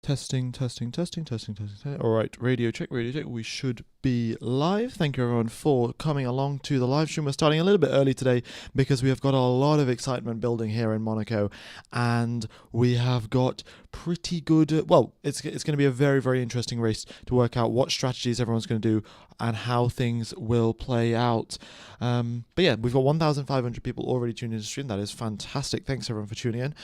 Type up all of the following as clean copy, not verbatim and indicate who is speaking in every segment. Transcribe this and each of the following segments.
Speaker 1: Testing, testing, testing, testing, testing. All right, radio check, radio check. We should be live. Thank you everyone for coming along to the live stream. We're starting a little bit early today because we have got a lot of excitement building here in Monaco, and we have got pretty good. Well, it's going to be a very, very interesting race to work out what strategies everyone's going to do and how things will play out. But yeah, we've got 1,500 people already tuned into the stream. That is fantastic. Thanks everyone for tuning in.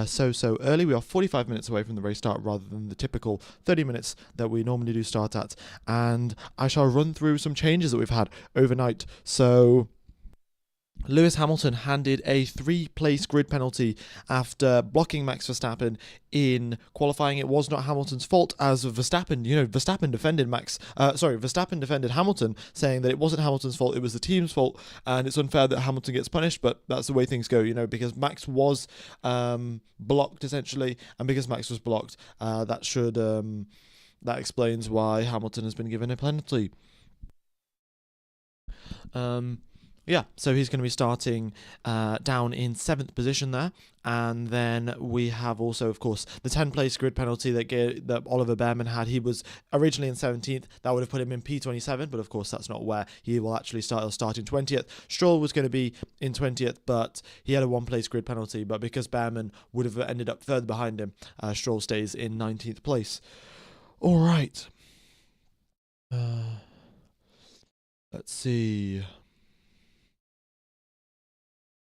Speaker 1: So early. We are 45 minutes away from the race start rather than the typical 30 minutes that we normally do start at. And I shall run through some changes that we've had overnight. So Lewis Hamilton handed a 3-place grid penalty after blocking Max Verstappen in qualifying. It was not Hamilton's fault, as Verstappen defended Hamilton, saying that it wasn't Hamilton's fault, it was the team's fault, and it's unfair that Hamilton gets punished, but that's the way things go, because Max was blocked, essentially, and because Max was blocked, that explains why Hamilton has been given a penalty. Yeah, so he's going to be starting down in 7th position there. And then we have also, of course, the 10-place grid penalty that Oliver Behrman had. He was originally in 17th. That would have put him in P27, but of course that's not where he will actually start. He'll start in 20th. Stroll was going to be in 20th, but he had a 1-place grid penalty. But because Behrman would have ended up further behind him, Stroll stays in 19th place. All right. Let's see.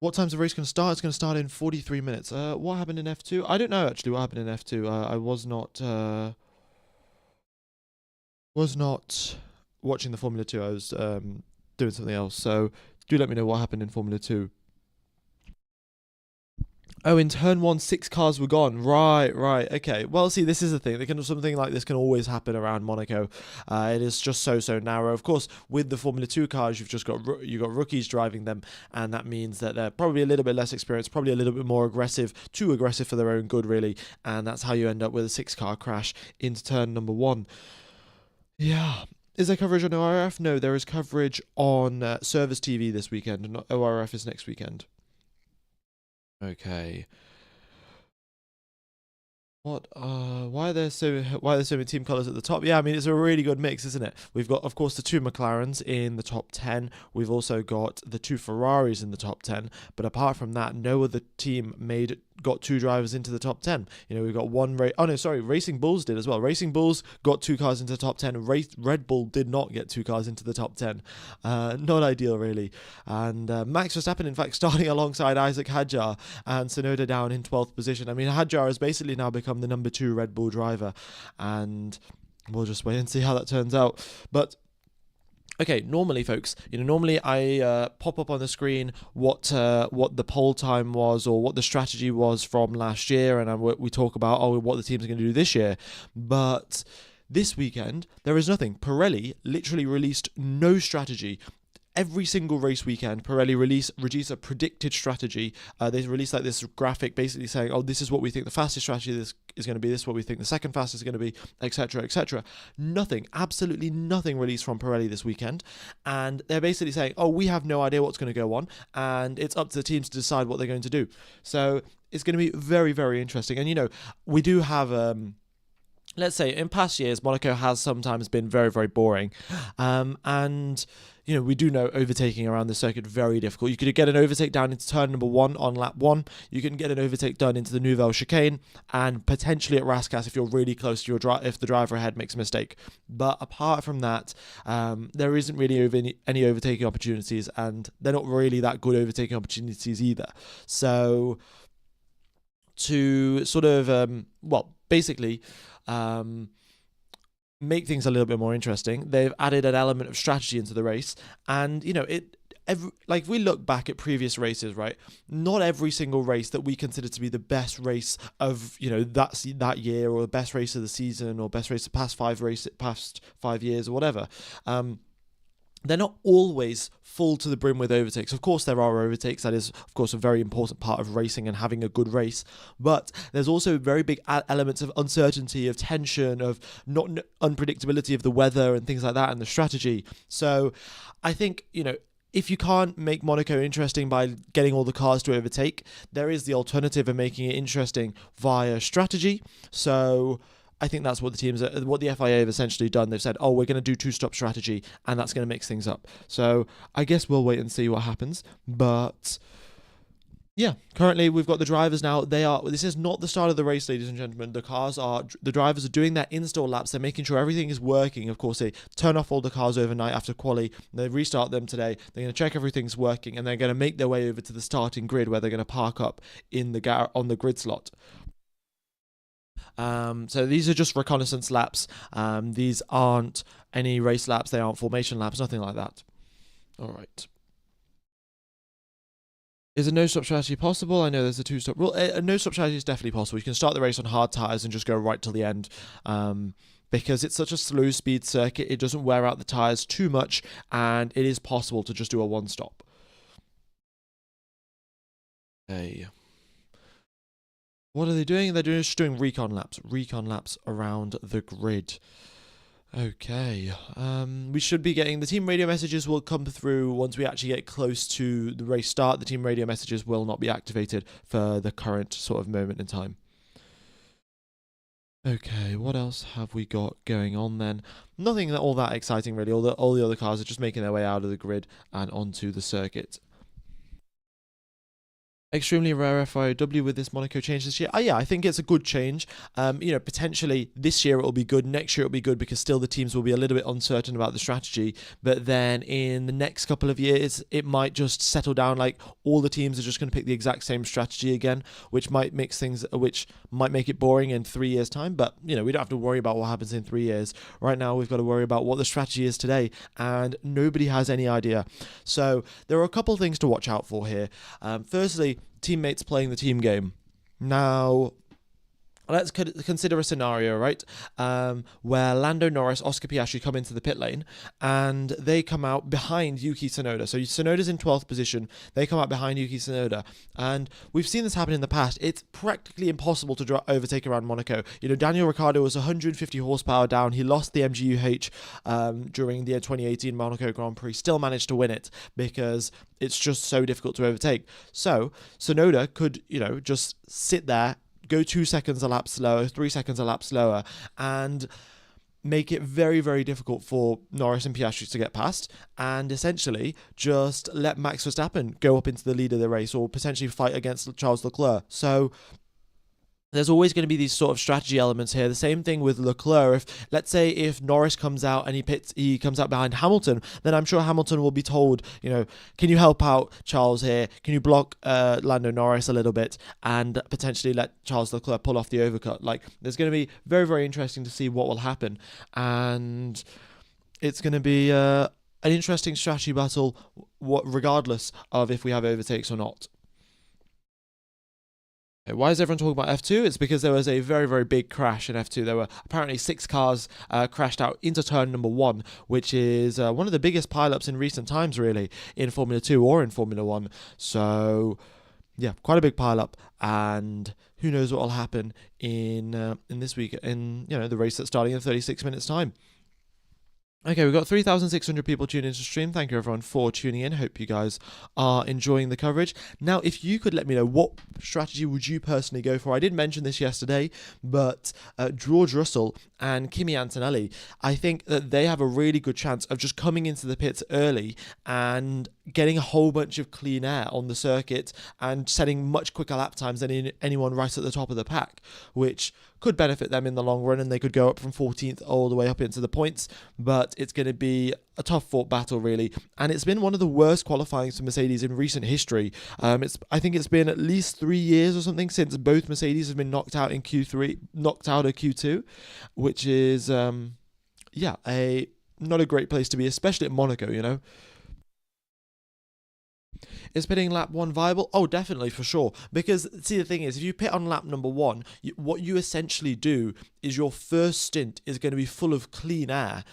Speaker 1: What time's the race going to start? It's going to start in 43 minutes. What happened in F2? I don't know, actually, what happened in F2. I was not watching the Formula 2. I was doing something else. So do let me know what happened in Formula 2. Oh, in turn 1, 6 cars were gone. Right. Okay. Well, see, this is the thing. Something like this can always happen around Monaco. It is just so narrow. Of course, with the Formula 2 cars, you've got rookies driving them, and that means that they're probably a little bit less experienced, probably a little bit more aggressive, too aggressive for their own good, really. And that's how you end up with a 6-car crash into turn number 1. Yeah. Is there coverage on ORF? No, there is coverage on Service TV this weekend, and ORF is next weekend. Okay. Why are there so many team colours at the top? Yeah, I mean, it's a really good mix, isn't it? We've got, of course, the 2 McLarens in the top 10. We've also got the 2 Ferraris in the top 10. But apart from that, no other team got 2 drivers into the top 10. We've got one Racing Bulls did as well. Racing Bulls got 2 cars into the top 10. Red Bull did not get 2 cars into the top 10. Not ideal, really. And Max Verstappen, in fact, starting alongside Isaac Hadjar and Tsunoda down in 12th position. I mean, Hadjar has basically now become the number 2 Red Bull driver, and we'll just wait and see how that turns out. But okay, normally, folks, normally I pop up on the screen what the poll time was or what the strategy was from last year, and we talk about what the teams are going to do this year. But this weekend, there is nothing. Pirelli literally released no strategy. Every single race weekend, Pirelli release a predicted strategy. They release like this graphic basically saying, this is what we think the fastest strategy is going to be, this is what we think the second fastest is going to be, etc., etc. Nothing, absolutely nothing released from Pirelli this weekend. And they're basically saying, we have no idea what's going to go on, and it's up to the teams to decide what they're going to do. So it's going to be very, very interesting. And, we do have... let's say in past years, Monaco has sometimes been very, very boring. And... we do know overtaking around the circuit very difficult. You could get an overtake down into turn number 1 on lap 1. You can get an overtake done into the Nouvelle chicane, and potentially at Rascasse if you're really close to if the driver ahead makes a mistake. But apart from that, there isn't really any overtaking opportunities, and they're not really that good overtaking opportunities either. So to sort of, basically... make things a little bit more interesting, they've added an element of strategy into the race. And if we look back at previous races, right, not every single race that we consider to be the best race of that year, or the best race of the season, or best race of past 5 years or whatever, they're not always full to the brim with overtakes. Of course, there are overtakes. That is, of course, a very important part of racing and having a good race. But there's also very big elements of uncertainty, of tension, of unpredictability of the weather and things like that, and the strategy. So I think, if you can't make Monaco interesting by getting all the cars to overtake, there is the alternative of making it interesting via strategy. So I think that's what what the FIA have essentially done. They've said, oh, we're going to do two-stop strategy, and that's going to mix things up. So I guess we'll wait and see what happens. But yeah, currently we've got the drivers now. This is not the start of the race, ladies and gentlemen. The drivers are doing their install laps. They're making sure everything is working. Of course, they turn off all the cars overnight after quali. They restart them today. They're going to check everything's working, and they're going to make their way over to the starting grid, where they're going to park up in on the grid slot. So these are just reconnaissance laps. These aren't any race laps. They aren't formation laps. Nothing like that. All right. Is a no-stop strategy possible? I know there's a two-stop rule. A no-stop strategy is definitely possible. You can start the race on hard tyres and just go right till the end. Because it's such a slow speed circuit, it doesn't wear out the tyres too much, and it is possible to just do a one-stop. Okay. What are they doing? They're just doing recon laps around the grid. Okay, we should be getting the team radio messages will come through once we actually get close to the race start. The team radio messages will not be activated for the current sort of moment in time. Okay, what else have we got going on then? Nothing all that exciting really. All the other cars are just making their way out of the grid and onto the circuit. Extremely rare FIOW with this Monaco change this year. Yeah, I think it's a good change. Potentially this year it will be good. Next year it will be good because still the teams will be a little bit uncertain about the strategy. But then in the next couple of years, it might just settle down. Like all the teams are just going to pick the exact same strategy again, which might make it boring in 3 years' time. But we don't have to worry about what happens in 3 years. Right now, we've got to worry about what the strategy is today, and nobody has any idea. So there are a couple things to watch out for here. Firstly, teammates playing the team game. Now, let's consider a scenario, right, where Lando Norris, Oscar Piastri come into the pit lane, and they come out behind Yuki Tsunoda. So Tsunoda's in 12th position. They come out behind Yuki Tsunoda. And we've seen this happen in the past. It's practically impossible to overtake around Monaco. Daniel Ricciardo was 150 horsepower down. He lost the MGUH during the 2018 Monaco Grand Prix. Still managed to win it because it's just so difficult to overtake. So Tsunoda could, just sit there, go 2 seconds a lap slower, 3 seconds a lap slower, and make it very, very difficult for Norris and Piastri to get past, and essentially just let Max Verstappen go up into the lead of the race or potentially fight against Charles Leclerc. So there's always going to be these sort of strategy elements here. The same thing with Leclerc. Let's say if Norris comes out and he comes out behind Hamilton, then I'm sure Hamilton will be told, can you help out Charles here? Can you block Lando Norris a little bit and potentially let Charles Leclerc pull off the overcut? Like, there's going to be very, very interesting to see what will happen. And it's going to be an interesting strategy battle, regardless of if we have overtakes or not. Why is everyone talking about F2? It's because there was a very, very big crash in F2. There were apparently 6 cars crashed out into turn number 1, which is one of the biggest pileups in recent times, really, in Formula 2 or in Formula 1. So, yeah, quite a big pileup, and who knows what will happen in this week, in the race that's starting in 36 minutes' time. Okay, we've got 3,600 people tuned into stream. Thank you everyone for tuning in. Hope you guys are enjoying the coverage. Now, if you could let me know, what strategy would you personally go for? I did mention this yesterday, but George Russell and Kimi Antonelli, I think that they have a really good chance of just coming into the pits early and getting a whole bunch of clean air on the circuit and setting much quicker lap times than anyone right at the top of the pack, which could benefit them in the long run, and they could go up from 14th all the way up into the points. But it's going to be a tough fought battle, really, and it's been one of the worst qualifying for Mercedes in recent history. I think it's been at least 3 years or something since both Mercedes have been knocked out in Q3, knocked out of Q2, which is not a great place to be, especially at Monaco. Is pitting lap 1 viable? Oh, definitely, for sure. Because, see, the thing is, if you pit on lap number 1, what you essentially do is your first stint is going to be full of clean air.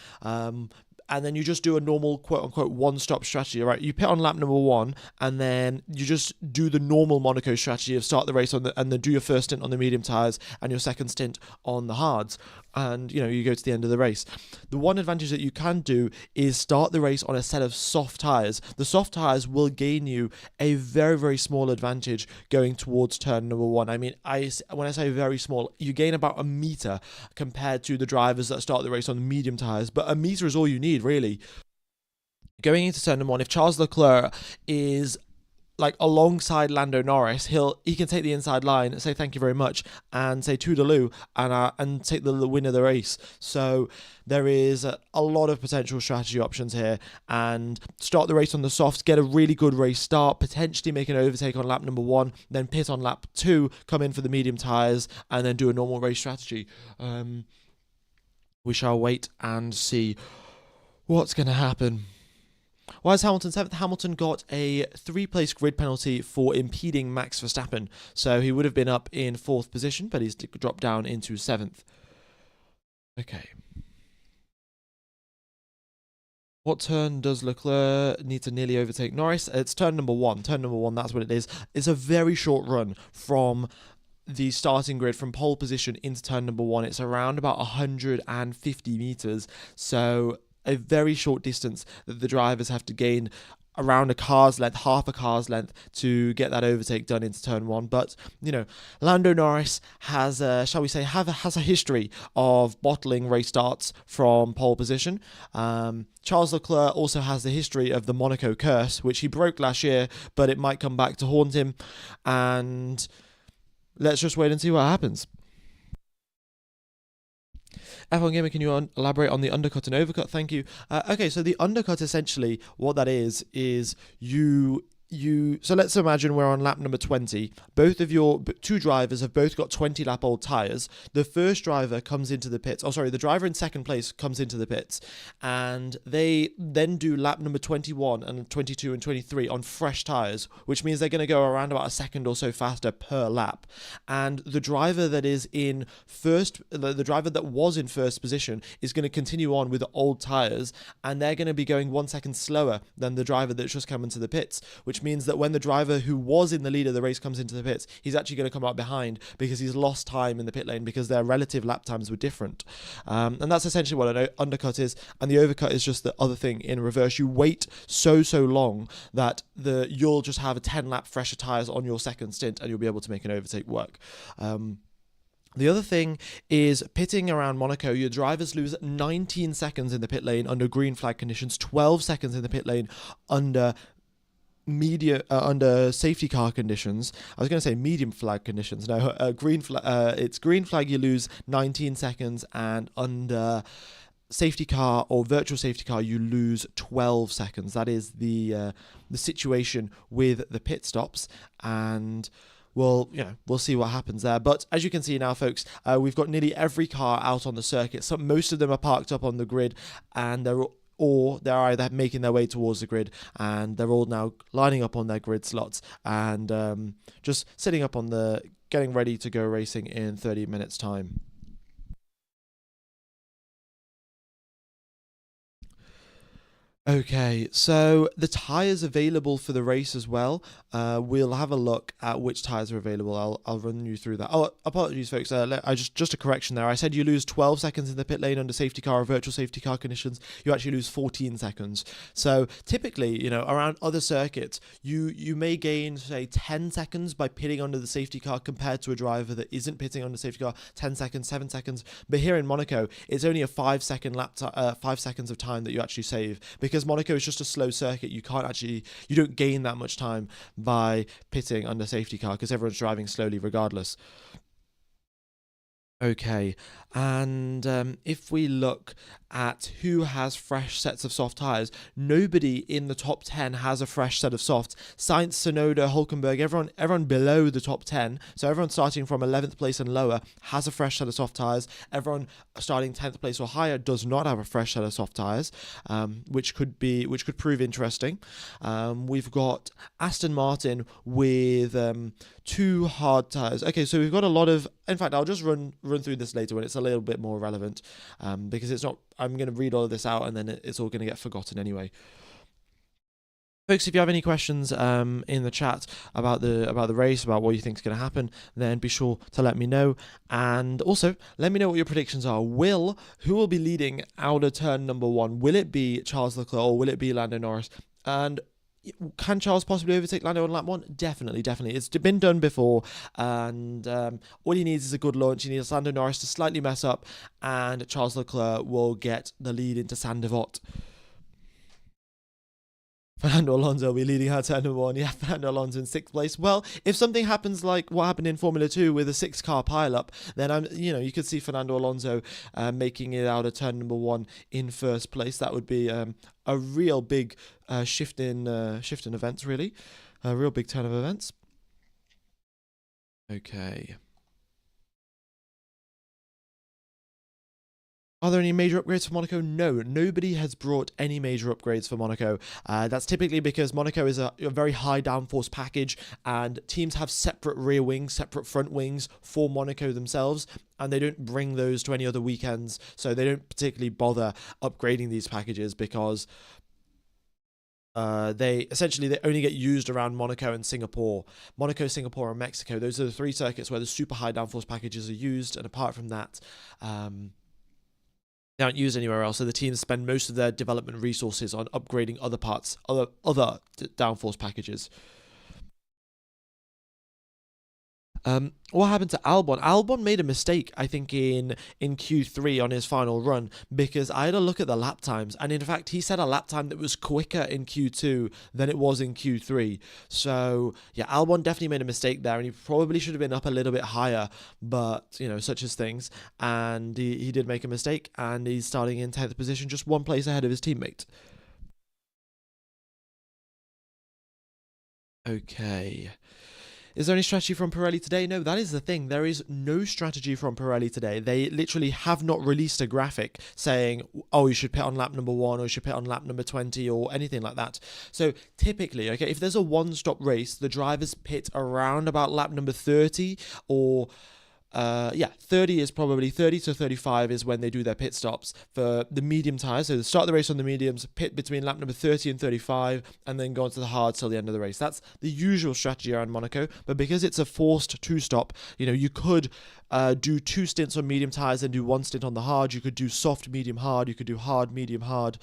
Speaker 1: and then you just do a normal quote unquote one-stop strategy, right? You pit on lap number 1, and then you just do the normal Monaco strategy of start the race and then do your first stint on the medium tires and your second stint on the hards, and you go to the end of the race. The one advantage that you can do is start the race on a set of soft tires. The soft tires will gain you a very, very small advantage going towards turn number 1. I mean, when I say very small, you gain about a meter compared to the drivers that start the race on the medium tires, but a meter is all you need, really. Going into turn number 1, if Charles Leclerc is like alongside Lando Norris, he can take the inside line, say thank you very much, and say toodaloo, and take the win of the race. So there is a lot of potential strategy options here, and start the race on the softs, get a really good race start, potentially make an overtake on lap number 1, then pit on lap 2, come in for the medium tyres, and then do a normal race strategy. We shall wait and see what's going to happen. Why is Hamilton 7th? Hamilton got a 3-place grid penalty for impeding Max Verstappen. So he would have been up in 4th position, but he's dropped down into 7th. Okay. What turn does Leclerc need to nearly overtake Norris? It's turn number 1. Turn number 1, that's what it is. It's a very short run from the starting grid, from pole position into turn number 1. It's around about 150 meters. So a very short distance that the drivers have to gain around a car's length, half a car's length, to get that overtake done into turn 1. But Lando Norris has shall we say has a history of bottling race starts from pole position. Charles Leclerc also has the history of the Monaco curse, which he broke last year, but it might come back to haunt him, and let's just wait and see what happens. F1 Gamer, can you elaborate on the undercut and overcut? Thank you. Okay, so the undercut, essentially, what that is so let's imagine we're on lap number 20. Both of your two drivers have both got 20 lap old tyres. The first driver comes into the pits. The driver in second place comes into the pits, and they then do lap number 21 and 22 and 23 on fresh tyres, which means they're going to go around about a second or so faster per lap. And the driver that is in first, the driver that was in first position, is going to continue on with the old tyres, and they're going to be going 1 second slower than the driver that's just come into the pits, which means that when the driver who was in the lead of the race comes into the pits, he's actually going to come out behind because he's lost time in the pit lane because their relative lap times were different. And that's essentially what an undercut is, and the overcut is just the other thing in reverse. You wait so long that you'll just have a 10 lap fresher tyres on your second stint, and you'll be able to make an overtake work. The other thing is pitting around Monaco. Your drivers lose 19 seconds in the pit lane under green flag conditions, 12 seconds in the pit lane under safety car conditions. I was going to say medium flag conditions. No, green flag. It's green flag. You lose 19 seconds, and under safety car or virtual safety car, you lose 12 seconds. That is the situation with the pit stops, and we'll see what happens there. But as you can see now, folks, we've got nearly every car out on the circuit. So most of them are parked up on the grid, and they're either making their way towards the grid, and they're all now lining up on their grid slots and just sitting up on getting ready to go racing in 30 minutes time. Okay, so the tyres available for the race as well, we'll have a look at which tyres are available. I'll run you through that. Oh, apologies, folks. Just a correction there. I said you lose 12 seconds in the pit lane under safety car or virtual safety car conditions. You actually lose 14 seconds. So typically, around other circuits, you may gain, say, 10 seconds by pitting under the safety car compared to a driver that isn't pitting under safety car, 10 seconds, 7 seconds. But here in Monaco, it's only a 5 seconds of time that you actually save, because Monaco is just a slow circuit. You don't gain that much time by pitting under safety car because everyone's driving slowly regardless. Okay, and if we look at who has fresh sets of soft tyres, nobody in the top 10 has a fresh set of softs. Sainz, Tsunoda, Hülkenberg, everyone below the top 10, so everyone starting from 11th place and lower has a fresh set of soft tyres. Everyone starting 10th place or higher does not have a fresh set of soft tyres, which could prove interesting. We've got Aston Martin with 2 hard tyres. Okay, so we've got a lot of in fact, I'll just run through this later when it's a little bit more relevant, because it's not. I'm going to read all of this out, and then it's all going to get forgotten anyway. Folks, if you have any questions in the chat about the race, about what you think is going to happen, then be sure to let me know. And also, let me know what your predictions are. Who will be leading out of turn number 1? Will it be Charles Leclerc or will it be Lando Norris? And can Charles possibly overtake Lando on lap 1? Definitely. It's been done before, and all he needs is a good launch. He needs Lando Norris to slightly mess up, and Charles Leclerc will get the lead into Saint-Devote. Fernando Alonso will be leading out turn number 1. Yeah, Fernando Alonso in 6th place. Well, if something happens like what happened in Formula 2 with a 6-car pileup, then you could see Fernando Alonso making it out of turn number 1 in 1st place. That would be a real big shift in events, really. A real big turn of events. Okay. Are there any major upgrades for Monaco? No, nobody has brought any major upgrades for Monaco. That's typically because Monaco is a very high downforce package, and teams have separate rear wings, separate front wings for Monaco themselves, and they don't bring those to any other weekends, so they don't particularly bother upgrading these packages because they only get used around Monaco and Singapore. Monaco, Singapore, and Mexico. Those are the 3 circuits where the super high downforce packages are used, and apart from that, they aren't used anywhere else, so the teams spend most of their development resources on upgrading other parts, other downforce packages. What happened to Albon? Albon made a mistake, I think, in Q3 on his final run, because I had a look at the lap times, and in fact, he set a lap time that was quicker in Q2 than it was in Q3. So, yeah, Albon definitely made a mistake there, and he probably should have been up a little bit higher, but, such as things. And he did make a mistake, and he's starting in 10th position, just 1 place ahead of his teammate. Okay. Is there any strategy from Pirelli today? No, that is the thing. There is no strategy from Pirelli today. They literally have not released a graphic saying, oh, you should pit on lap number 1 or you should pit on lap number 20 or anything like that. So typically, okay, if there's a one-stop race, the drivers pit around about lap number 30 or 30 is probably 30 to 35 is when they do their pit stops for the medium tires. So they start the race on the mediums, pit between lap number 30 and 35, and then go on to the hards till the end of the race. That's the usual strategy around Monaco. But because it's a forced 2-stop, you could do 2 stints on medium tires and do 1 stint on the hard. You could do soft, medium, hard. You could do hard, medium, hard.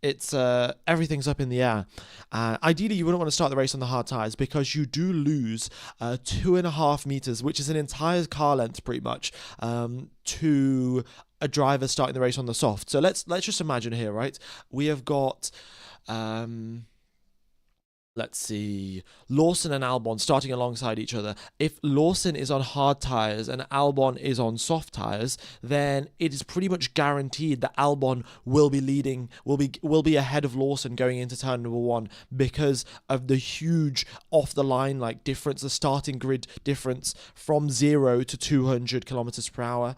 Speaker 1: It's everything's up in the air. Ideally, you wouldn't want to start the race on the hard tires because you do lose 2.5 meters, which is an entire car length pretty much, to a driver starting the race on the soft. So let's just imagine here, right? We have got let's see, Lawson and Albon starting alongside each other. If Lawson is on hard tyres and Albon is on soft tyres, then it is pretty much guaranteed that Albon will be leading, will be ahead of Lawson going into turn number 1 because of the huge off the line difference, the starting grid difference from 0 to 200 kilometers per hour.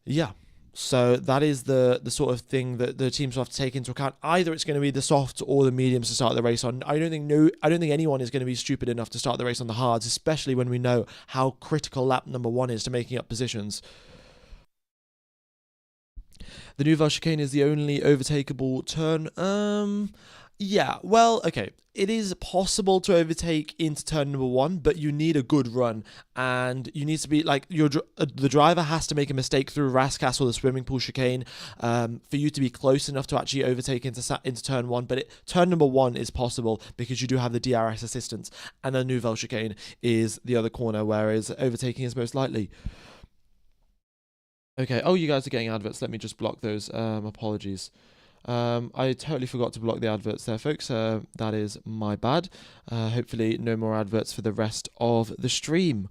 Speaker 1: Yeah. So that is the sort of thing that the teams will have to take into account. Either it's going to be the softs or the mediums to start the race on. I don't think anyone is going to be stupid enough to start the race on the hards, especially when we know how critical lap number 1 is to making up positions. The Nouvelle Chicane is the only overtakeable turn. Yeah, well, okay. It is possible to overtake into turn number 1, but you need a good run, and you need to be the driver has to make a mistake through Rascasse or the swimming pool chicane for you to be close enough to actually overtake into turn 1. But turn number 1 is possible because you do have the DRS assistance, and the Nouvelle Chicane is the other corner, whereas overtaking is most likely. Okay. Oh, you guys are getting adverts. Let me just block those. Apologies. I totally forgot to block the adverts there, folks. That is my bad. Hopefully no more adverts for the rest of the stream.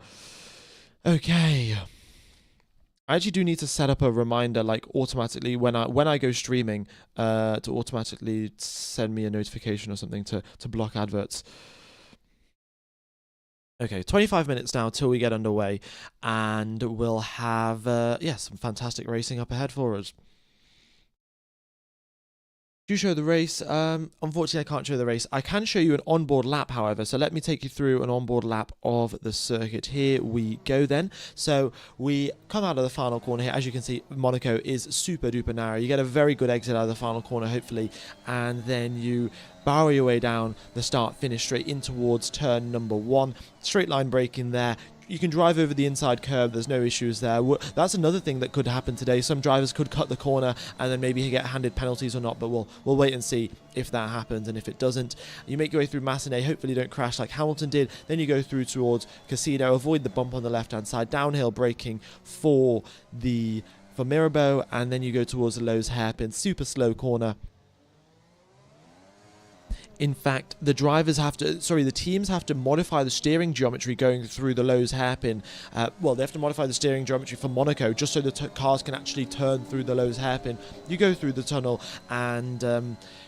Speaker 1: Okay. I actually do need to set up a reminder automatically when I go streaming to automatically send me a notification or something to block adverts. Okay, 25 minutes now till we get underway, and we'll have some fantastic racing up ahead for us. Do you show the race? Unfortunately, I can't show the race. I can show you an onboard lap, however. So let me take you through an onboard lap of the circuit. Here we go then. So we come out of the final corner here. As you can see, Monaco is super duper narrow. You get a very good exit out of the final corner, hopefully, and then you barrel your way down the start finish straight in towards turn number 1. Straight line braking there. You can drive over the inside curb, there's no issues there. That's another thing that could happen today. Some drivers could cut the corner and then maybe get handed penalties or not, but we'll wait and see if that happens. And if it doesn't, you make your way through Massenet, hopefully you don't crash like Hamilton did. Then you go through towards Casino, avoid the bump on the left hand side, downhill braking for Mirabeau, and then you go towards the Lowe's hairpin, super slow corner. In fact, the teams have to modify the steering geometry going through the Lowe's hairpin. They have to modify the steering geometry for Monaco just so the cars can actually turn through the Lowe's hairpin. You go through the tunnel and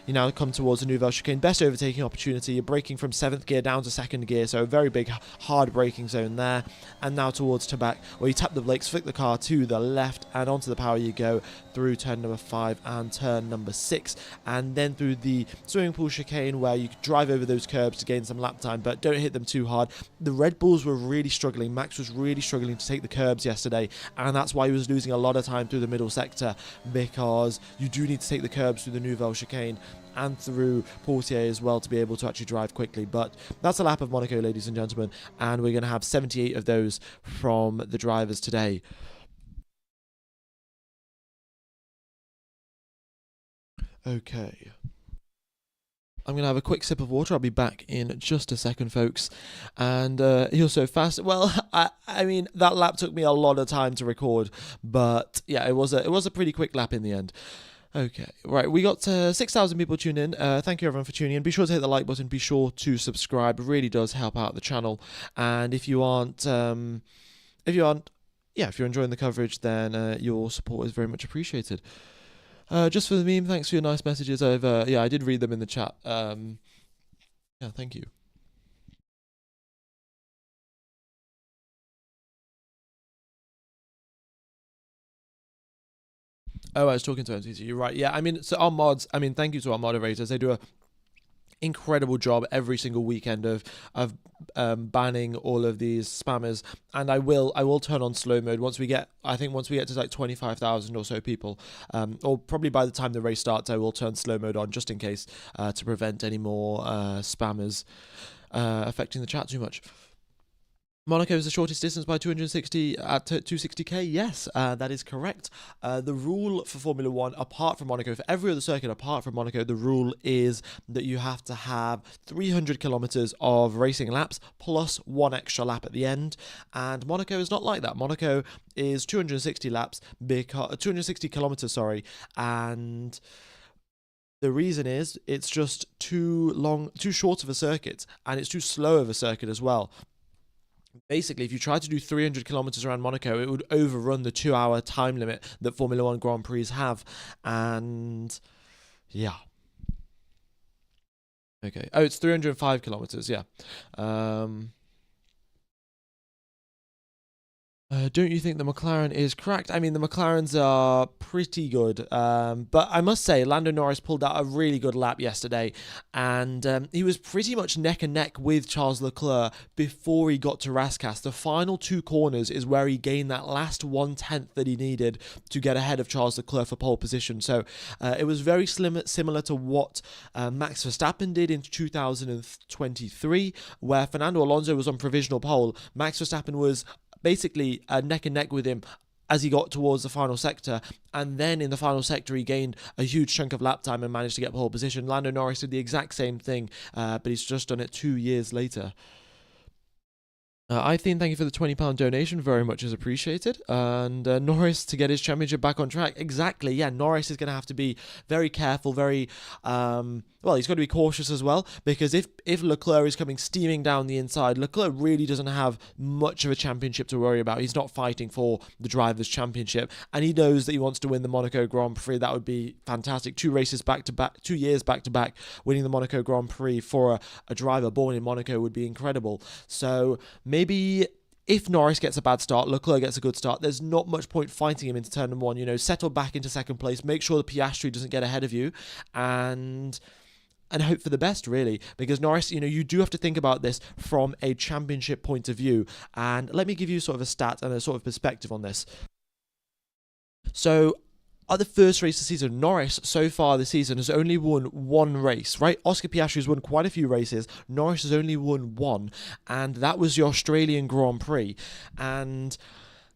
Speaker 1: you now come towards the Nouvelle chicane. Best overtaking opportunity. You're braking from 7th gear down to 2nd gear, so a very big hard braking zone there. And now towards Tabac, where you tap the brakes, flick the car to the left, and onto the power you go through turn number 5 and turn number 6, and then through the swimming pool chicane, where you drive over those curbs to gain some lap time, but don't hit them too hard. The Red Bulls were really struggling. Max was really struggling to take the curbs yesterday, and that's why he was losing a lot of time through the middle sector, because you do need to take the curbs through the Nouvelle chicane and through Portier as well to be able to actually drive quickly. But that's a lap of Monaco, ladies and gentlemen, and we're going to have 78 of those from the drivers today. Okay. I'm going to have a quick sip of water. I'll be back in just a second, folks. And you're so fast. Well, I mean, that lap took me a lot of time to record. But yeah, it was a pretty quick lap in the end. Okay, right, we got 6,000 people tuned in. Thank you everyone for tuning in. Be sure to hit the like button. Be sure to subscribe. It really does help out the channel. And if you're enjoying the coverage, then your support is very much appreciated. Just for the meme, thanks for your nice messages over. Yeah, I did read them in the chat. Yeah, thank you. Oh, I was talking to MCC. You're right. Yeah, I mean, so our mods. I mean, thank you to our moderators. They do a incredible job every single weekend of banning all of these spammers, and I will turn on slow mode once we get to like 25,000 or so people, or probably by the time the race starts, I will turn slow mode on just in case, to prevent any more spammers affecting the chat too much. Monaco is the shortest distance by 260 at 260k. Yes, that is correct. The rule for Formula 1, apart from Monaco, for every other circuit apart from Monaco, the rule is that you have to have 300 kilometers of racing laps plus one extra lap at the end. And Monaco is not like that. Monaco is 260 laps, 260 kilometers, sorry, and the reason is it's just too short of a circuit, and it's too slow of a circuit as well. Basically, if you try to do 300 kilometers around Monaco, it would overrun the 2-hour time limit that Formula 1 Grand Prix have. And yeah. Okay. Oh, it's 305 kilometers. Yeah. Don't you think the McLaren is cracked? I mean, the McLarens are pretty good. But I must say, Lando Norris pulled out a really good lap yesterday. And he was pretty much neck and neck with Charles Leclerc before he got to Rascasse. The final 2 corners is where he gained that last 1/10 that he needed to get ahead of Charles Leclerc for pole position. So it was very similar to what Max Verstappen did in 2023, where Fernando Alonso was on provisional pole. Max Verstappen was basically neck and neck with him as he got towards the final sector, and then in the final sector he gained a huge chunk of lap time and managed to get pole position. Lando Norris did the exact same thing, but he's just done it 2 years later. I think thank you for the £20 donation, very much is appreciated. And Norris to get his championship back on track. Exactly, yeah, Norris is going to have to be very careful, very, he's got to be cautious as well, because if Leclerc is coming steaming down the inside, Leclerc really doesn't have much of a championship to worry about. He's not fighting for the Drivers' Championship, and he knows that he wants to win the Monaco Grand Prix. That would be fantastic. 2 races back-to-back, 2 years back-to-back, winning the Monaco Grand Prix for a driver born in Monaco would be incredible. So maybe if Norris gets a bad start, Leclerc gets a good start, there's not much point fighting him into turn number one. Settle back into second place, make sure the Piastri doesn't get ahead of you, and hope for the best, really, because Norris, you do have to think about this from a championship point of view. And let me give you sort of a stat and a sort of perspective on this. So, at the first race of the season, Norris, so far this season, has only won one race, right? Oscar Piastri has won quite a few races. Norris has only won one, and that was the Australian Grand Prix. And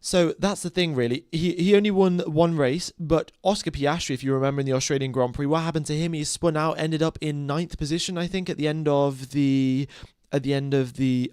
Speaker 1: so that's the thing, really. He only won one race, but Oscar Piastri, if you remember in the Australian Grand Prix, what happened to him? He spun out, ended up in 9th position, I think, at the end of the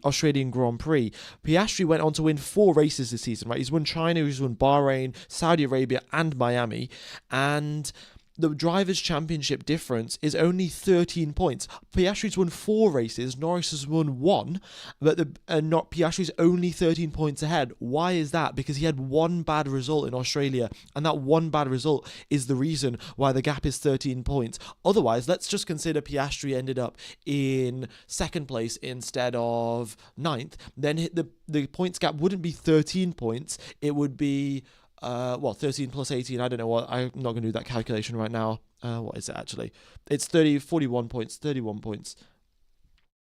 Speaker 1: Australian Grand Prix. Piastri went on to win 4 races this season, right? He's won China, he's won Bahrain, Saudi Arabia, and Miami, and the Drivers' Championship difference is only 13 points. Piastri's won 4 races, Norris has won 1, but Piastri's only 13 points ahead. Why is that? Because he had one bad result in Australia, and that one bad result is the reason why the gap is 13 points. Otherwise, let's just consider Piastri ended up in 2nd place instead of 9th. Then the points gap wouldn't be 13 points, it would be 13 plus 18, I don't know what, I'm not going to do that calculation right now. What is it actually? It's 41 points, 31 points.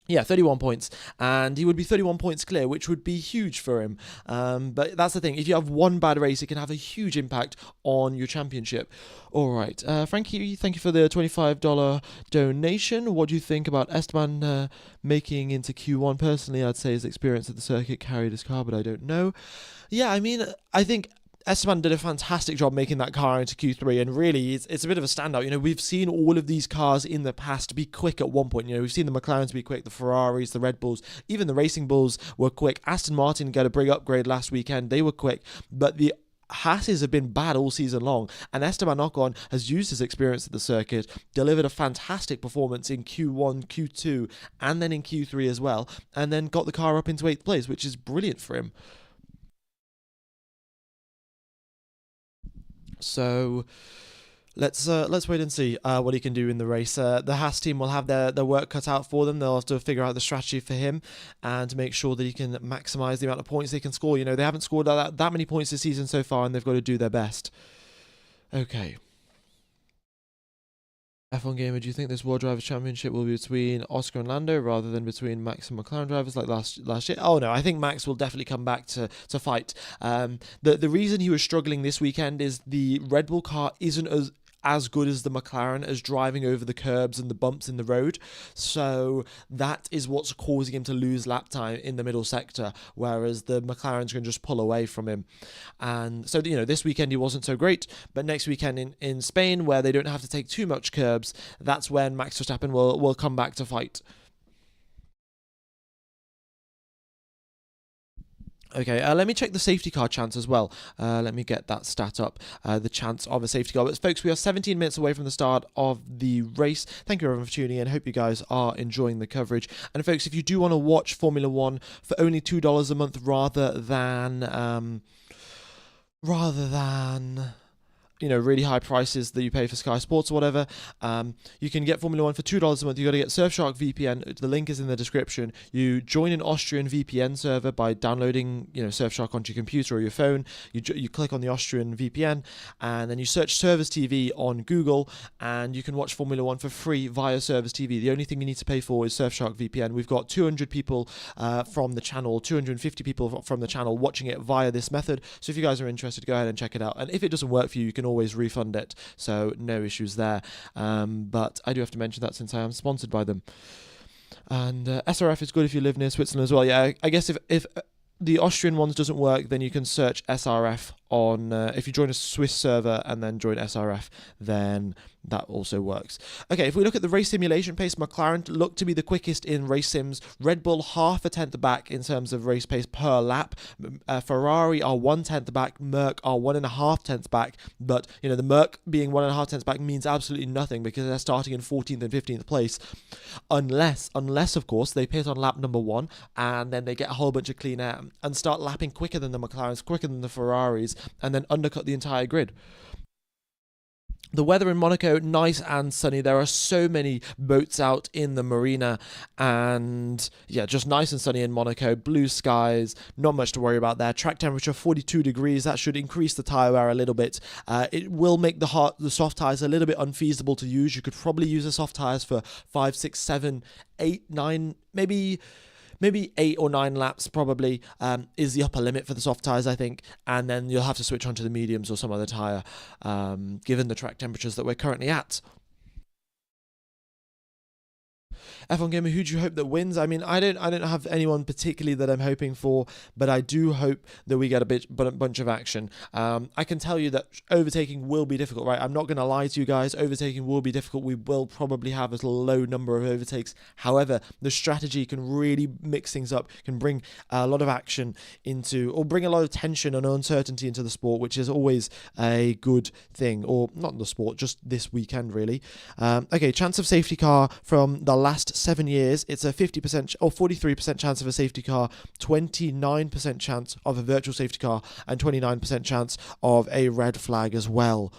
Speaker 1: Yeah, 31 points, and he would be 31 points clear, which would be huge for him. But that's the thing, if you have one bad race, it can have a huge impact on your championship. All right, Frankie, thank you for the $25 donation. What do you think about Esteban making into Q1? Personally, I'd say his experience at the circuit carried his car, but I don't know. Yeah, I think Esteban did a fantastic job making that car into Q3, and really, it's a bit of a standout. We've seen all of these cars in the past be quick at one point. We've seen the McLarens be quick, the Ferraris, the Red Bulls, even the Racing Bulls were quick. Aston Martin got a big upgrade last weekend. They were quick, but the Haas's have been bad all season long, and Esteban Ocon has used his experience at the circuit, delivered a fantastic performance in Q1, Q2, and then in Q3 as well, and then got the car up into 8th place, which is brilliant for him. So let's wait and see what he can do in the race. The Haas team will have their work cut out for them. They'll have to figure out the strategy for him and make sure that he can maximise the amount of points they can score. They haven't scored that many points this season so far, and they've got to do their best. Okay. F1 Gamer, do you think this World Drivers' Championship will be between Oscar and Lando rather than between Max and McLaren drivers like last year? Oh no, I think Max will definitely come back to fight. The reason he was struggling this weekend is the Red Bull car isn't as good as the McLaren as driving over the curbs and the bumps in the road. So that is what's causing him to lose lap time in the middle sector, whereas the McLarens can just pull away from him. And so, this weekend he wasn't so great, but next weekend in Spain, where they don't have to take too much curbs, that's when Max Verstappen will come back to fight. Okay, let me check the safety car chance as well. Let me get that stat up, the chance of a safety car. But folks, we are 17 minutes away from the start of the race. Thank you everyone for tuning in. Hope you guys are enjoying the coverage. And folks, if you do want to watch Formula One for only $2 a month rather than really high prices that you pay for Sky Sports or whatever, you can get Formula One for $2 a month. You got to get Surfshark VPN. The link is in the description. You join an Austrian VPN server by downloading Surfshark onto your computer or your phone. You click on the Austrian VPN, and then you search Service TV on Google, and you can watch Formula One for free via Service TV. The only thing you need to pay for is Surfshark VPN. We've got 200 people from the channel, 250 people from the channel watching it via this method. So if you guys are interested, go ahead and check it out. And if it doesn't work for you, you can always refund it, so no issues there. But I do have to mention that since I am sponsored by them. And SRF is good if you live near Switzerland as well. Yeah, I guess if the Austrian ones doesn't work, then you can search SRF on if you join a Swiss server and then join SRF, then that also works. Okay, if we look at the race simulation pace, McLaren look to be the quickest in race sims. Red Bull half a tenth back in terms of race pace per lap. Ferrari are 1/10 back. Merc are 1.5 tenths back. But the Merc being 1.5 tenths back means absolutely nothing because they're starting in 14th and 15th place, unless of course they pit on lap number 1 and then they get a whole bunch of clean air and start lapping quicker than the McLarens, quicker than the Ferraris, and then undercut the entire grid. The weather in Monaco, nice and sunny. There are so many boats out in the marina, and yeah, just nice and sunny in Monaco. Blue skies, not much to worry about there. Track temperature 42 degrees. That should increase the tire wear a little bit. It will make the soft tires a little bit unfeasible to use. You could probably use the soft tires for 5, 6, 7, 8, 9, maybe 8 or 9 laps probably is the upper limit for the soft tyres, I think, and then you'll have to switch on to the mediums or some other tyre, given the track temperatures that we're currently at. F1 Gamer, who do you hope that wins? I mean, I don't have anyone particularly that I'm hoping for, but I do hope that we get a bunch of action. I can tell you that overtaking will be difficult, right? I'm not going to lie to you guys. Overtaking will be difficult. We will probably have a low number of overtakes. However, the strategy can really mix things up, can bring a lot of action into, or bring a lot of tension and uncertainty into the sport, which is always a good thing, or not in the sport, just this weekend, really. Okay, chance of safety car from the last 7 years, it's a 50% or 43% chance of a safety car, 29% chance of a virtual safety car, and 29% chance of a red flag as well.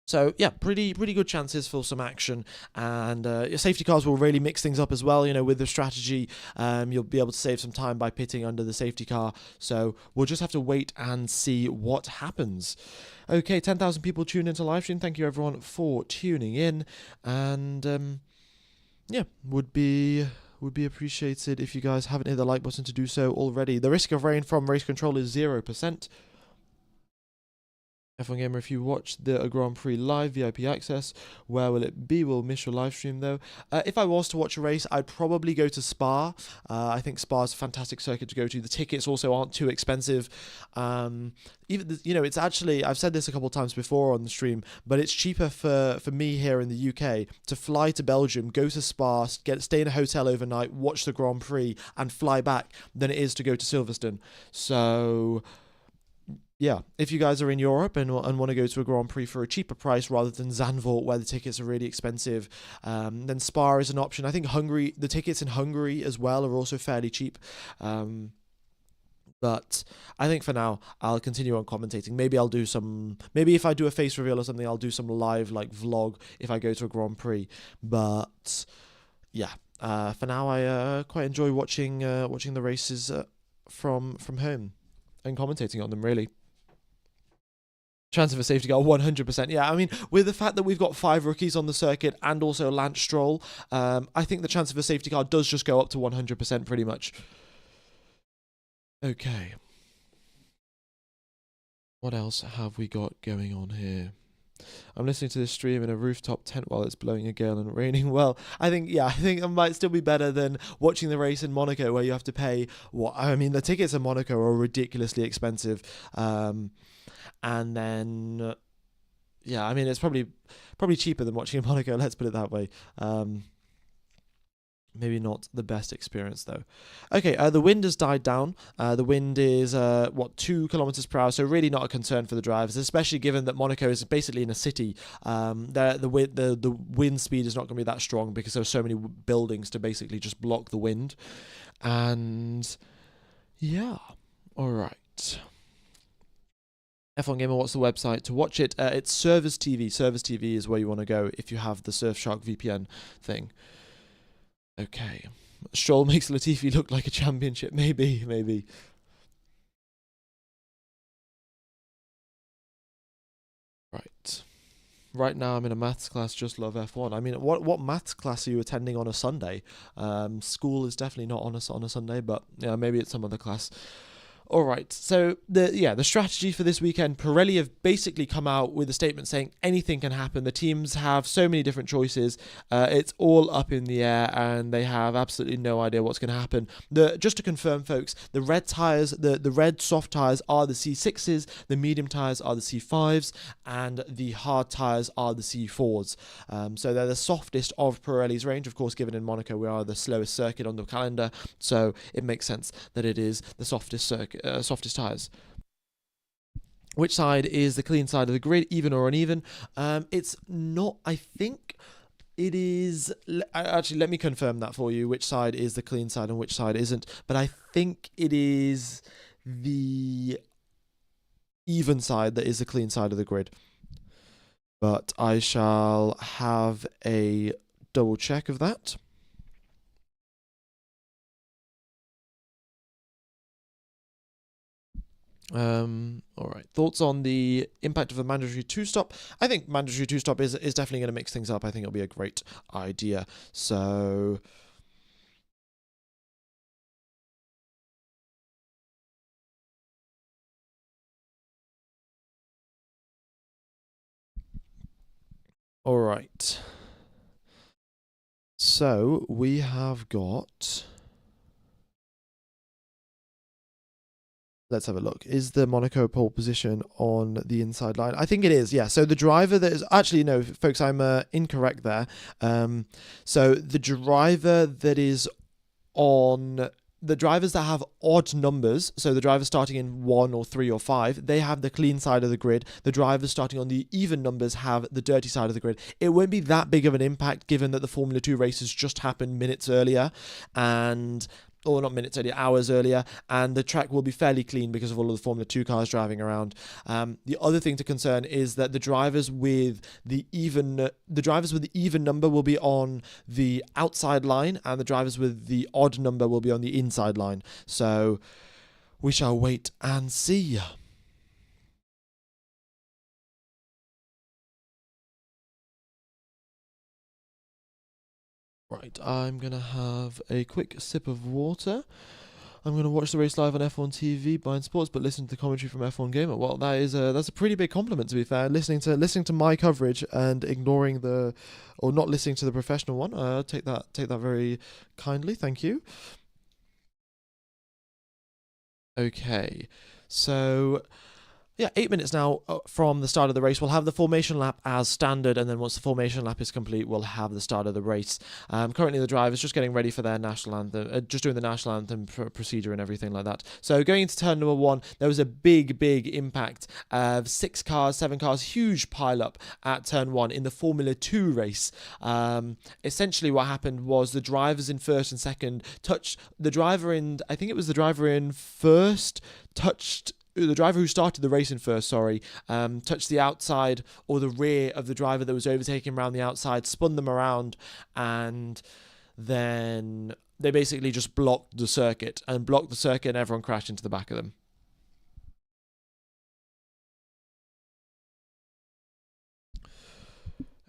Speaker 1: So yeah, pretty good chances for some action, and safety cars will really mix things up as well. With the strategy, you'll be able to save some time by pitting under the safety car. So we'll just have to wait and see what happens. Okay, 10,000 people tune into live stream. Thank you everyone for tuning in, and yeah, would be appreciated if you guys haven't hit the like button to do so already. The risk of rain from race control is 0%. F1 Gamer, if you watch the Grand Prix live VIP access, where will it be? We'll miss your live stream though. If I was to watch a race, I'd probably go to Spa. I think Spa is a fantastic circuit to go to. The tickets also aren't too expensive. It's actually, I've said this a couple of times before on the stream, but it's cheaper for me here in the UK to fly to Belgium, go to Spa, stay in a hotel overnight, watch the Grand Prix, and fly back than it is to go to Silverstone. So yeah, if you guys are in Europe and want to go to a Grand Prix for a cheaper price rather than Zandvoort where the tickets are really expensive, then Spa is an option. I think the tickets in Hungary as well are also fairly cheap. But I think for now, I'll continue on commentating. Maybe if I do a face reveal or something, I'll do some live vlog if I go to a Grand Prix. But yeah, for now, I quite enjoy watching the races from home and commentating on them, really. Chance of a safety car, 100%. Yeah, I mean, with the fact that we've got 5 rookies on the circuit and also Lance Stroll, I think the chance of a safety car does just go up to 100% pretty much. Okay. What else have we got going on here? I'm listening to this stream in a rooftop tent while it's blowing a gale and raining. Well, I think it might still be better than watching the race in Monaco where you have to pay the tickets in Monaco are ridiculously expensive. And then, it's probably cheaper than watching in Monaco, let's put it that way. Maybe not the best experience though. Okay, the wind has died down. The wind is 2 kilometers per hour, so really not a concern for the drivers, especially given that Monaco is basically in a city. The wind speed is not going to be that strong because there are so many buildings to basically just block the wind. And yeah, all right. F1 Gamer, what's the website to watch it? It's Servers TV. Servers TV is where you want to go if you have the Surfshark VPN thing. Okay. Stroll makes Latifi look like a championship. Maybe. Right. Right now I'm in a maths class, just love F1. I mean, what maths class are you attending on a Sunday? School is definitely not on a Sunday, but yeah, maybe it's some other class. All right, so the strategy for this weekend, Pirelli have basically come out with a statement saying anything can happen. The teams have so many different choices. It's all up in the air, and they have absolutely no idea what's going to happen. Just to confirm, folks, the red tires, the red soft tires are the C6s, the medium tires are the C5s, and the hard tires are the C4s. So they're the softest of Pirelli's range. Of course, given in Monaco we are the slowest circuit on the calendar, so it makes sense that it is the softest tires. Which side is the clean side of the grid, even or uneven? It's not, I think it is. Actually, let me confirm that for you, which side is the clean side and which side isn't. But I think it is the even side that is the clean side of the grid. but I shall have a double check of that. All right. Thoughts on the impact of a mandatory two-stop? I think mandatory two-stop is definitely going to mix things up. I think it'll be a great idea. So, all right. So we have got. Let's have a look. Is the Monaco pole position on the inside line? I think it is, yeah. So the driver that is actually, no, folks, I'm incorrect there. So the driver that is on the drivers that have odd numbers, so the drivers starting in 1 or 3 or 5, they have the clean side of the grid. The drivers starting on the even numbers have the dirty side of the grid. It won't be that big of an impact given that the Formula 2 races just happened minutes earlier, and or not minutes earlier, hours earlier, and the track will be fairly clean because of all of the Formula 2 cars driving around. The other thing to concern is that the drivers with the even number will be on the outside line, and the drivers with the odd number will be on the inside line. So we shall wait and see. Right, I'm going to have a quick sip of water. I'm going to watch the race live on F1 TV, Bein Sports, but listen to the commentary from F1 Gamer. Well, that's a pretty big compliment, to be fair. Listening to my coverage and ignoring or not listening to the professional one. Take that very kindly. Thank you. Okay, so yeah, 8 minutes now from the start of the race. We'll have the formation lap as standard, and then once the formation lap is complete, we'll have the start of the race. Currently, the drivers just getting ready for their national anthem, just doing the national anthem procedure and everything like that. So going into turn number 1, there was a big impact of 6 cars, 7 cars, huge pile-up at turn 1 in the Formula 2 race. Essentially, what happened was the drivers in first and second touched the driver in, I think it was the driver in first, touched the driver who started the race in first, touched the outside or the rear of the driver that was overtaking around the outside, spun them around, and then they basically just blocked the circuit, and everyone crashed into the back of them.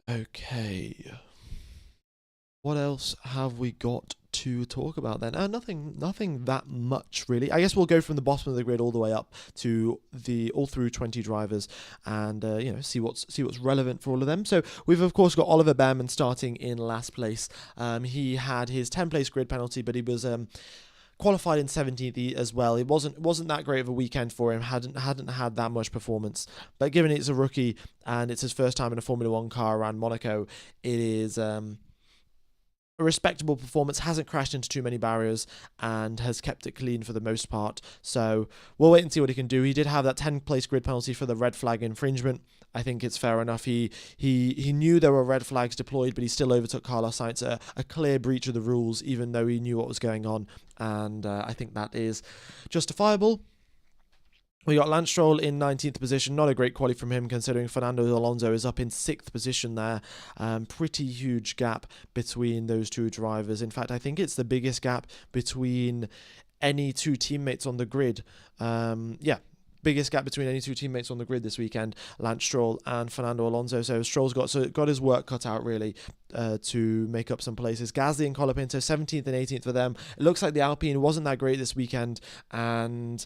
Speaker 1: Okay. What else have we got to talk about then? Nothing that much really. I guess we'll go from the bottom of the grid all the way up to all through 20 drivers, and see what's relevant for all of them. So we've of course got Oliver Behrman starting in last place. He had his 10th-place grid penalty, but he was qualified in 17th as well. It wasn't that great of a weekend for him. Hadn't had that much performance. But given it's a rookie and it's his first time in a Formula 1 car around Monaco, it is a respectable performance, hasn't crashed into too many barriers, and has kept it clean for the most part. So we'll wait and see what he can do. He did have that 10th-place grid penalty for the red flag infringement. I think it's fair enough. He knew there were red flags deployed, but he still overtook Carlos Sainz, a clear breach of the rules, even though he knew what was going on. And I think that is justifiable. We got Lance Stroll in 19th position. Not a great quali from him, considering Fernando Alonso is up in 6th position there. Pretty huge gap between those two drivers. In fact, I think it's the biggest gap between any two teammates on the grid. Biggest gap between any two teammates on the grid this weekend, Lance Stroll and Fernando Alonso. So Stroll's got his work cut out really to make up some places. Gasly and Colapinto 17th and 18th for them. It looks like the Alpine wasn't that great this weekend, and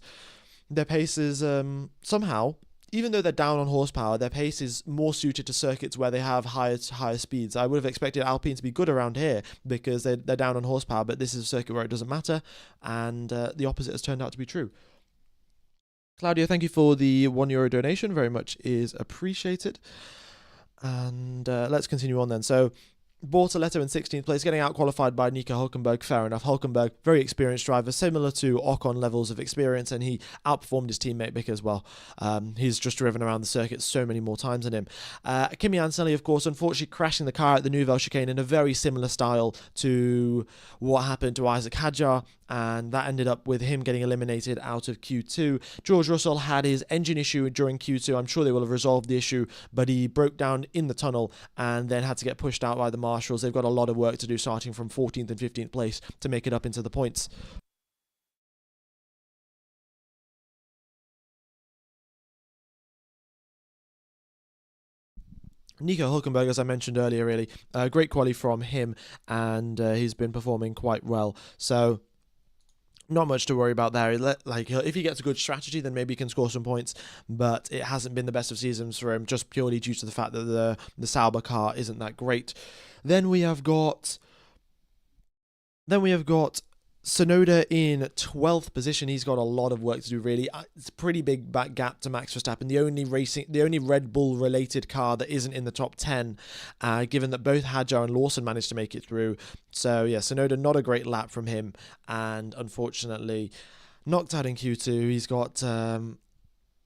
Speaker 1: their pace is somehow, even though they're down on horsepower, their pace is more suited to circuits where they have higher speeds. I would have expected Alpine to be good around here because they're down on horsepower, but this is a circuit where it doesn't matter, and the opposite has turned out to be true. Claudio, thank you for the €1 donation. Very much is appreciated. And let's continue on then. So Bortoletto in 16th place, getting out qualified by Nico Hülkenberg. Fair enough. Hülkenberg, very experienced driver, similar to Ocon levels of experience, and he outperformed his teammate because, well, he's just driven around the circuit so many more times than him. Kimi Antonelli, of course, unfortunately crashing the car at the Nouvelle chicane in a very similar style to what happened to Isaac Hadjar, and that ended up with him getting eliminated out of Q2. George Russell had his engine issue during Q2. I'm sure they will have resolved the issue, but he broke down in the tunnel and then had to get pushed out by the marshals. They've got a lot of work to do starting from 14th and 15th place to make it up into the points. Nico Hülkenberg, as I mentioned earlier, really great quality from him, and he's been performing quite well. So not much to worry about there. Like, if he gets a good strategy, then maybe he can score some points, but it hasn't been the best of seasons for him, just purely due to the fact that the Sauber car isn't that great. Then we have got Tsunoda in 12th position. He's got a lot of work to do, really. It's a pretty big back gap to Max Verstappen, the only Red Bull related car that isn't in the top 10, given that both Hadjar and Lawson managed to make it through. So yeah, Tsunoda, not a great lap from him, and unfortunately knocked out in Q2. He's got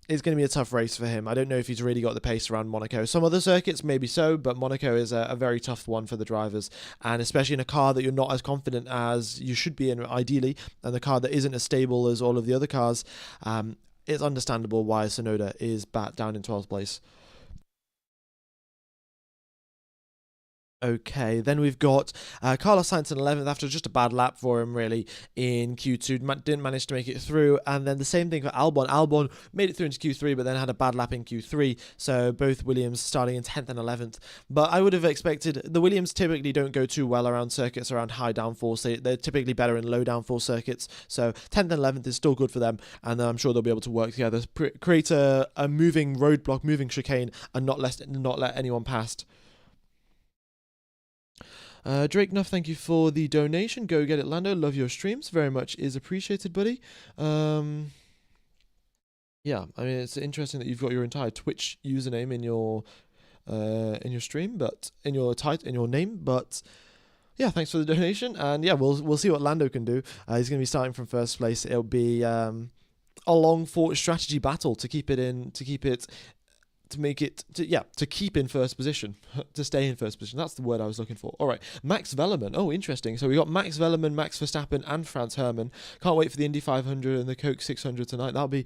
Speaker 1: it's going to be a tough race for him. I don't know if he's really got the pace around Monaco. Some other circuits, maybe so, but Monaco is a very tough one for the drivers, and especially in a car that you're not as confident as you should be in, ideally, and the car that isn't as stable as all of the other cars. It's understandable why Tsunoda is back down in 12th place. Okay, then we've got Carlos Sainz in 11th after just a bad lap for him, really, in Q2. Didn't manage to make it through. And then the same thing for Albon. Albon made it through into Q3, but then had a bad lap in Q3. So both Williams starting in 10th and 11th. But I would have expected, the Williams typically don't go too well around circuits around high downforce. They're typically better in low downforce circuits. So 10th and 11th is still good for them. And I'm sure they'll be able to work together, create a moving roadblock, moving chicane, and not let anyone past. Drake Nuff, thank you for the donation. Go get it, Lando. Love your streams. Very much is appreciated, buddy. Yeah, I mean, it's interesting that you've got your entire Twitch username in your stream, but in your name. But yeah, thanks for the donation. And yeah, we'll see what Lando can do. He's going to be starting from first place. It'll be a long fought strategy battle to keep it to keep in first position, to stay in first position. That's the word I was looking for. All right, Max Vellerman. Oh, interesting. So we got Max Vellerman, Max Verstappen, and Franz Herrmann. Can't wait for the Indy 500 and the Coke 600 tonight. That'll be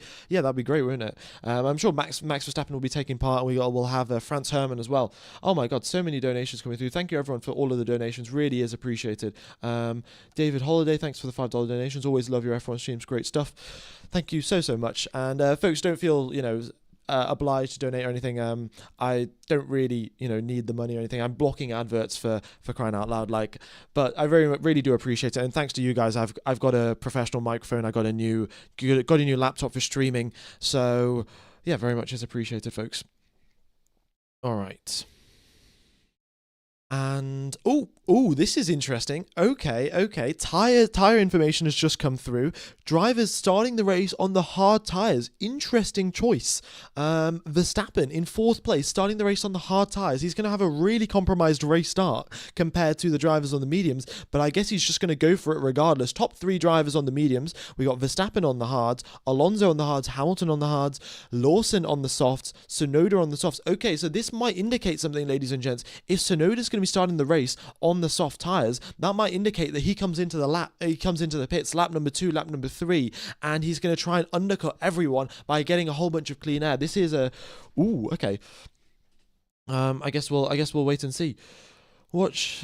Speaker 1: great, won't it? I'm sure Max Verstappen will be taking part, and we'll have Franz Herrmann as well. Oh my God, so many donations coming through. Thank you everyone for all of the donations. Really is appreciated. David Holiday, thanks for the $5 donations. Always love your F1 streams. Great stuff. Thank you so much. And folks, don't feel obliged to donate or anything. I don't really need the money or anything. I'm blocking adverts for crying out loud, but I really do appreciate it, and thanks to you guys, I've got a professional microphone. I got a new laptop for streaming, so yeah, very much is appreciated, folks. All right. And this is interesting. Okay. Tire information has just come through. Drivers starting the race on the hard tires. Interesting choice. Verstappen in 4th place, starting the race on the hard tires. He's going to have a really compromised race start compared to the drivers on the mediums, but I guess he's just going to go for it regardless. Top 3 drivers on the mediums. We got Verstappen on the hards, Alonso on the hards, Hamilton on the hards, Lawson on the softs, Tsunoda on the softs. Okay, so this might indicate something, ladies and gents. If Tsunoda's going to be starting the race on the soft tires, that might indicate that he comes into the pits lap number 2, lap number 3, and he's going to try and undercut everyone by getting a whole bunch of clean air. This is okay. I guess we'll wait and see. Watch.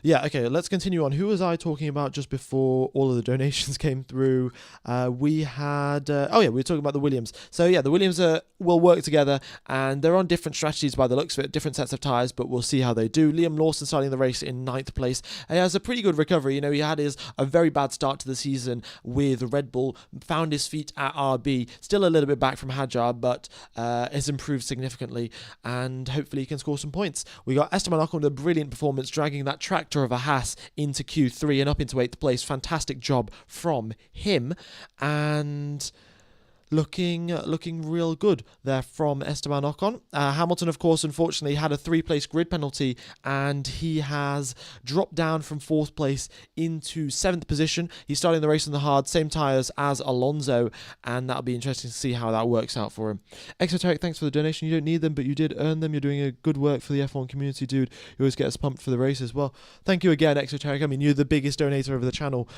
Speaker 1: Yeah, okay, let's continue on. Who was I talking about just before all of the donations came through? We had... we were talking about the Williams. So yeah, the Williams will work together, and they're on different strategies by the looks of it, different sets of tyres, but we'll see how they do. Liam Lawson starting the race in 9th place. He has a pretty good recovery. He had a very bad start to the season with Red Bull, found his feet at RB, still a little bit back from Hadjar, but has improved significantly, and hopefully he can score some points. We got Esteban Ocon with a brilliant performance, dragging that tractor of a Haas into Q3 and up into 8th place. Fantastic job from him. And looking real good there from Esteban Ocon. Hamilton, of course, unfortunately had a 3-place grid penalty, and he has dropped down from 4th place into 7th position. He's starting the race on the hard, same tyres as Alonso, and that'll be interesting to see how that works out for him. Exoteric, thanks for the donation. You don't need them, but you did earn them. You're doing a good work for the F1 community, dude. You always get us pumped for the race as well. Thank you again, Exoteric. I mean, you're the biggest donator of the channel.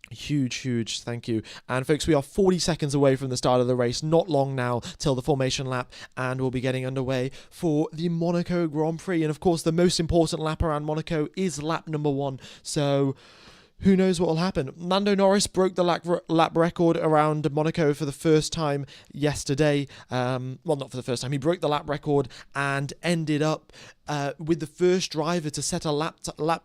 Speaker 1: Huge thank you. And folks, we are 40 seconds away from the start of the race. Not long now till the formation lap, and we'll be getting underway for the Monaco Grand Prix. And of course, the most important lap around Monaco is lap number 1. So who knows what will happen? Lando Norris broke the lap record around Monaco for the first time yesterday. Well, not for the first time. He broke the lap record and ended up with the first driver to set a lap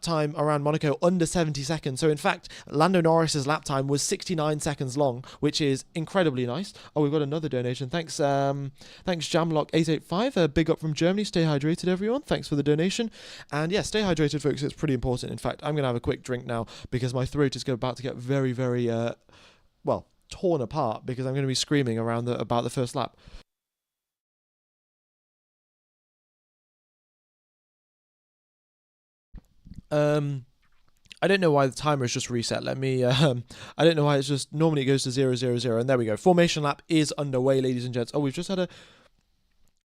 Speaker 1: time around Monaco under 70 seconds. So in fact, Lando Norris's lap time was 69 seconds long, which is incredibly nice. Oh, we've got another donation. Thanks Jamlock885. Big up from Germany. Stay hydrated, everyone. Thanks for the donation. And yeah, stay hydrated, folks. It's pretty important. In fact, I'm going to have a quick drink now because my throat is about to get very, very, torn apart because I'm going to be screaming about the first lap. I don't know why the timer is just reset. Let me, I don't know why it's just, normally it goes to 000, and there we go. Formation lap is underway, ladies and gents. Oh, we've just had a,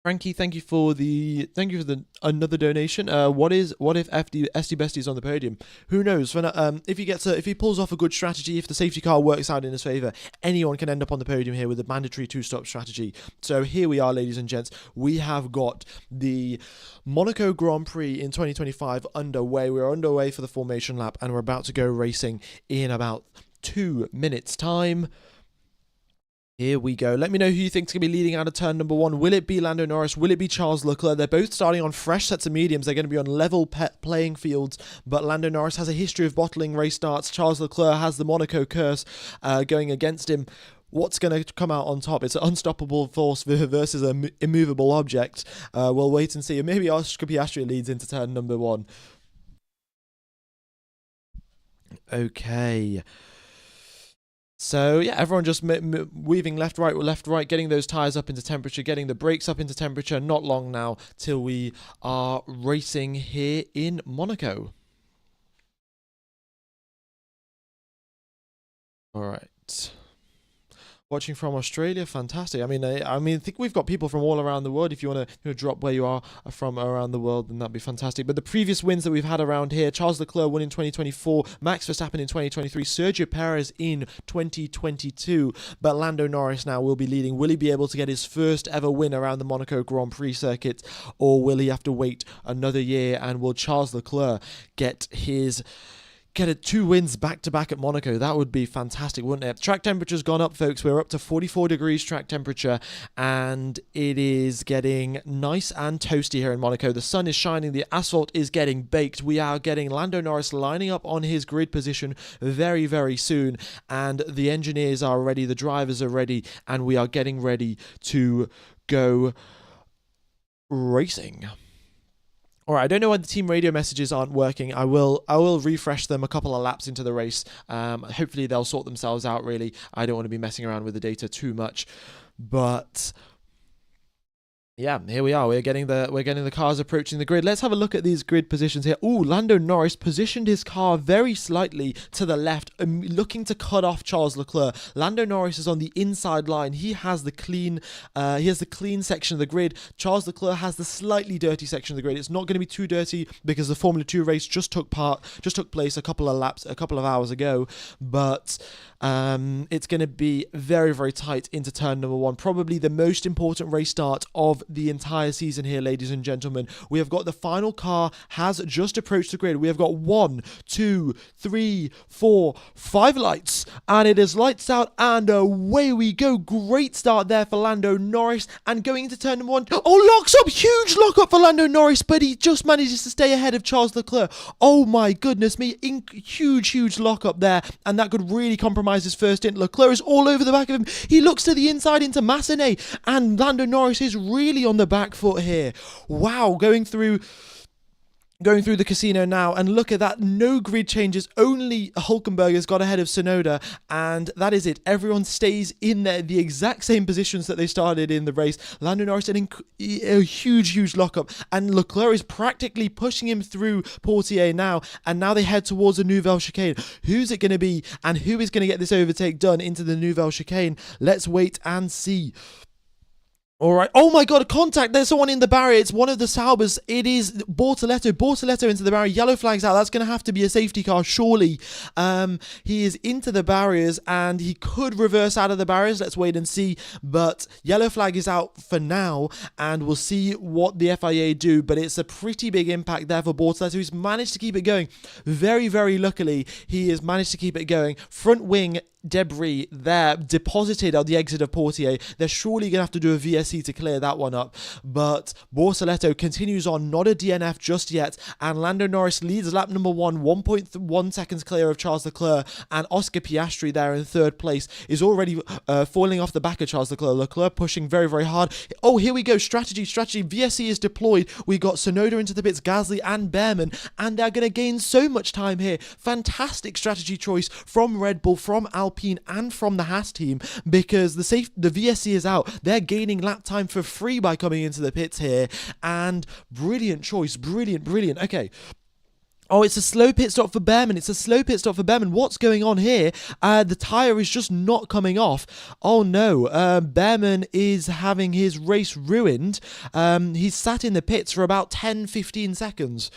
Speaker 1: Frankie, thank you for the another donation. What if SD Bestie's on the podium? Who knows? If he pulls off a good strategy, if the safety car works out in his favour, anyone can end up on the podium here with a mandatory 2-stop strategy. So here we are, ladies and gents. We have got the Monaco Grand Prix in 2025 underway. We're underway for the formation lap, and we're about to go racing in about 2 minutes' time. Here we go. Let me know who you think is going to be leading out of turn number 1. Will it be Lando Norris? Will it be Charles Leclerc? They're both starting on fresh sets of mediums. They're going to be on level playing fields, but Lando Norris has a history of bottling race starts. Charles Leclerc has the Monaco curse going against him. What's going to come out on top? It's an unstoppable force versus an immovable object. We'll wait and see. Maybe Piastri leads into turn number 1. Okay. So yeah, everyone just weaving left, right, getting those tyres up into temperature, getting the brakes up into temperature. Not long now till we are racing here in Monaco. All right. Watching from Australia, fantastic. I mean, I think we've got people from all around the world. If you want to drop where you are from around the world, then that'd be fantastic. But the previous wins that we've had around here, Charles Leclerc won in 2024, Max Verstappen in 2023, Sergio Perez in 2022. But Lando Norris now will be leading. Will he be able to get his first ever win around the Monaco Grand Prix circuit, or will he have to wait another year? And will Charles Leclerc get 2 wins back-to-back at Monaco? That would be fantastic, wouldn't it? Track temperature's gone up, folks. We're up to 44 degrees track temperature, and it is getting nice and toasty here in Monaco. The sun is shining. The asphalt is getting baked. We are getting Lando Norris lining up on his grid position very, very soon, and the engineers are ready. The drivers are ready, and we are getting ready to go racing. All right, I don't know why the team radio messages aren't working. I will refresh them a couple of laps into the race. Hopefully they'll sort themselves out, really. I don't want to be messing around with the data too much. But yeah, here we are. We're getting the cars approaching the grid. Let's have a look at these grid positions here. Ooh, Lando Norris positioned his car very slightly to the left, looking to cut off Charles Leclerc. Lando Norris is on the inside line. He has the clean section of the grid. Charles Leclerc has the slightly dirty section of the grid. It's not going to be too dirty because the Formula 2 race just took place a couple of hours ago, but it's going to be very, very tight into turn number 1. Probably the most important race start of the entire season here, ladies and gentlemen. We have got the final car has just approached the grid. We have got 1, 2, 3, 4, 5 lights, and it is lights out, and away we go. Great start there for Lando Norris, and going into turn number 1. Oh, locks up! Huge lock up for Lando Norris, but he just manages to stay ahead of Charles Leclerc. Oh my goodness me, huge lock up there, and that could really compromise his first stint. Leclerc is all over the back of him. He looks to the inside into Massenet, and Lando Norris is really on the back foot here. Wow, going through Going through the casino now, and look at that, no grid changes, only Hulkenberger's got ahead of Tsunoda, and that is it. Everyone stays in the exact same positions that they started in the race. Lando Norris a huge lockup, and Leclerc is practically pushing him through Portier now, and now they head towards the Nouvelle Chicane. Who's it going to be, and who is going to get this overtake done into the Nouvelle Chicane? Let's wait and see. All right. Oh my God, contact. There's someone in the barrier. It's one of the Saubers. It is Bortoletto. Bortoletto into the barrier. Yellow flag's out. That's going to have to be a safety car, surely. He is into the barriers, and he could reverse out of the barriers. Let's wait and see. But yellow flag is out for now, and we'll see what the FIA do. But it's a pretty big impact there for Bortoletto, who's managed to keep it going. Very luckily, he has managed to keep it going. Front wing debris there deposited on the exit of Portier. They're surely going to have to do a VSC to clear that one up, but Bortoletto continues on, not a DNF just yet, and Lando Norris leads lap number 1.1 seconds clear of Charles Leclerc, and Oscar Piastri there in third place is already falling off the back of Charles Leclerc. Leclerc pushing very hard. Oh, here we go, strategy, VSC is deployed. We got Tsunoda into the pits, Gasly and Behrman, and they're going to gain so much time here. Fantastic strategy choice from Red Bull, from Alpine, and from the Haas team, because the VSC is out. They're gaining lap time for free by coming into the pits here, and brilliant choice, brilliant. Okay. Oh, it's a slow pit stop for Behrman. What's going on here? The tyre is just not coming off. Oh no, Behrman is having his race ruined. He's sat in the pits for about 10-15 seconds.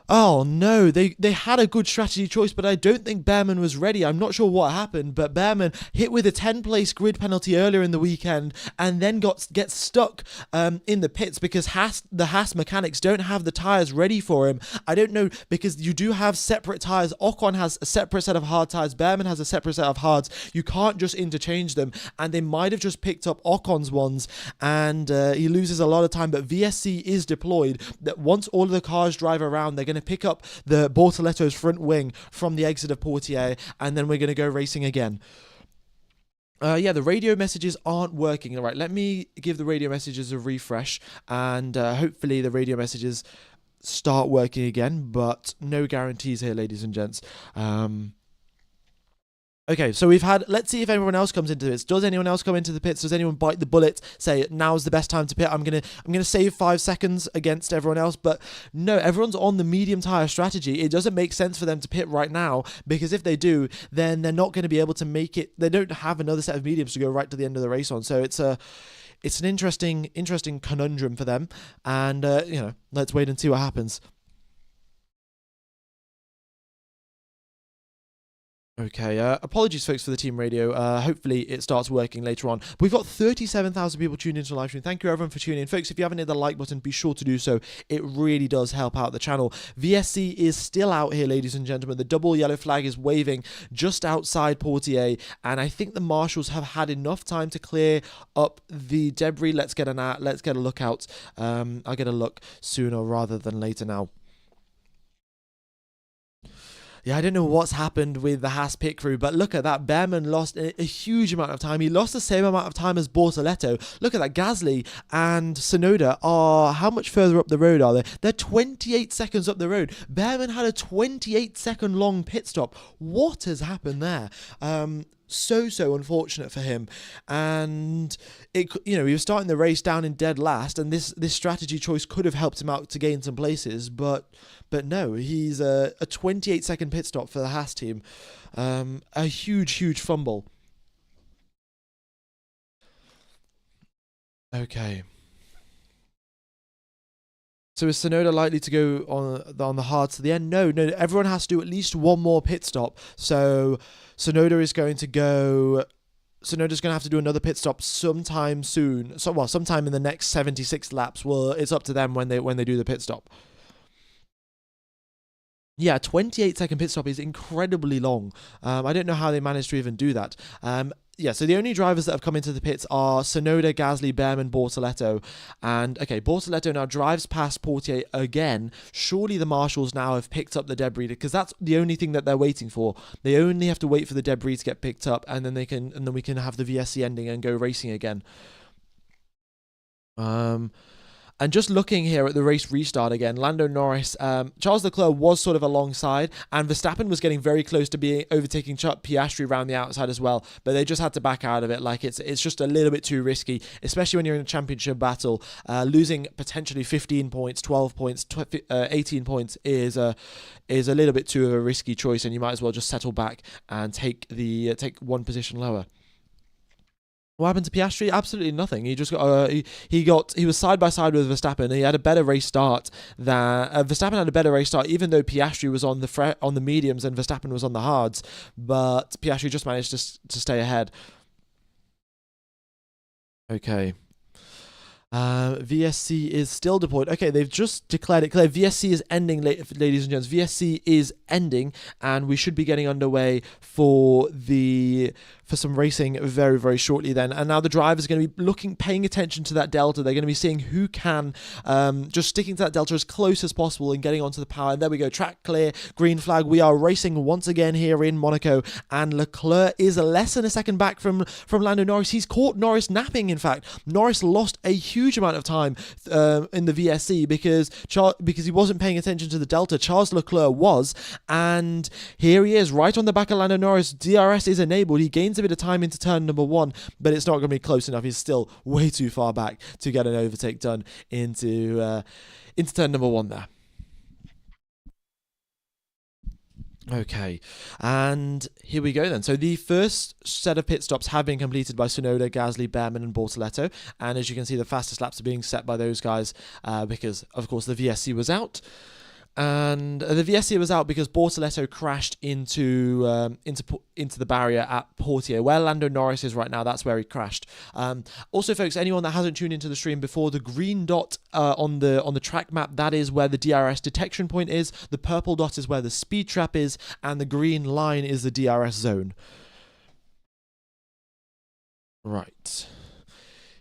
Speaker 1: Oh no, they had a good strategy choice, but I don't think Behrman was ready. I'm not sure what happened, but Behrman hit with a 10-place grid penalty earlier in the weekend, and then gets stuck in the pits because the Haas mechanics don't have the tyres ready for him. I don't know, because you do have separate tyres. Ocon has a separate set of hard tyres. Behrman has a separate set of hards. You can't just interchange them, and they might have just picked up Ocon's ones, and he loses a lot of time, but VSC is deployed. That once all of the cars drive around, they're going to pick up the Bortoletto's front wing from the exit of Portier, and then we're going to go racing again. The radio messages aren't working. All right, let me give the radio messages a refresh, and hopefully the radio messages start working again, but no guarantees here, ladies and gents. Okay, so let's see if anyone else comes into the pits. Does anyone else come into the pits? Does anyone bite the bullet, say now's the best time to pit? I'm gonna save 5 seconds against everyone else, but no, everyone's on the medium tire strategy. It doesn't make sense for them to pit right now, because if they do, then they're not going to be able to make it. They don't have another set of mediums to go right to the end of the race on. So it's an interesting conundrum for them, and let's wait and see what happens. Okay, apologies folks for the team radio. Hopefully it starts working later on. We've got 37,000 people tuned into the live stream. Thank you everyone for tuning in. Folks, if you haven't hit the like button, be sure to do so. It really does help out the channel. VSC is still out here, ladies and gentlemen. The double yellow flag is waving just outside Portier, and I think the marshals have had enough time to clear up the debris. Let's get a look out. I'll get a look sooner rather than later now. Yeah, I don't know what's happened with the Haas pit crew, but look at that. Behrman lost a huge amount of time. He lost the same amount of time as Bortoletto. Look at that. Gasly and Tsunoda are, how much further up the road are they? They're 28 seconds up the road. Behrman had a 28-second long pit stop. What has happened there? So unfortunate for him, and he was starting the race down in dead last, and this strategy choice could have helped him out to gain some places, but no, he's a 28-second pit stop for the Haas team. A huge fumble. Okay. So is Tsunoda likely to go on the hard to the end? No, everyone has to do at least one more pit stop. So Tsunoda's going to have to do another pit stop sometime soon. Sometime in the next 76 laps. Well, it's up to them when they do the pit stop. Yeah, 28-second pit stop is incredibly long. I don't know how they managed to even do that. So the only drivers that have come into the pits are Tsunoda, Gasly, Behrman, Bortoletto. And, okay, Bortoletto now drives past Portier again. Surely the marshals now have picked up the debris, because that's the only thing that they're waiting for. They only have to wait for the debris to get picked up, and then we can have the VSC ending and go racing again. And just looking here at the race restart again, Lando Norris, Charles Leclerc was sort of alongside, and Verstappen was getting very close to being overtaking Piastri around the outside as well, but they just had to back out of it. Like it's just a little bit too risky, especially when you're in a championship battle. Losing potentially 15 points, 12 points, 18 points is a little bit too of a risky choice, and you might as well just settle back and take one position lower. What happened to Piastri? Absolutely nothing. He just got he was side by side with Verstappen. He had a better race start than Verstappen had a better race start, even though Piastri was on the mediums and Verstappen was on the hards. But Piastri just managed to stay ahead. Okay. VSC is still deployed. Okay, they've just declared it clear. VSC is ending, ladies and gents. VSC is ending, and we should be getting underway for some racing very, very shortly then. And now the drivers are going to be paying attention to that delta. They're going to be seeing who can, just sticking to that delta as close as possible and getting onto the power. And there we go, track clear, green flag. We are racing once again here in Monaco, and Leclerc is less than a second back from Lando Norris. He's caught Norris napping, in fact. Norris lost a huge amount of time in the VSC because he wasn't paying attention to the delta. Charles Leclerc was, and here he is right on the back of Lando Norris. DRS is enabled. He gains a bit of time into turn number 1, but it's not going to be close enough. He's still way too far back to get an overtake done into turn number 1 there. Okay, and here we go then. So the first set of pit stops have been completed by Tsunoda, Gasly, Behrman and Bortoleto, and as you can see, the fastest laps are being set by those guys because, of course, the VSC was out. And the VSC was out because Bortoleto crashed into the barrier at Portier, where Lando Norris is right now. That's where he crashed. Also, folks, anyone that hasn't tuned into the stream before, the green dot on the track map, that is where the DRS detection point is. The purple dot is where the speed trap is, and the green line is the DRS zone. Right.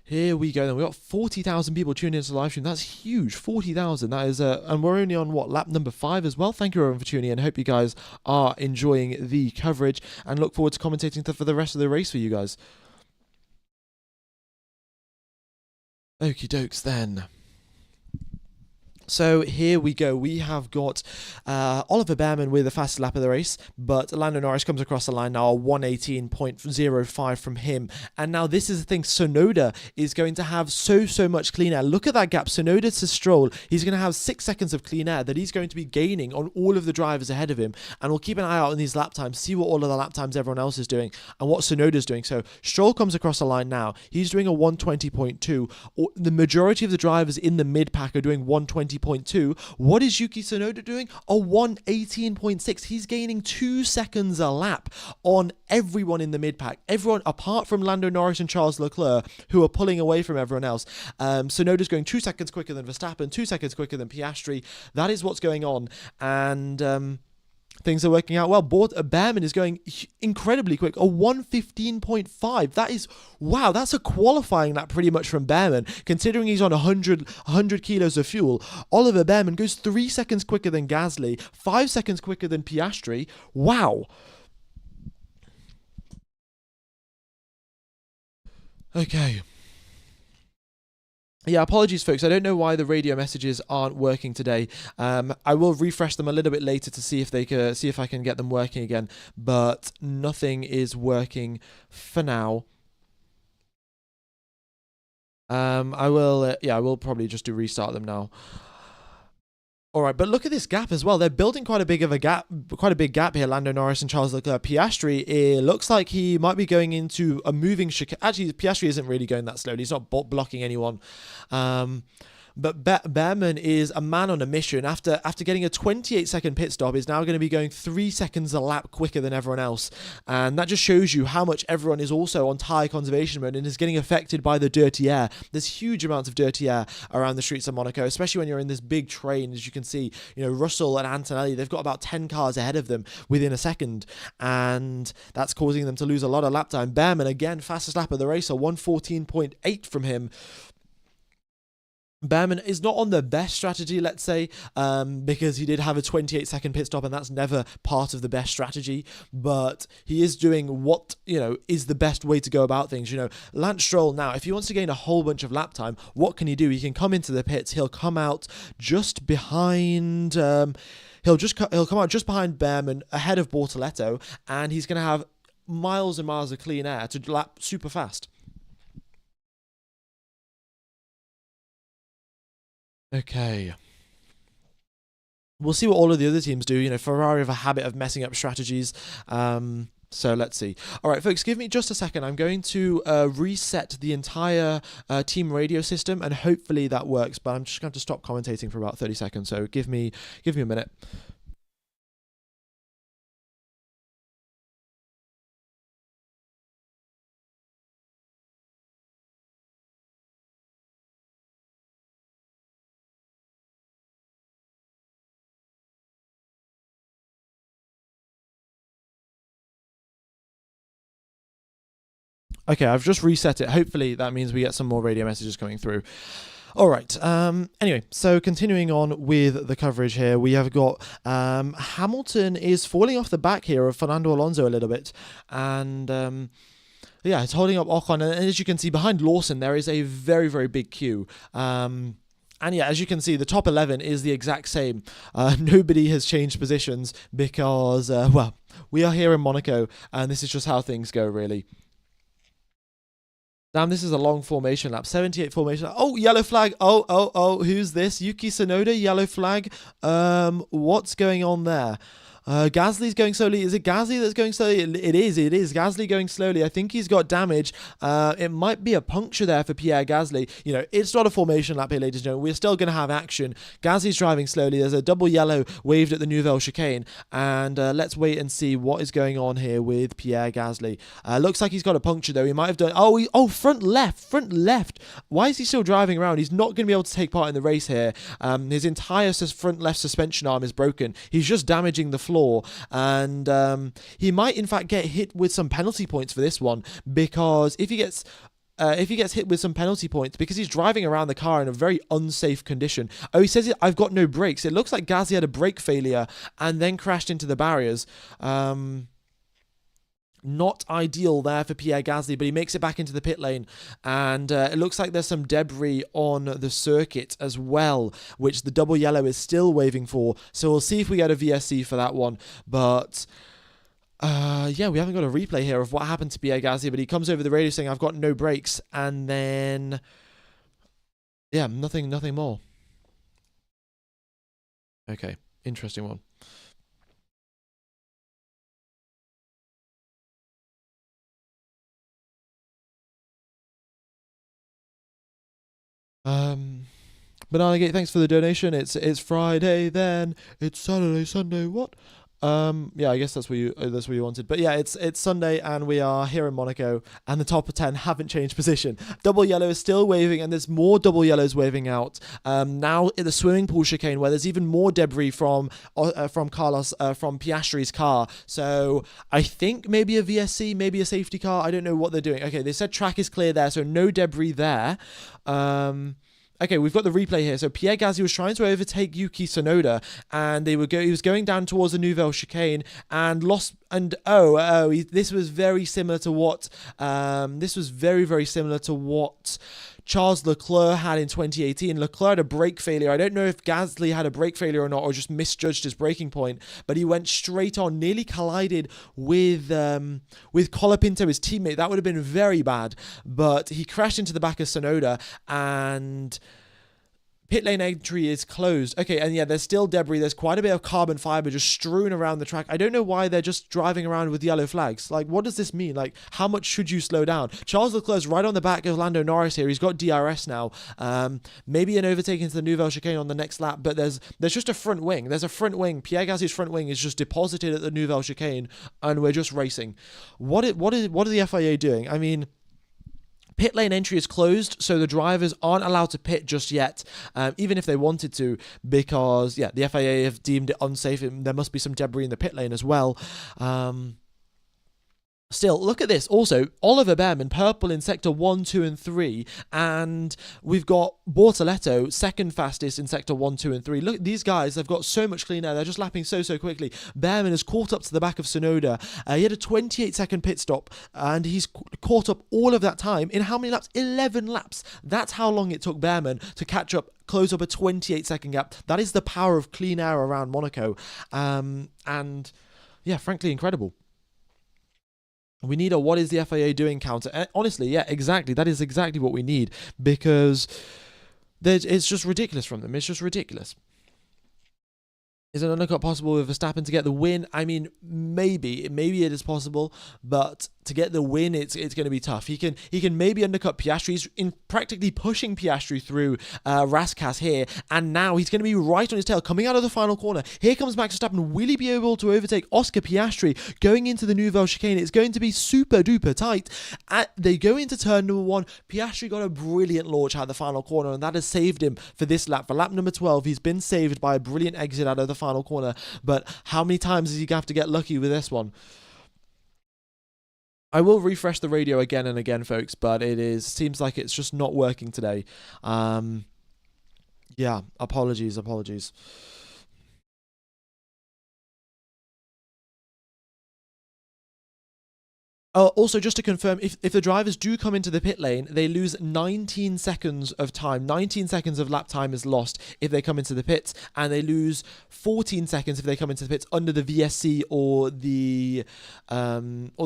Speaker 1: Here we go then. We've got 40,000 people tuning into the live stream. That's huge. 40,000. That is, and we're only on, lap number 5 as well. Thank you everyone for tuning in. I hope you guys are enjoying the coverage and look forward to commentating for the rest of the race for you guys. Okie dokes then. So here we go. We have got Oliver Behrman with the fastest lap of the race, but Lando Norris comes across the line now, 118.05 from him. And now this is the thing, Tsunoda is going to have so much clean air. Look at that gap, Tsunoda to Stroll. He's going to have 6 seconds of clean air that he's going to be gaining on all of the drivers ahead of him. And we'll keep an eye out on these lap times, see what all of the lap times everyone else is doing and what Tsunoda's doing. So Stroll comes across the line now. He's doing a 120.2. The majority of the drivers in the mid-pack are doing 120.2. What is Yuki Tsunoda doing? A 118.6. He's gaining 2 seconds a lap on everyone in the mid-pack. Everyone apart from Lando Norris and Charles Leclerc, who are pulling away from everyone else. Tsunoda's going 2 seconds quicker than Verstappen, 2 seconds quicker than Piastri. That is what's going on. And things are working out well. Behrman is going incredibly quick, a 115.5. That is, wow, that's a qualifying lap pretty much from Behrman, considering he's on 100 kilos of fuel. Oliver Behrman goes 3 seconds quicker than Gasly, 5 seconds quicker than Piastri. Wow. Okay. Yeah, apologies, folks. I don't know why the radio messages aren't working today. I will refresh them a little bit later to see if I can get them working again. But nothing is working for now. I will probably just restart them now. All right, but look at this gap as well. They're building quite a big gap here, Lando Norris and Charles Leclerc. Piastri, it looks like he might be going into a moving chicane. Actually, Piastri isn't really going that slowly. He's not blocking anyone. But Behrman is a man on a mission. After getting a 28-second pit stop, is now going to be going 3 seconds a lap quicker than everyone else. And that just shows you how much everyone is also on tyre conservation mode and is getting affected by the dirty air. There's huge amounts of dirty air around the streets of Monaco, especially when you're in this big train. As you can see, Russell and Antonelli, they've got about 10 cars ahead of them within a second. And that's causing them to lose a lot of lap time. Behrman, again, fastest lap of the race, a 114.8 from him. Behrman is not on the best strategy, let's say, because he did have a 28-second pit stop, and that's never part of the best strategy. But he is doing what, is the best way to go about things. Lance Stroll now, if he wants to gain a whole bunch of lap time, what can he do? He can come into the pits. He'll come out just behind. He'll come out just behind Behrman, ahead of Bortoletto, and he's going to have miles and miles of clean air to lap super fast. Okay. We'll see what all of the other teams do. Ferrari have a habit of messing up strategies. So let's see. All right, folks, give me just a second. I'm going to reset the entire team radio system, and hopefully that works. But I'm just going to stop commentating for about 30 seconds. So give me a minute. Okay, I've just reset it. Hopefully that means we get some more radio messages coming through. All right. Anyway, so continuing on with the coverage here, we have got Hamilton is falling off the back here of Fernando Alonso a little bit, and yeah, it's holding up Ocon, and as you can see behind Lawson, there is a very, very big queue. And yeah, as you can see, the top 11 is the exact same. Nobody has changed positions because, well, we are here in Monaco, and this is just how things go, really. Damn, this is a long formation lap. 78 formation lap. Oh, yellow flag. Oh, who's this? Yuki Tsunoda, yellow flag. What's going on there? Gasly's going slowly. Is it Gasly that's going slowly? It is. Gasly going slowly. I think he's got damage. It might be a puncture there for Pierre Gasly. It's not a formation lap here, ladies and gentlemen. We're still going to have action. Gasly's driving slowly. There's a double yellow waved at the Nouvelle chicane. And let's wait and see what is going on here with Pierre Gasly. Looks like he's got a puncture, though. He might have done... Oh, front left. Why is he still driving around? He's not going to be able to take part in the race here. His entire front left suspension arm is broken. He's just damaging the floor. And he might in fact get hit with some penalty points for this one, because if he gets hit with some penalty points because he's driving around the car in a very unsafe condition. Oh, he says, I've got no brakes. It looks like Gasly had a brake failure and then crashed into the barriers. Not ideal there for Pierre Gasly, but he makes it back into the pit lane, and it looks like there's some debris on the circuit as well, which the double yellow is still waving for, so we'll see if we get a VSC for that one. But yeah, we haven't got a replay here of what happened to Pierre Gasly, but he comes over the radio saying, I've got no brakes, and then yeah, nothing more. Okay, interesting one. Banana Gate, thanks for the donation. It's Friday then. It's Saturday, Sunday. What? Yeah, I guess that's what you wanted. But yeah, it's Sunday and we are here in Monaco, and the top 10 haven't changed position. Double yellow is still waving, and there's more double yellows waving out. Now in the swimming pool chicane, where there's even more debris from Piastri's car. So I think maybe a VSC, maybe a safety car. I don't know what they're doing. Okay, they said track is clear there, so no debris there. Okay, we've got the replay here. So Pierre Gasly was trying to overtake Yuki Tsunoda, and he was going down towards the Nouvelle chicane and lost. And this was very similar to what very similar to what Charles Leclerc had in 2018. Leclerc had a brake failure. I don't know if Gasly had a brake failure or not, or just misjudged his braking point, but he went straight on, nearly collided with Colapinto, his teammate. That would have been very bad, but he crashed into the back of Tsunoda, and pit lane entry is closed. Okay, and yeah, there's still debris. There's quite a bit of carbon fiber just strewn around the track. I don't know why they're just driving around with yellow flags. Like, what does this mean? Like, how much should you slow down? Charles Leclerc's right on the back of Lando Norris here. He's got DRS now. Maybe an overtaking to the Nouvelle chicane on the next lap, but there's just a front wing. There's a front wing. Pierre Gasly's front wing is just deposited at the Nouvelle chicane, and we're just racing. What are the FIA doing? I mean, pit lane entry is closed, so the drivers aren't allowed to pit just yet, even if they wanted to, because, yeah, the FIA have deemed it unsafe. There must be some debris in the pit lane as well. Still, look at this. Also, Oliver Behrman, purple in sector 1, 2, and 3. And we've got Bortoletto, second fastest in sector 1, 2, and 3. Look, these guys, they've got so much clean air. They're just lapping so quickly. Behrman has caught up to the back of Sonoda. He had a 28-second pit stop, and he's caught up all of that time. In how many laps? 11 laps. That's how long it took Behrman to catch up, close up a 28-second gap. That is the power of clean air around Monaco. And, yeah, frankly, incredible. We need a what is the FIA doing counter. And honestly, yeah, exactly. That is exactly what we need, because it's just ridiculous from them. It's just ridiculous. Is an undercut possible with Verstappen to get the win? I mean, maybe it is possible, but to get the win, it's going to be tough. He can maybe undercut Piastri. He's in practically pushing Piastri through Raskas here, and now he's going to be right on his tail coming out of the final corner. Here comes Max Verstappen. Will he be able to overtake Oscar Piastri going into the Nouvelle chicane? It's going to be super duper tight. They go into turn number 1. Piastri got a brilliant launch out of the final corner, and that has saved him for this lap. For lap number 12, he's been saved by a brilliant exit out of the final corner. But how many times does he have to get lucky with this one? I will refresh the radio again and again, folks, but seems like it's just not working today. Yeah, apologies. Also, just to confirm, if the drivers do come into the pit lane, they lose 19 seconds of time. 19 seconds of lap time is lost if they come into the pits, and they lose 14 seconds if they come into the pits under the VSC or the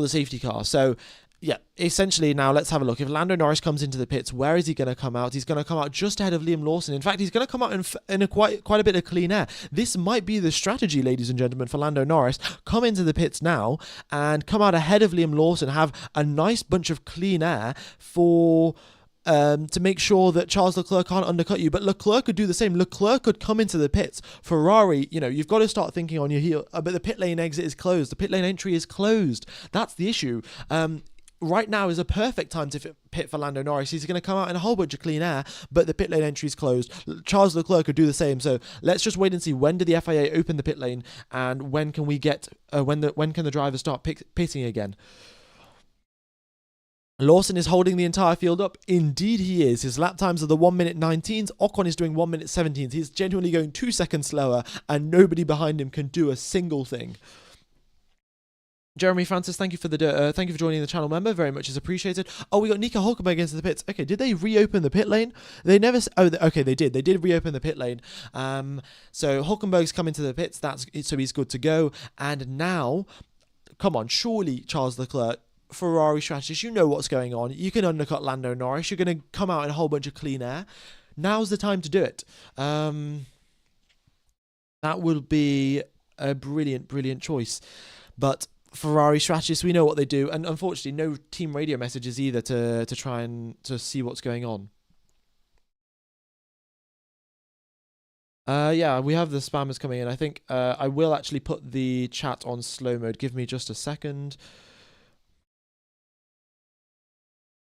Speaker 1: safety car. So, yeah, essentially now let's have a look. If Lando Norris comes into the pits, where is he going to come out? He's going to come out just ahead of Liam Lawson. In fact, he's going to come out in quite a bit of clean air. This might be the strategy, ladies and gentlemen, for Lando Norris. Come into the pits now and come out ahead of Liam Lawson. Have a nice bunch of clean air to make sure that Charles Leclerc can't undercut you. But Leclerc could do the same. Leclerc could come into the pits. Ferrari, you've got to start thinking on your heel. But the pit lane exit is closed. The pit lane entry is closed. That's the issue. Right now is a perfect time to pit for Lando Norris. He's going to come out in a whole bunch of clean air, but the pit lane entry is closed. Charles Leclerc could do the same. So let's just wait and see, when do the FIA open the pit lane, and when can we get when can the drivers start pitting again? Lawson is holding the entire field up. Indeed he is. His lap times are the 1 minute 19s. Ocon is doing 1 minute 17s. He's genuinely going 2 seconds slower, and nobody behind him can do a single thing. Jeremy Francis, thank you for joining the channel, member. Very much is appreciated. Oh, we got Nico Hulkenberg into the pits. Okay, did they reopen the pit lane? They never. Okay, they did. They did reopen the pit lane. So Hulkenberg's come into the pits. So he's good to go. And now, come on, surely Charles Leclerc, Ferrari strategist, you know what's going on. You can undercut Lando Norris. You're going to come out in a whole bunch of clean air. Now's the time to do it. That would be a brilliant choice, but Ferrari strategists, we know what they do, and unfortunately no team radio messages either to try and to see what's going on. Yeah, we have the spammers coming in. I think I will actually put the chat on slow mode. Give me just a second.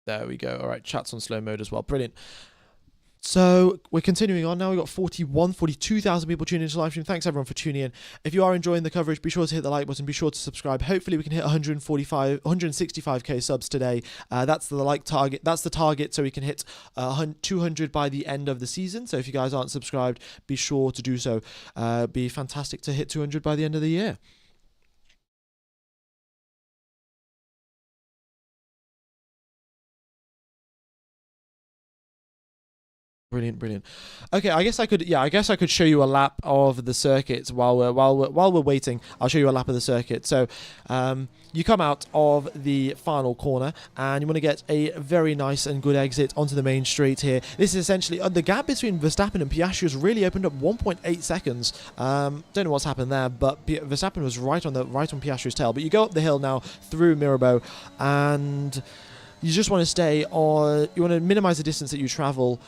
Speaker 1: There we go. All right, chat's on slow mode as well. Brilliant. So we're continuing on now. We've got 42,000 people tuning into the live stream. Thanks everyone for tuning in. If you are enjoying the coverage, be sure to hit the like button. Be sure to subscribe. Hopefully we can hit 165k subs today. That's the like target. That's the target, so we can hit 200 by the end of the season. So if you guys aren't subscribed, be sure to do so. Be fantastic to hit 200 by the end of the year. Brilliant. Okay, I guess I could show you a lap of the circuit while we're waiting. I'll show you a lap of the circuit. So, you come out of the final corner and you want to get a very nice and good exit onto the main straight here. This is essentially the gap between Verstappen and Piastri has really opened up 1.8 seconds. Don't know what's happened there, but Verstappen was right on Piastri's tail. But you go up the hill now through Mirabeau, and you just want to stay on. You want to minimize the distance that you travel.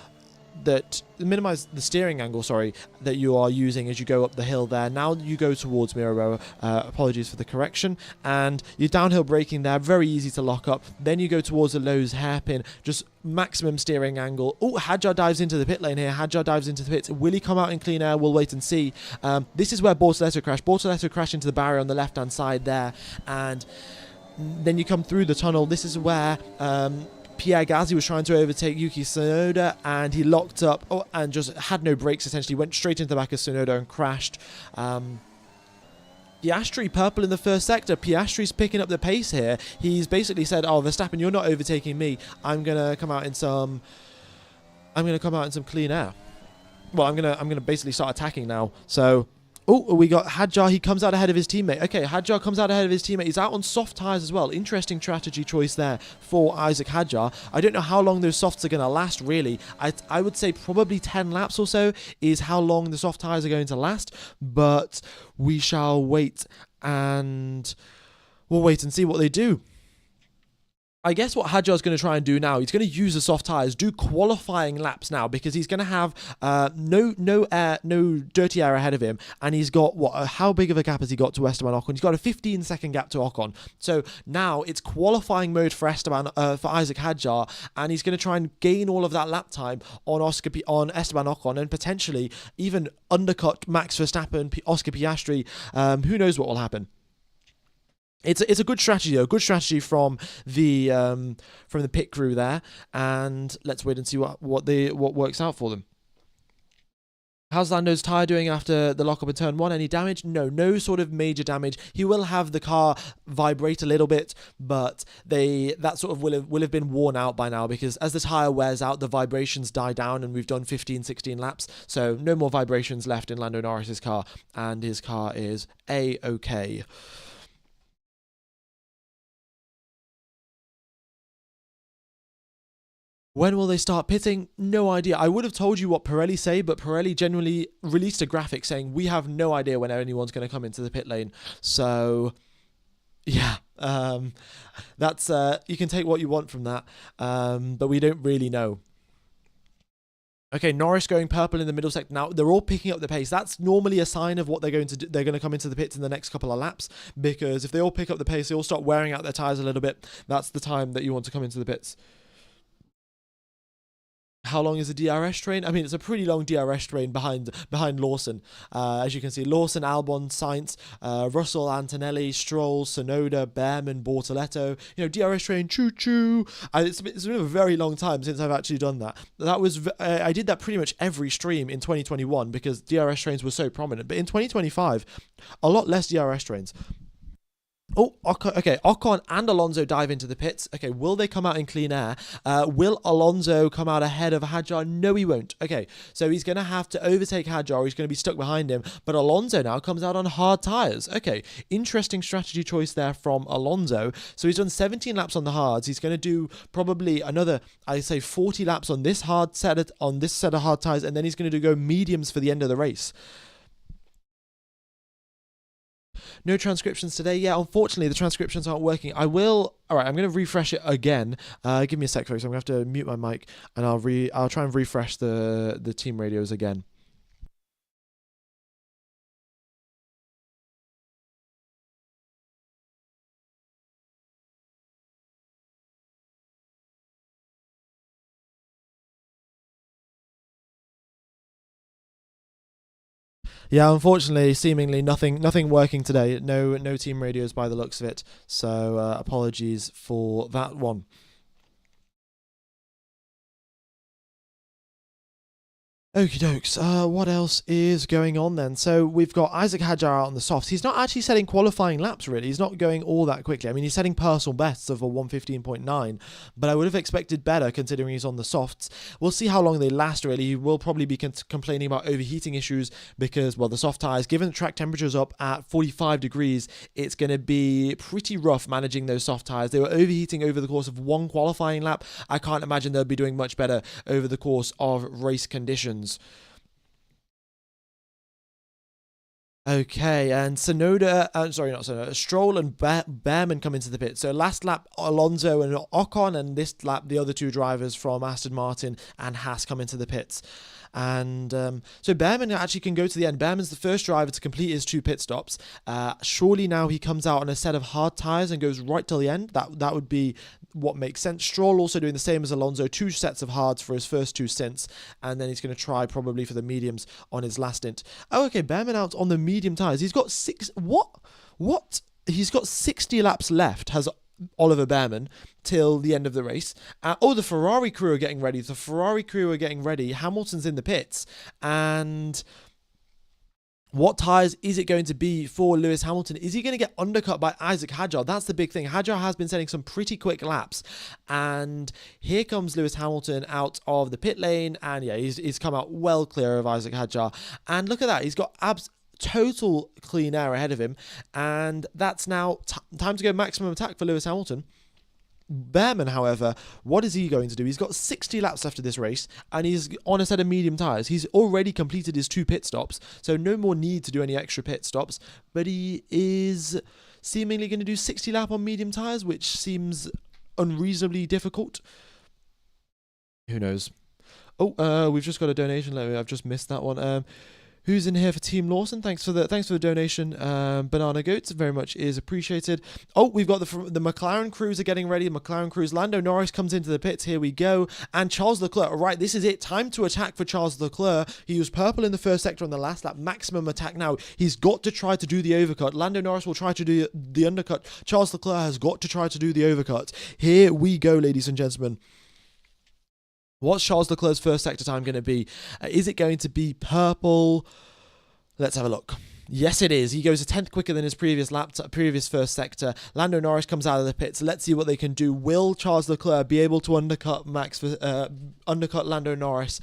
Speaker 1: Minimize the steering angle, that you are using as you go up the hill there. Now you go towards Mirabeau, apologies for the correction, and you're downhill braking there, very easy to lock up. Then you go towards the Lowe's hairpin, just maximum steering angle. Oh, Hadjar dives into the pit lane here. Hadjar dives into the pits. Will he come out in clean air? We'll wait and see. This is where Bortoletto crashed. Bortoletto crashed into the barrier on the left-hand side there, and Then you come through the tunnel. This is where Pierre Gasly was trying to overtake Yuki Tsunoda, and he locked up and just had no brakes, essentially went straight into the back of Tsunoda and crashed. Piastri purple in the first sector. Piastri's picking up the pace here. He's basically said, "Oh, Verstappen, you're not overtaking me. I'm gonna come out in some clean air. Well, I'm gonna basically start attacking now." So, we got Hadjar. He comes out ahead of his teammate. Okay, Hadjar comes out ahead of his teammate. He's out on soft tyres as well. Interesting strategy choice there for Isaac Hadjar. I don't know how long those softs are going to last, really. I would say probably 10 laps or so is how long the soft tyres are going to last. But we shall wait, and we'll wait and see what they do. I guess what Hadjar's going to try and do now, he's going to use the soft tyres, do qualifying laps now, because he's going to have no dirty air ahead of him, and he's got, how big of a gap has he got to Esteban Ocon? He's got a 15-second gap to Ocon. So now it's qualifying mode for Isaac Hadjar, and he's going to try and gain all of that lap time on Esteban Ocon, and potentially even undercut Max Verstappen, Oscar Piastri. Who knows what will happen? It's a good strategy, though. Good strategy from the pit crew there, and let's wait and see what works out for them. How's Lando's tyre doing after the lockup in turn 1? Any damage? No sort of major damage. He will have the car vibrate a little bit, but that sort of will have been worn out by now, because as the tyre wears out, the vibrations die down, and we've done 15-16 laps, so no more vibrations left in Lando Norris's car, and his car is A-okay. When will they start pitting? No idea. I would have told you what Pirelli say, but Pirelli generally released a graphic saying we have no idea when anyone's going to come into the pit lane. So, yeah, that's you can take what you want from that, but we don't really know. Okay, Norris going purple in the middle sector. Now, they're all picking up the pace. That's normally a sign of what they're going to do. They're going to come into the pits in the next couple of laps, because if they all pick up the pace, they all start wearing out their tyres a little bit. That's the time that you want to come into the pits. How long is the DRS train? I mean, it's a pretty long DRS train behind Lawson. As you can see, Lawson, Albon, Sainz, Russell, Antonelli, Stroll, Tsunoda, Behrman, Bortoletto. DRS train, choo-choo. It's been a very long time since I've actually done that. I did that pretty much every stream in 2021 because DRS trains were so prominent. But in 2025, a lot less DRS trains. Ocon and Alonso dive into the pits. Okay, will they come out in clean air? Will Alonso come out ahead of Hadjar? No, he won't. Okay, so he's going to have to overtake Hadjar. He's going to be stuck behind him. But Alonso now comes out on hard tyres. Okay, interesting strategy choice there from Alonso. So he's done 17 laps on the hards. He's going to do probably another, I'd say, 40 laps on this set of hard tyres, and then he's going to go mediums for the end of the race. No transcriptions today. Yeah, unfortunately, the transcriptions aren't working. All right, I'm going to refresh it again. Give me a sec, folks. I'm going to have to mute my mic, and I'll try and refresh the team radios again. Yeah, unfortunately, seemingly nothing working today. No team radios by the looks of it. So apologies for that one. Okie dokes, what else is going on then? So we've got Isaac Hadjar out on the softs. He's not actually setting qualifying laps, really. He's not going all that quickly. I mean, he's setting personal bests of a 1:15.9, but I would have expected better considering he's on the softs. We'll see how long they last, really. He will probably be complaining about overheating issues because, well, the soft tyres, given the track temperature's up at 45 degrees, it's going to be pretty rough managing those soft tyres. They were overheating over the course of one qualifying lap. I can't imagine they'll be doing much better over the course of race conditions. Okay, and Stroll and Behrman come into the pit. So last lap, Alonso and Ocon, and this lap, the other two drivers from Aston Martin and Haas come into the pits. And so Behrman actually can go to the end. Behrman's the first driver to complete his 2 pit stops. Surely now he comes out on a set of hard tyres and goes right till the end. That would be what makes sense. Stroll also doing the same as Alonso, 2 sets of hards for his first 2 stints, and then he's going to try probably for the mediums on his last stint. Oh, okay, Behrman out on the medium tyres. He's got He's got 60 laps left. Has Oliver Behrman till the end of the race. The Ferrari crew are getting ready. The Ferrari crew are getting ready. Hamilton's in the pits, and what tyres is it going to be for Lewis Hamilton? Is he going to get undercut by Isaac Hadjar? That's the big thing. Hadjar has been setting some pretty quick laps. And here comes Lewis Hamilton out of the pit lane. And yeah, he's come out well clear of Isaac Hadjar. And look at that. He's got total clean air ahead of him. And that's now time to go maximum attack for Lewis Hamilton. Behrman, however, what is he going to do? He's got 60 laps after this race, and he's on a set of medium tyres. He's already completed his 2 pit stops, so no more need to do any extra pit stops, but he is seemingly going to do 60 lap on medium tyres, which seems unreasonably difficult. Who knows? Oh, we've just got a donation. I've just missed that one. Who's in here for Team Lawson? Thanks for the donation, Banana Goats. Very much is appreciated. Oh, we've got the McLaren crews are getting ready. The McLaren crews. Lando Norris comes into the pits. Here we go. And Charles Leclerc. All right, this is it. Time to attack for Charles Leclerc. He was purple in the first sector on the last lap. Maximum attack now. He's got to try to do the overcut. Lando Norris will try to do the undercut. Charles Leclerc has got to try to do the overcut. Here we go, ladies and gentlemen. What's Charles Leclerc's first sector time going to be? Is it going to be purple? Let's have a look. Yes, it is. He goes a tenth quicker than his previous first sector. Lando Norris comes out of the pits. Let's see what they can do. Will Charles Leclerc be able to undercut Lando Norris?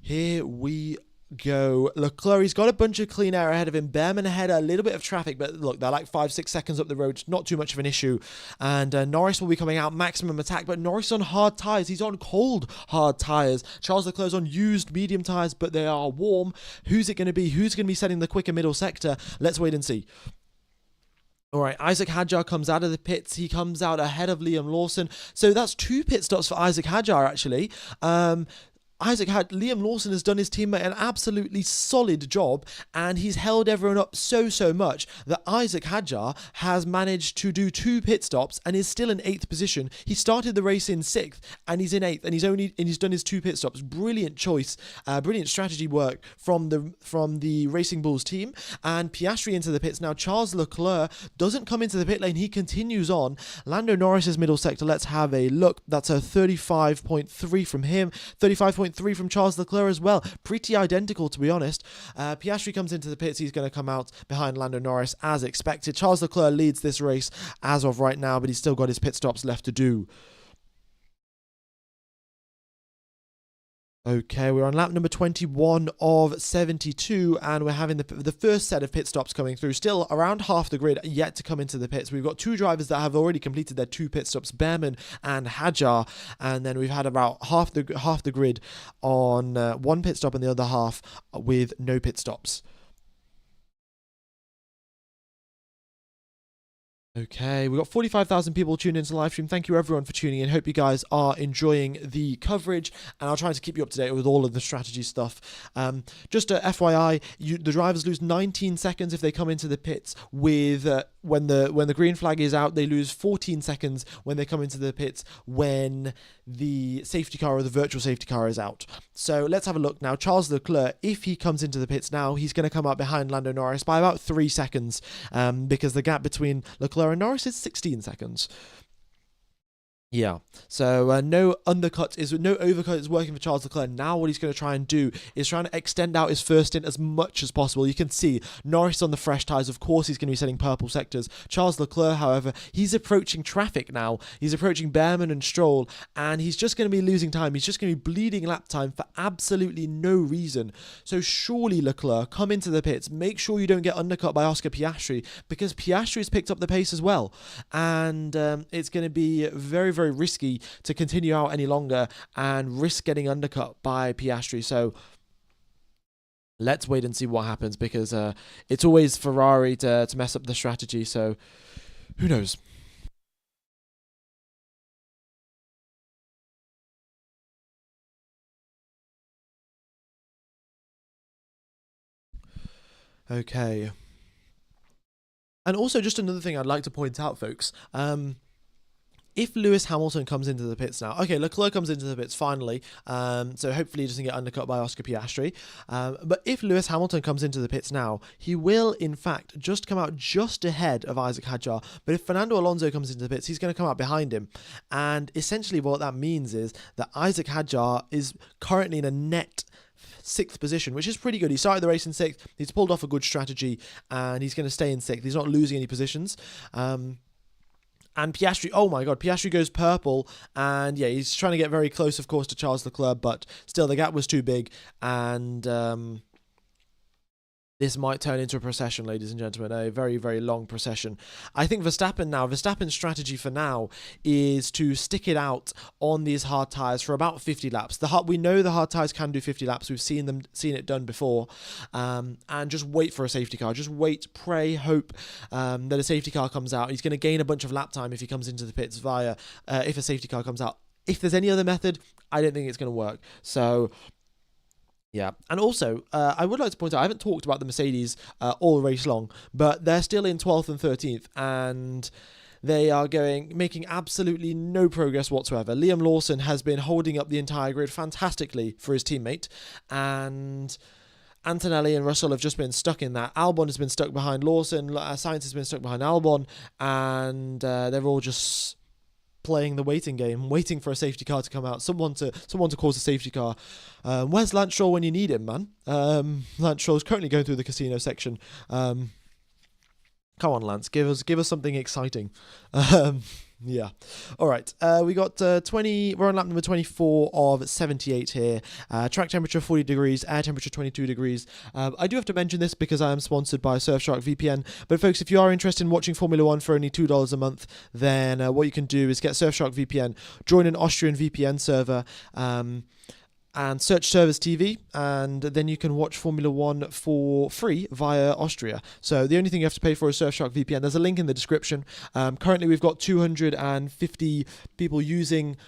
Speaker 1: Here we go. Leclerc, he's got a bunch of clean air ahead of him. Behrman ahead, a little bit of traffic, but look, they're like 5-6 seconds up the road. Not too much of an issue. And Norris will be coming out maximum attack, but Norris on hard tyres. He's on cold hard tyres. Charles Leclerc's on used medium tyres, but they are warm. Who's it going to be? Who's going to be setting the quicker middle sector? Let's wait and see. All right, Isaac Hadjar comes out of the pits. He comes out ahead of Liam Lawson. So that's 2 pit stops for Isaac Hadjar, actually. Liam Lawson has done his teammate an absolutely solid job, and he's held everyone up so much that Isaac Hadjar has managed to do 2 pit stops and is still in 8th position. He started the race in 6th and he's in 8th, and he's done his 2 pit stops. Brilliant choice, brilliant strategy work from the Racing Bulls team. And Piastri into the pits now. Charles Leclerc doesn't come into the pit lane. He continues on. Lando Norris's middle sector. Let's have a look. That's a 35.3 from him. 35.3 from Charles Leclerc as well. Pretty identical, to be honest. Piastri comes into the pits. He's going to come out behind Lando Norris as expected. Charles Leclerc leads this race as of right now, but he's still got his pit stops left to do. Okay, we're on lap number 21 of 72, and we're having the first set of pit stops coming through. Still around half the grid yet to come into the pits. We've got 2 drivers that have already completed their 2 pit stops, Behrman and Hadjar, and then we've had about half the grid on 1 pit stop and the other half with no pit stops. Okay, we've got 45,000 people tuned into the live stream. Thank you everyone for tuning in. Hope you guys are enjoying the coverage, and I'll try to keep you up to date with all of the strategy stuff. Just a FYI, the drivers lose 19 seconds if they come into the pits with when the green flag is out. They lose 14 seconds when they come into the pits when the safety car or the virtual safety car is out. So let's have a look now. Charles Leclerc, if he comes into the pits now, he's going to come up behind Lando Norris by about 3 seconds, because the gap between Leclerc and Norris is 16 seconds. Yeah, so no overcut is working for Charles Leclerc. Now what he's going to try and do is trying to extend out his first stint as much as possible. You can see Norris on the fresh tyres. Of course, he's going to be setting purple sectors. Charles Leclerc, however, he's approaching traffic now. He's approaching Behrman and Stroll, and he's just going to be losing time. He's just going to be bleeding lap time for absolutely no reason. So surely, Leclerc, come into the pits. Make sure you don't get undercut by Oscar Piastri, because Piastri's picked up the pace as well. And it's going to be very risky to continue out any longer and risk getting undercut by Piastri. So let's wait and see what happens, because it's always Ferrari to mess up the strategy. So who knows? Okay. And also, just another thing I'd like to point out, folks. if Lewis Hamilton comes into the pits now, okay, Leclerc comes into the pits finally, so hopefully he doesn't get undercut by Oscar Piastri. But if Lewis Hamilton comes into the pits now, he will, in fact, just come out just ahead of Isaac Hadjar. But if Fernando Alonso comes into the pits, he's going to come out behind him. And essentially what that means is that Isaac Hadjar is currently in a net sixth position, which is pretty good. He started the race in sixth. He's pulled off a good strategy, and he's going to stay in sixth. He's not losing any positions. And Piastri, oh my god, Piastri goes purple, and yeah, he's trying to get very close, of course, to Charles Leclerc, but still the gap was too big, and this might turn into a procession, ladies and gentlemen, a very, very long procession. I think Verstappen's strategy for now is to stick it out on these hard tyres for about 50 laps. We know the hard tyres can do 50 laps. We've seen it done before. And just wait for a safety car. Just wait, pray, hope that a safety car comes out. He's going to gain a bunch of lap time if he comes into the pits if a safety car comes out. If there's any other method, I don't think it's going to work. So yeah, and also, I would like to point out, I haven't talked about the Mercedes all race long, but they're still in 12th and 13th, and they are making absolutely no progress whatsoever. Liam Lawson has been holding up the entire grid fantastically for his teammate, and Antonelli and Russell have just been stuck in that. Albon has been stuck behind Lawson, Sainz has been stuck behind Albon, and they're all just playing the waiting game, waiting for a safety car to come out, someone to cause a safety car. Where's Lance Stroll when you need him, man? Lance Stroll is currently going through the casino section. Come on, Lance, give us something exciting. Yeah. All right. We got 20. We're on lap number 24 of 78 here. Track temperature 40 degrees, air temperature 22 degrees. I do have to mention this because I am sponsored by Surfshark VPN. But folks, if you are interested in watching Formula One for only $2 a month, then what you can do is get Surfshark VPN, join an Austrian VPN server, and search Servers TV, and then you can watch Formula One for free via Austria. So the only thing you have to pay for is Surfshark VPN. There's a link in the description. Currently, we've got 250 people using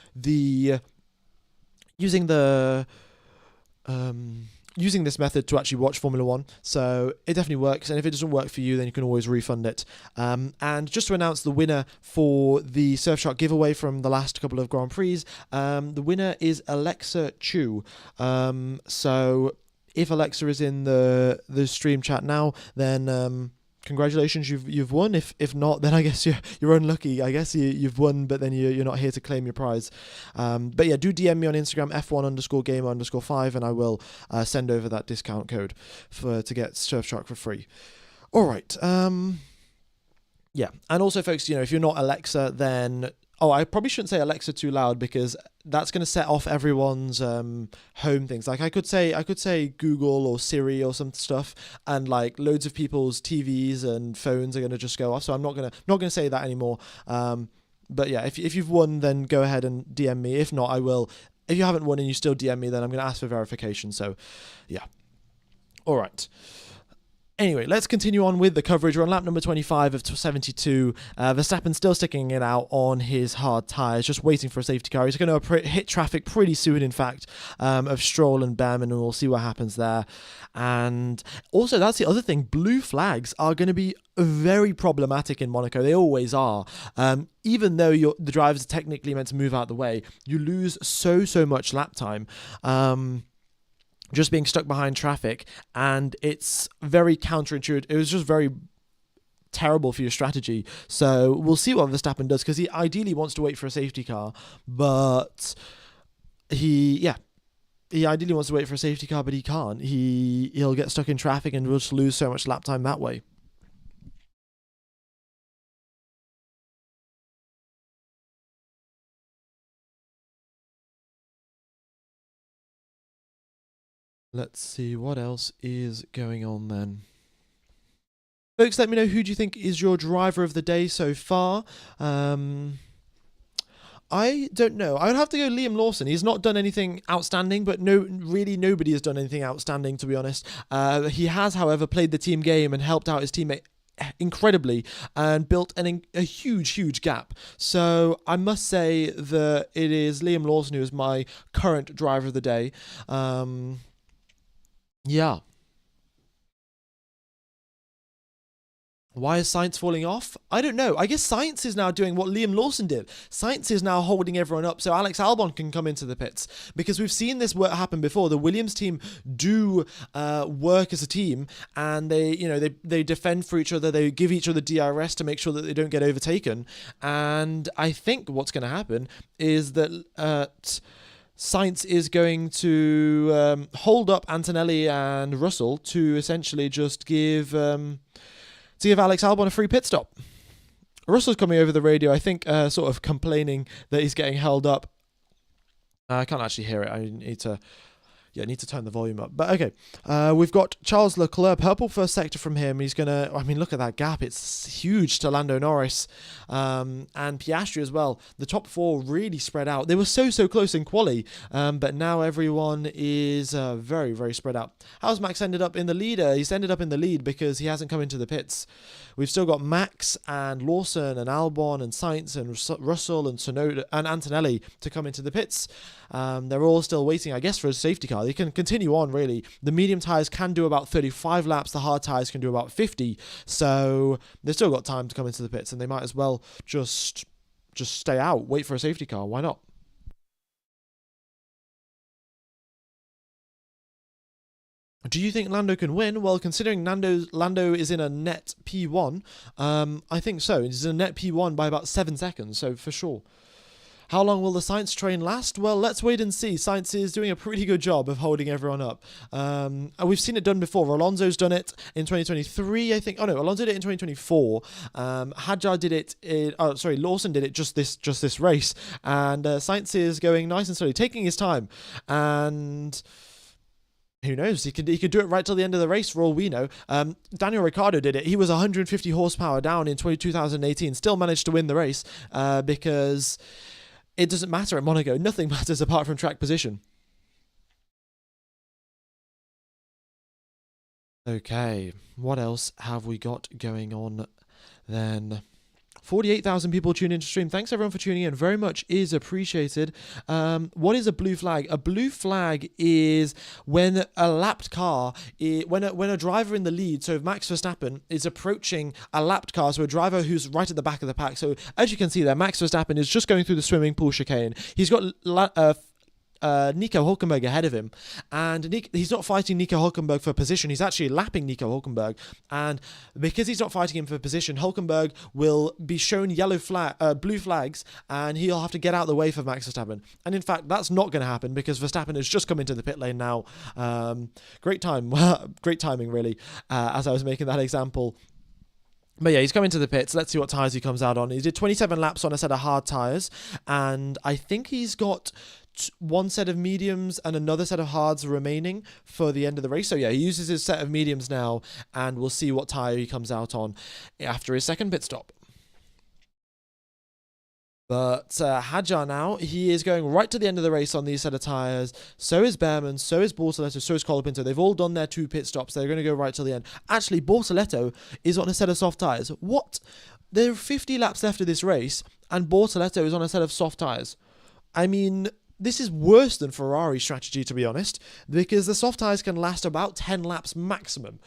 Speaker 1: this method to actually watch Formula One, so it definitely works, and if it doesn't work for you, then you can always refund it. And just to announce the winner for the Surfshark giveaway from the last couple of Grand Prix, the winner is Alexa Chu. So if Alexa is in the stream chat now, then congratulations, you've won. If not, then I guess you're unlucky. I guess you've won, but then you're not here to claim your prize. But yeah, do DM me on Instagram, F1_gamer_5, and I will send over that discount code to get Surfshark for free. All right. Yeah, and also, folks, if you're not Alexa, then I probably shouldn't say Alexa too loud because that's going to set off everyone's home things. Like I could say Google or Siri or some stuff, and like loads of people's TVs and phones are going to just go off. So I'm not gonna say that anymore. But yeah, if you've won, then go ahead and DM me. If not, I will. If you haven't won and you still DM me, then I'm going to ask for verification. So yeah. All right. Anyway, let's continue on with the coverage. We're on lap number 25 of 72. Verstappen still sticking it out on his hard tyres, just waiting for a safety car. He's going to hit traffic pretty soon, in fact, of Stroll and Behrman, and we'll see what happens there. And also, that's the other thing. Blue flags are going to be very problematic in Monaco. They always are. Even though the drivers are technically meant to move out the way, you lose so much lap time. Just being stuck behind traffic, and it's very counterintuitive. It was just very terrible for your strategy. So we'll see what Verstappen does, because he ideally wants to wait for a safety car, but he ideally wants to wait for a safety car, but he can't. He'll get stuck in traffic and will just lose so much lap time that way. Let's see what else is going on then. Folks, let me know, who do you think is your driver of the day so far? I don't know. I would have to go Liam Lawson. He's not done anything outstanding, but nobody has done anything outstanding, to be honest. He has, however, played the team game and helped out his teammate incredibly and built a huge gap. So I must say that it is Liam Lawson who is my current driver of the day. Yeah. Why is Science falling off? I don't know. I guess Science is now doing what Liam Lawson did. Science is now holding everyone up so Alex Albon can come into the pits. Because we've seen this work happen before. The Williams team do work as a team, and they defend for each other. They give each other DRS to make sure that they don't get overtaken. And I think what's going to happen is that Sainz is going to hold up Antonelli and Russell to essentially just give Alex Albon a free pit stop. Russell's coming over the radio, I think, sort of complaining that he's getting held up. I can't actually hear it. I need to turn the volume up. But okay, we've got Charles Leclerc, purple first sector from him. He's gonna, I mean, look at that gap. It's huge to Lando Norris and Piastri as well. The top four really spread out. They were so close in quali, but now everyone is very, very spread out. How's Max ended up in the lead? He's ended up in the lead because he hasn't come into the pits. We've still got Max and Lawson and Albon and Sainz and Russell and Tsunoda and Antonelli to come into the pits. They're all still waiting, I guess, for a safety car. They can continue on, really. The medium tyres can do about 35 laps. The hard tyres can do about 50. So they've still got time to come into the pits, and they might as well just stay out, wait for a safety car. Why not? Do you think Lando can win? Well, considering Lando is in a net P1, I think so. He's in a net P1 by about 7 seconds, so for sure. How long will the Sainz train last? Well, let's wait and see. Sainz is doing a pretty good job of holding everyone up. And we've seen it done before. Alonso's done it in 2023, I think. Oh no, Alonso did it in 2024. Hadjar did it Lawson did it just this race. And Sainz is going nice and slowly, taking his time. And who knows? He could do it right till the end of the race for all we know. Daniel Ricciardo did it. He was 150 horsepower down in 2018. Still managed to win the race because it doesn't matter at Monaco. Nothing matters apart from track position. Okay, what else have we got going on then? 48,000 people tune into stream. Thanks everyone for tuning in. Very much is appreciated. What is a blue flag? A blue flag is when a lapped car, when a driver in the lead, so if Max Verstappen is approaching a lapped car, so a driver who's right at the back of the pack. So as you can see there, Max Verstappen is just going through the swimming pool chicane. He's got Nico Hulkenberg ahead of him, and he's not fighting Nico Hulkenberg for position. He's actually lapping Nico Hulkenberg, and because he's not fighting him for position, Hulkenberg will be shown blue flags, and he'll have to get out of the way for Max Verstappen. And in fact, that's not going to happen because Verstappen has just come into the pit lane now. Great timing, really. As I was making that example. But yeah, he's coming to the pits. Let's see what tyres he comes out on. He did 27 laps on a set of hard tyres, and I think he's got one set of mediums and another set of hards remaining for the end of the race. So yeah, he uses his set of mediums now, and we'll see what tyre he comes out on after his second pit stop. But Hadjar now, he is going right to the end of the race on these set of tyres. So is Behrman, so is Bortoletto, so is Colapinto. They've all done their 2 pit stops. They're going to go right till the end. Actually, Bortoletto is on a set of soft tyres. What? There are 50 laps left of this race, and Bortoletto is on a set of soft tyres. I mean, this is worse than Ferrari's strategy, to be honest, because the soft tyres can last about 10 laps maximum.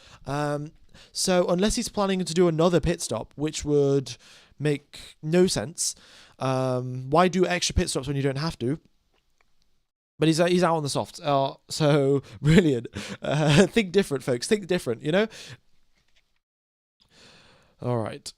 Speaker 1: So unless he's planning to do another pit stop, which would make no sense, why do extra pit stops when you don't have to? But he's out on the soft. So brilliant. Think different, folks. Think different, you know? All right.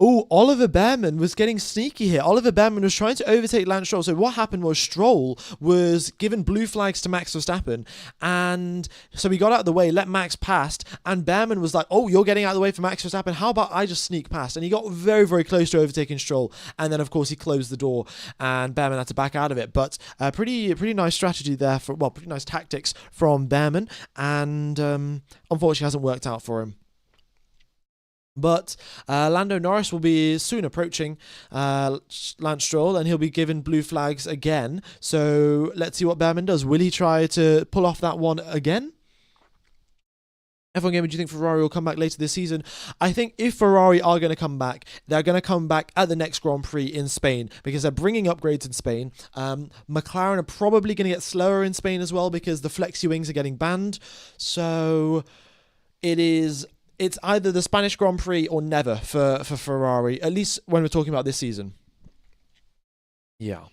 Speaker 1: Oh, Oliver Behrman was getting sneaky here. Oliver Behrman was trying to overtake Lance Stroll. So what happened was Stroll was given blue flags to Max Verstappen. And so he got out of the way, let Max past. And Behrman was like, oh, you're getting out of the way for Max Verstappen. How about I just sneak past? And he got very, very close to overtaking Stroll. And then, of course, he closed the door and Behrman had to back out of it. But pretty nice strategy there. Pretty nice tactics from Behrman. And unfortunately, hasn't worked out for him. But Lando Norris will be soon approaching Lance Stroll, and he'll be given blue flags again. So let's see what Behrman does. Will he try to pull off that one again? F1 Gamer, do you think Ferrari will come back later this season? I think if Ferrari are going to come back, they're going to come back at the next Grand Prix in Spain because they're bringing upgrades in Spain. McLaren are probably going to get slower in Spain as well because the flexi wings are getting banned. So it's either the Spanish Grand Prix or never for Ferrari, at least when we're talking about this season. Yeah.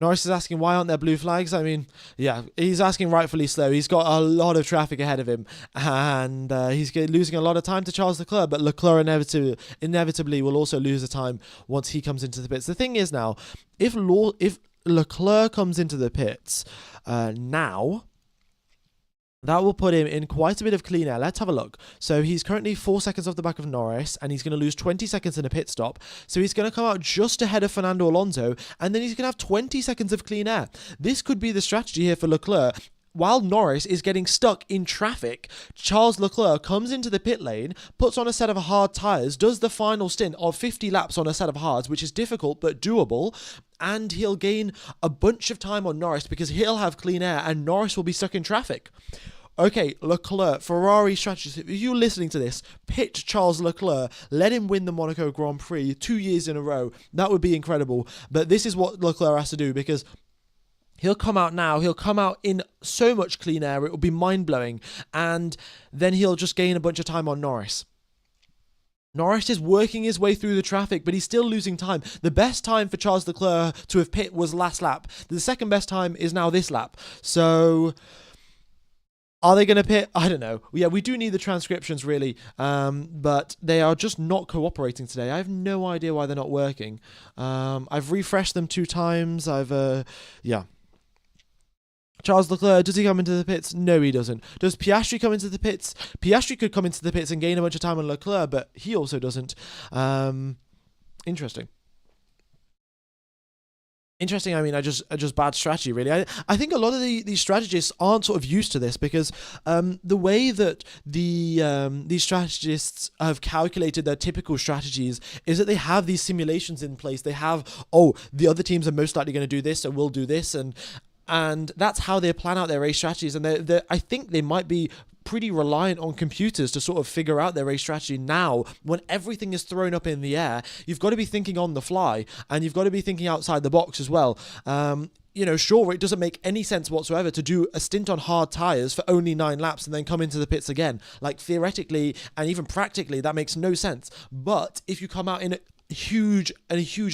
Speaker 1: Norris is asking, why aren't there blue flags? I mean, yeah, he's asking rightfully so. He's got a lot of traffic ahead of him, and he's losing a lot of time to Charles Leclerc, but Leclerc inevitably will also lose the time once he comes into the pits. The thing is now, if Leclerc comes into the pits now, that will put him in quite a bit of clean air. Let's have a look. So he's currently 4 seconds off the back of Norris, and he's going to lose 20 seconds in a pit stop. So he's going to come out just ahead of Fernando Alonso, and then he's going to have 20 seconds of clean air. This could be the strategy here for Leclerc. While Norris is getting stuck in traffic, Charles Leclerc comes into the pit lane, puts on a set of hard tyres, does the final stint of 50 laps on a set of hards, which is difficult but doable, and he'll gain a bunch of time on Norris because he'll have clean air and Norris will be stuck in traffic. Okay, Leclerc, Ferrari strategy. If you're listening to this, pit Charles Leclerc, let him win the Monaco Grand Prix 2 years in a row. That would be incredible. But this is what Leclerc has to do because he'll come out now. He'll come out in so much clean air. It will be mind-blowing. And then he'll just gain a bunch of time on Norris. Norris is working his way through the traffic, but he's still losing time. The best time for Charles Leclerc to have pit was last lap. The second best time is now this lap. So are they going to pit? I don't know. Yeah, we do need the transcriptions, really. But they are just not cooperating today. I have no idea why they're not working. I've refreshed them 2 times. Yeah. Charles Leclerc, does he come into the pits? No, he doesn't. Does Piastri come into the pits? Piastri could come into the pits and gain a bunch of time on Leclerc, but he also doesn't. Interesting. Interesting, I mean, I just bad strategy, really. I think a lot of these strategists aren't sort of used to this because the way that these strategists have calculated their typical strategies is that they have these simulations in place. They have, the other teams are most likely going to do this, so we'll do this, and that's how they plan out their race strategies. And I think they might be pretty reliant on computers to sort of figure out their race strategy now when everything is thrown up in the air. You've got to be thinking on the fly and you've got to be thinking outside the box as well. Sure, it doesn't make any sense whatsoever to do a stint on hard tyres for only 9 laps and then come into the pits again. Like, theoretically and even practically, that makes no sense. But if you come out in a huge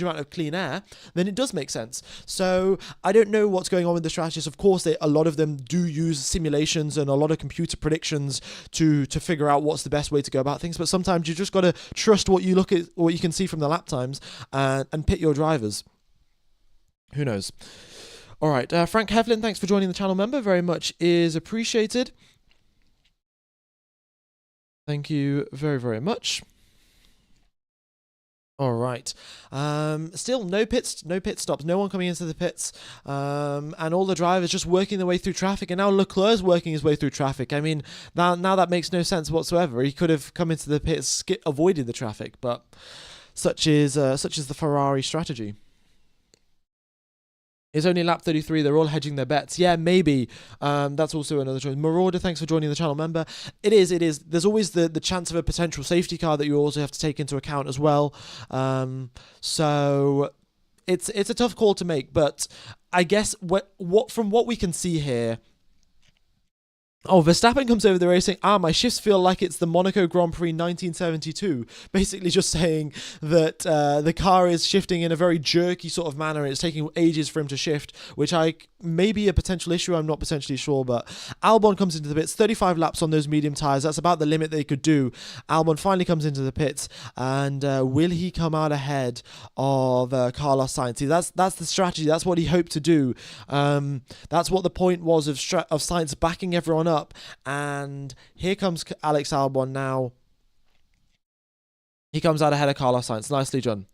Speaker 1: amount of clean air, then it does make sense. So I don't know what's going on with the strategists. Of course, a lot of them do use simulations and a lot of computer predictions to figure out what's the best way to go about things. But sometimes you just got to trust what you can see from the lap times and pit your drivers. Who knows? All right, Frank Heflin, thanks for joining the channel, member. Very much is appreciated. Thank you very, very much. All right. Still no pit stops. No one coming into the pits. And all the drivers just working their way through traffic. And now Leclerc's working his way through traffic. I mean, now that makes no sense whatsoever. He could have come into the pits, avoided the traffic, but such is the Ferrari strategy. It's only lap 33. They're all hedging their bets. Yeah, maybe. That's also another choice. Marauder, thanks for joining the channel, member. It is. There's always the chance of a potential safety car that you also have to take into account as well. So it's a tough call to make. But I guess from what we can see here, Verstappen comes over the race saying, my shifts feel like it's the Monaco Grand Prix 1972. Basically just saying that the car is shifting in a very jerky sort of manner. It's taking ages for him to shift, which may be a potential issue. I'm not potentially sure, but Albon comes into the pits. 35 laps on those medium tyres. That's about the limit they could do. Albon finally comes into the pits, and will he come out ahead of Carlos Sainz? See, that's the strategy. That's what he hoped to do. That's what the point was of Sainz backing everyone up. And here comes Alex Albon now. He comes out ahead of Carlos Sainz. Nicely done.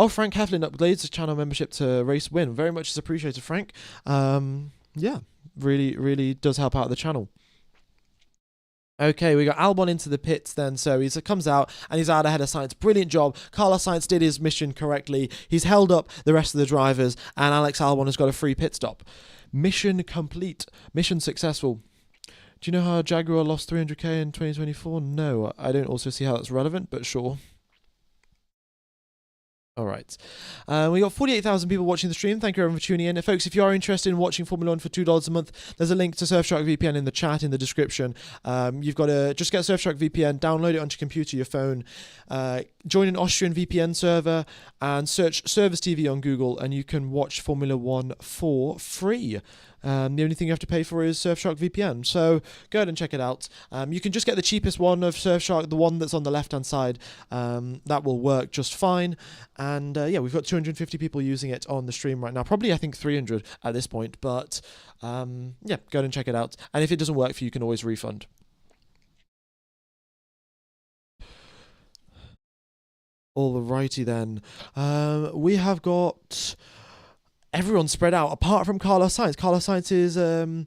Speaker 1: Frank Heflin upgrades his channel membership to Race Win. Very much is appreciated, Frank. Yeah, really, really does help out the channel. Okay, we got Albon into the pits then, so he comes out and he's out ahead of Sainz. Brilliant job. Carlos Sainz did his mission correctly. He's held up the rest of the drivers, and Alex Albon has got a free pit stop. Mission complete. Mission successful. Do you know how Jaguar lost 300k in 2024? No, I don't also see how that's relevant, but sure. All right. We got 48,000 people watching the stream. Thank you everyone for tuning in. Folks, if you are interested in watching Formula 1 for $2 a month, there's a link to Surfshark VPN in the chat in the description. You've got to just get Surfshark VPN, download it onto your computer, your phone, join an Austrian VPN server, and search Service TV on Google, and you can watch Formula 1 for free. The only thing you have to pay for is Surfshark VPN. So go ahead and check it out. You can just get the cheapest one of Surfshark, the one that's on the left-hand side. That will work just fine. And yeah, we've got 250 people using it on the stream right now. Probably, I think, 300 at this point. But yeah, go ahead and check it out. And if it doesn't work for you, you can always refund. Alrighty then. We have got everyone spread out apart from Carlos Sainz. Carlos Sainz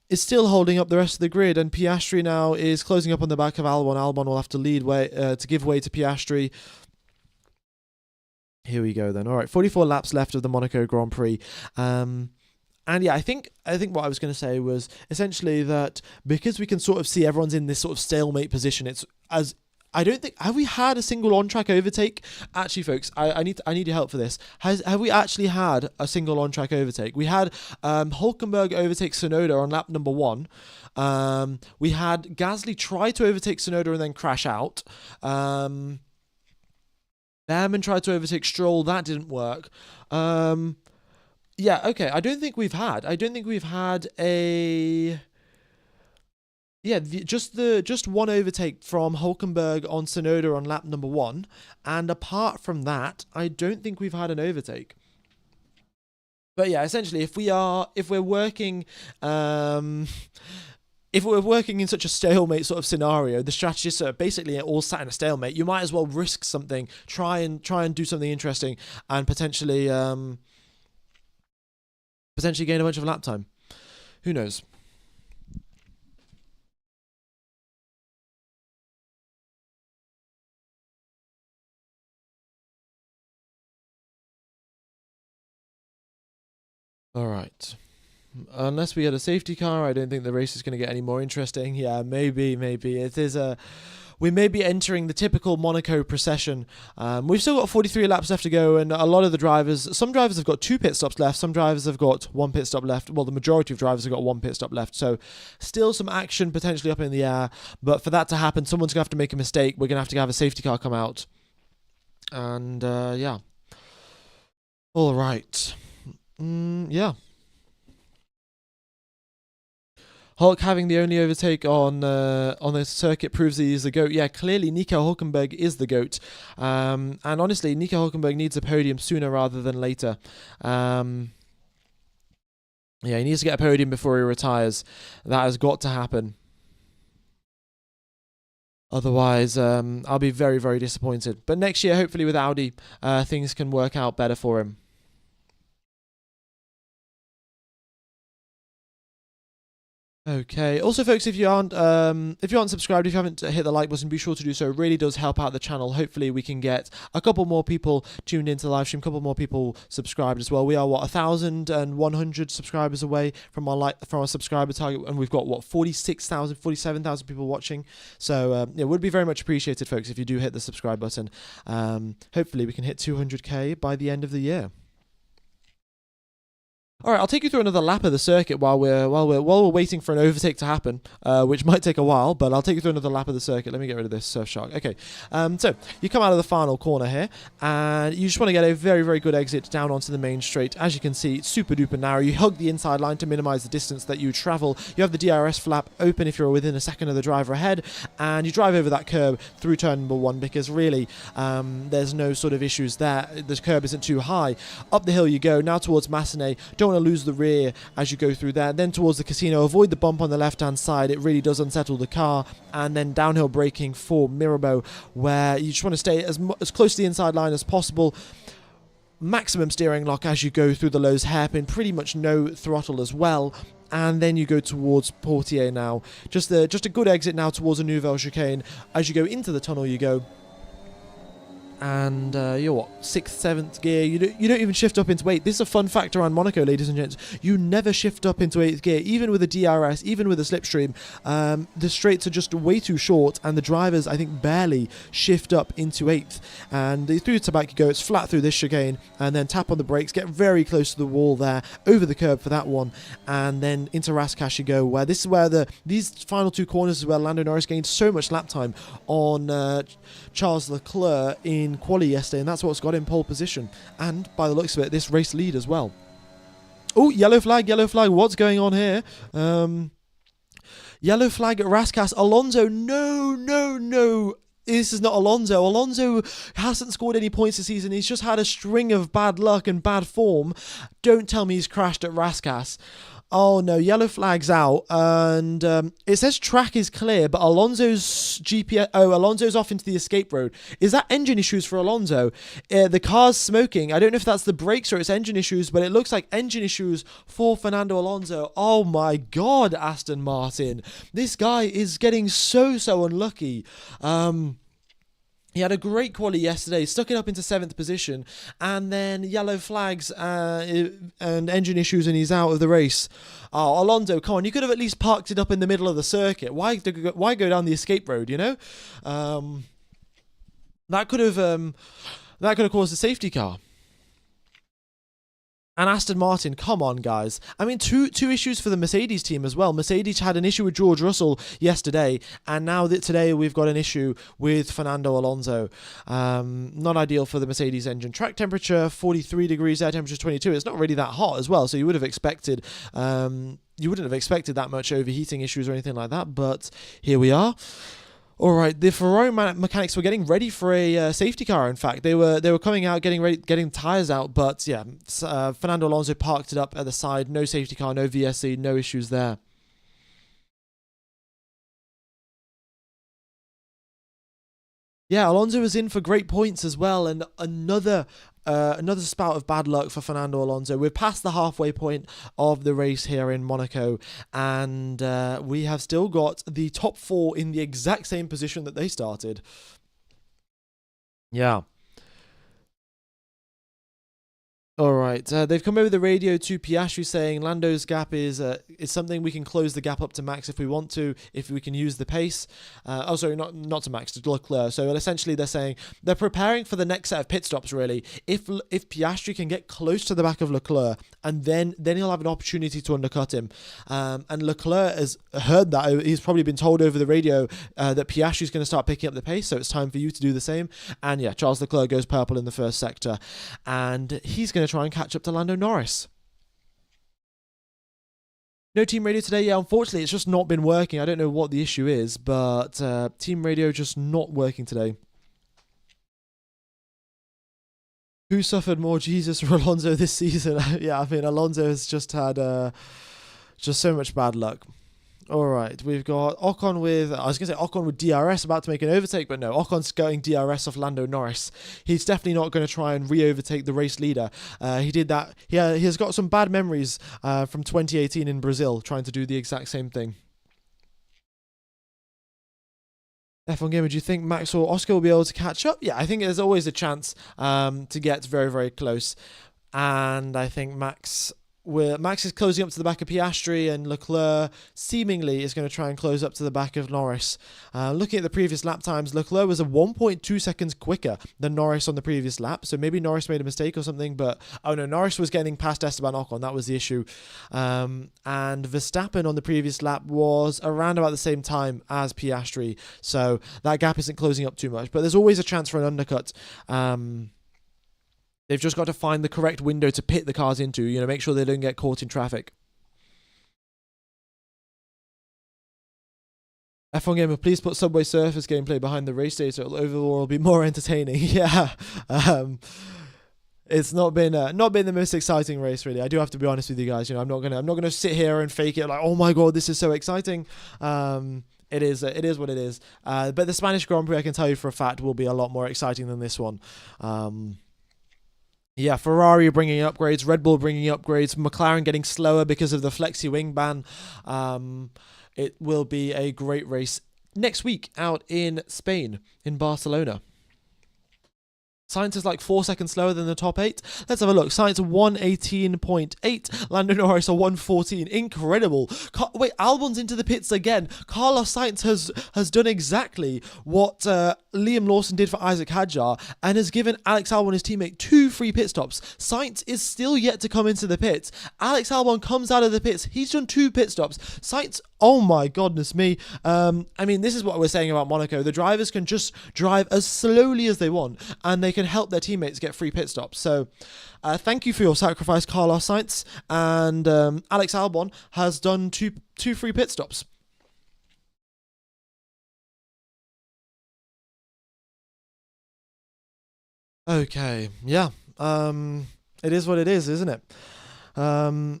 Speaker 1: is still holding up the rest of the grid, and Piastri now is closing up on the back of Albon. Albon will have to lead way to give way to Piastri. Here we go then. All right, 44 laps left of the Monaco Grand Prix. And yeah, I think what I was going to say was essentially that because we can sort of see everyone's in this sort of stalemate position, it's as I don't think have we had a single on-track overtake. Actually, folks, I need your help for this. Have we actually had a single on-track overtake? We had Hülkenberg overtake Tsunoda on lap number 1. We had Gasly try to overtake Tsunoda and then crash out. Behrman tried to overtake Stroll. That didn't work. Yeah, okay. I don't think we've had a. Yeah, just one overtake from Hülkenberg on Tsunoda on lap number 1, and apart from that, I don't think we've had an overtake. But yeah, essentially, if we're working in such a stalemate sort of scenario, the strategists are basically all sat in a stalemate. You might as well risk something, try and do something interesting, and potentially gain a bunch of lap time. Who knows? All right. Unless we get a safety car, I don't think the race is going to get any more interesting. Yeah, maybe. It is we may be entering the typical Monaco procession. We've still got 43 laps left to go, and a lot of the drivers, some drivers have got 2 pit stops left, some drivers have got 1 pit stop left. Well, the majority of drivers have got 1 pit stop left, so still some action potentially up in the air. But for that to happen, someone's going to have to make a mistake. We're going to have a safety car come out. And, yeah. All right. Yeah. Hulk having the only overtake on the circuit proves he is the GOAT. Yeah, clearly Nico Hülkenberg is the GOAT. And honestly, Nico Hülkenberg needs a podium sooner rather than later. Yeah, he needs to get a podium before he retires. That has got to happen. Otherwise, I'll be very, very disappointed. But next year, hopefully with Audi, things can work out better for him. Okay. Also, folks, if you aren't subscribed, if you haven't hit the like button, be sure to do so. It really does help out the channel. Hopefully, we can get a couple more people tuned into the live stream, a couple more people subscribed as well. We are 1,100 subscribers away from our subscriber target, and we've got 46,000, 47,000 people watching. So it would be very much appreciated, folks, if you do hit the subscribe button. Hopefully, we can hit 200k by the end of the year. All right, I'll take you through another lap of the circuit while we're waiting for an overtake to happen, which might take a while, but I'll take you through another lap of the circuit. Let me get rid of this Surfshark. Okay, so you come out of the final corner here, and you just want to get a very, very good exit down onto the main straight. As you can see, it's super duper narrow. You hug the inside line to minimize the distance that you travel. You have the DRS flap open if you're within a second of the driver ahead, and you drive over that curb through turn number 1 because really there's no sort of issues there. The curb isn't too high. Up the hill you go, now towards Massenet. Don't want to lose the rear as you go through there. Then towards the casino, avoid the bump on the left-hand side. It really does unsettle the car. And then downhill braking for Mirabeau, where you just want to stay as close to the inside line as possible. Maximum steering lock as you go through the Lowe's hairpin. Pretty much no throttle as well. And then you go towards Portier now. Just a good exit now towards a Nouvelle chicane. As you go into the tunnel, you go. And you're what, 6th, 7th gear. You don't even shift up into 8th. This is a fun fact around Monaco, ladies and gents. You never shift up into 8th gear, even with a DRS, even with a slipstream. The straights are just way too short, and the drivers, I think, barely shift up into 8th. And through to back you go. It's flat through this chicane, and then tap on the brakes, get very close to the wall there, over the curb for that one, and then into Rascash you go. Where this is where these final 2 corners is where Lando Norris gained so much lap time on Charles Leclerc in quali yesterday, and that's what's got him pole position, and by the looks of it, this race lead as well. Oh, yellow flag, what's going on here? Yellow flag at Rascash. Alonso, no, this is not Alonso. Alonso hasn't scored any points this season. He's just had a string of bad luck and bad form. Don't tell me he's crashed at Rascash. Oh no, yellow flag's out, and it says track is clear, but Alonso's GPS... Oh, Alonso's off into the escape road. Is that engine issues for Alonso? The car's smoking. I don't know if that's the brakes or it's engine issues, but it looks like engine issues for Fernando Alonso. Oh my god, Aston Martin. This guy is getting so unlucky. He had a great quali yesterday, stuck it up into 7th position, and then yellow flags and engine issues, and he's out of the race. Oh, Alonso, come on, you could have at least parked it up in the middle of the circuit. Why go down the escape road, you know? That could have caused a safety car. And Aston Martin, come on, guys. I mean, two issues for the Mercedes team as well. Mercedes had an issue with George Russell yesterday, and now that today we've got an issue with Fernando Alonso. Not ideal for the Mercedes engine. Track temperature 43 degrees, air temperature 22. It's not really that hot as well, so you would have expected. You wouldn't have expected that much overheating issues or anything like that, but here we are. All right, the Ferrari mechanics were getting ready for a safety car. In fact, they were coming out, getting tires out. But yeah, Fernando Alonso parked it up at the side. No safety car, no VSC, no issues there. Yeah, Alonso was in for great points as well, and another spout of bad luck for Fernando Alonso. We're past the halfway point of the race here in Monaco, and we have still got the top 4 in the exact same position that they started. Yeah. All right, they've come over the radio to Piastri saying Lando's gap is something we can close the gap up to Max if we want to, if we can use the pace. Oh, sorry, not to Max, to Leclerc. So essentially they're saying they're preparing for the next set of pit stops, really. If Piastri can get close to the back of Leclerc, and then he'll have an opportunity to undercut him. And Leclerc has heard that. He's probably been told over the radio that Piastri's going to start picking up the pace, so it's time for you to do the same. And yeah, Charles Leclerc goes purple in the first sector, and he's going to try and catch up to Lando Norris. No team radio today. Yeah, unfortunately, it's just not been working. I don't know what the issue is, but team radio just not working today. Who suffered more, Jesus or Alonso, this season? Yeah, I mean, Alonso has just had just so much bad luck. All right, we've got Ocon with... I was going to say Ocon with DRS about to make an overtake, but no, Ocon's going DRS off Lando Norris. He's definitely not going to try and re-overtake the race leader. He did that... he has got some bad memories from 2018 in Brazil, trying to do the exact same thing. F1 Gamer, do you think Max or Oscar will be able to catch up? Yeah, I think there's always a chance to get very, very close. And I think Max is closing up to the back of Piastri, and Leclerc seemingly is going to try and close up to the back of Norris. Looking at the previous lap times, Leclerc was a 1.2 seconds quicker than Norris on the previous lap, so maybe Norris made a mistake or something, but oh no, Norris was getting past Esteban Ocon, that was the issue. And Verstappen on the previous lap was around about the same time as Piastri, so that gap isn't closing up too much, but there's always a chance for an undercut. They've just got to find the correct window to pit the cars into, make sure they don't get caught in traffic. F1 Gamer, please put Subway Surfers gameplay behind the race day so it'll overall be more entertaining. Yeah. It's not been the most exciting race, really. I do have to be honest with you guys. I'm not gonna sit here and fake it like, oh my god, this is so exciting. It is what it is. But the Spanish Grand Prix, I can tell you for a fact, will be a lot more exciting than this one. Yeah, Ferrari bringing upgrades, Red Bull bringing upgrades, McLaren getting slower because of the flexi wing ban. It will be a great race next week out in Spain, in Barcelona. Sainz is like 4 seconds slower than the top 8. Let's have a look. Sainz 118.8. Lando Norris a 114. Incredible. Wait, Albon's into the pits again. Carlos Sainz has done exactly what Liam Lawson did for Isaac Hadjar and has given Alex Albon, his teammate, 2 free pit stops. Sainz is still yet to come into the pits. Alex Albon comes out of the pits. He's done 2 pit stops. Sainz, oh my goodness me. I mean, this is what we're saying about Monaco. The drivers can just drive as slowly as they want, and they can help their teammates get free pit stops. So thank you for your sacrifice, Carlos Sainz. And Alex Albon has done two free pit stops. Okay, yeah. It is what it is, isn't it? Um,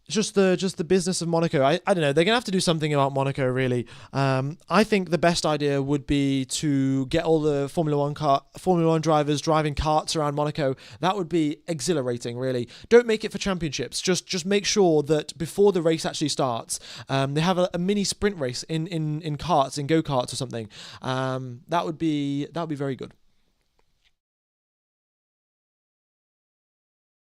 Speaker 1: just the business of Monaco. I don't know. They're gonna have to do something about Monaco, really. I think the best idea would be to get all the Formula One drivers driving karts around Monaco. That would be exhilarating, really. Don't make it for championships. Just make sure that before the race actually starts, they have a mini sprint race in karts, in go-karts or something. That would be very good.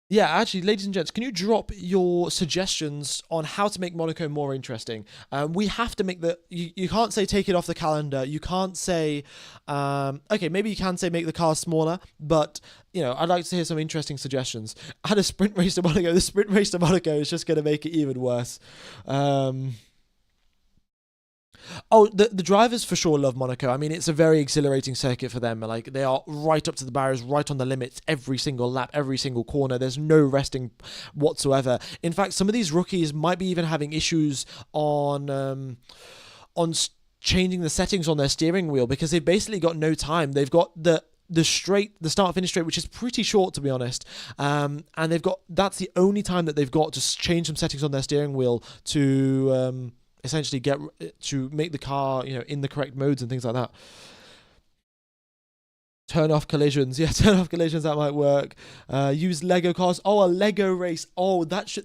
Speaker 1: Yeah, actually, ladies and gents, can you drop your suggestions on how to make Monaco more interesting? We have to make you can't say take it off the calendar. You can't say, okay, maybe you can say make the cars smaller, but, I'd like to hear some interesting suggestions. Add a sprint race to Monaco. The sprint race to Monaco is just going to make it even worse. Oh, the drivers for sure love Monaco. I mean, it's a very exhilarating circuit for them. Like, they are right up to the barriers, right on the limits, every single lap, every single corner. There's no resting whatsoever. In fact, some of these rookies might be even having issues changing the settings on their steering wheel because they've basically got no time. They've got the start finish straight, which is pretty short, to be honest, and that's the only time that they've got to change some settings on their steering wheel to essentially get to make the car, in the correct modes and things like that. Turn off collisions. Yeah, turn off collisions. That might work. Use Lego cars. Oh, a Lego race. Oh, that's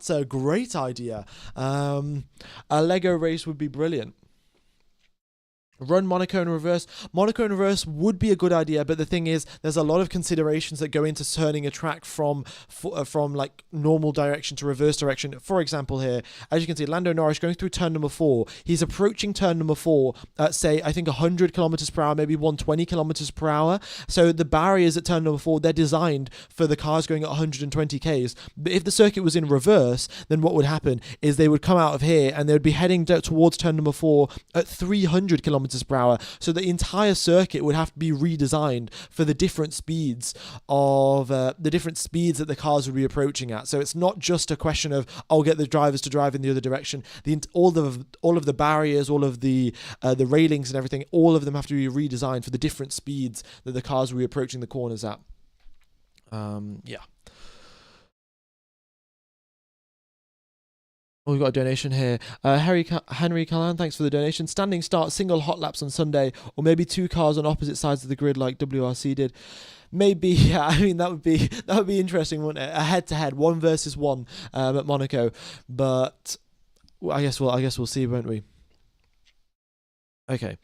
Speaker 1: a great idea. A Lego race would be brilliant. Run Monaco in reverse. Monaco in reverse would be a good idea, but the thing is, there's a lot of considerations that go into turning a track from like normal direction to reverse direction. For example, here, as you can see, Lando Norris going through turn number 4. He's approaching turn number 4 at, say, I think 100 kilometers per hour, maybe 120 kilometers per hour. So the barriers at turn number 4, they're designed for the cars going at 120 k's. But if the circuit was in reverse, then what would happen is they would come out of here and they would be heading towards turn number 4 at 300 kilometers per hour. So the entire circuit would have to be redesigned for the different speeds that the cars would be approaching at. So it's not just a question of I'll get the drivers to drive in the other direction. All of the barriers, all of the railings and everything, all of them have to be redesigned for the different speeds that the cars will be approaching the corners at. Yeah. Oh, we've got a donation here. Henry Callan, thanks for the donation. Standing start, single hot laps on Sunday, or maybe 2 cars on opposite sides of the grid like WRC did. Maybe, yeah. I mean, that would be interesting, wouldn't it? A head-to-head, 1 versus 1 at Monaco. But I guess we'll see, won't we? Okay.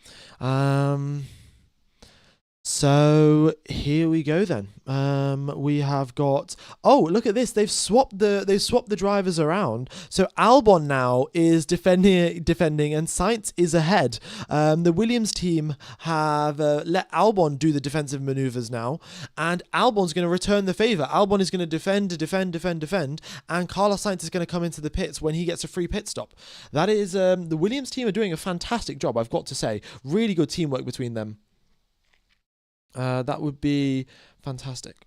Speaker 1: So here we go then. We have got. Oh, look at this! They've swapped the drivers around. So Albon now is defending, and Sainz is ahead. The Williams team have let Albon do the defensive maneuvers now, and Albon's going to return the favor. Albon is going to defend, and Carlos Sainz is going to come into the pits when he gets a free pit stop. That is the Williams team are doing a fantastic job, I've got to say. Really good teamwork between them. That would be fantastic.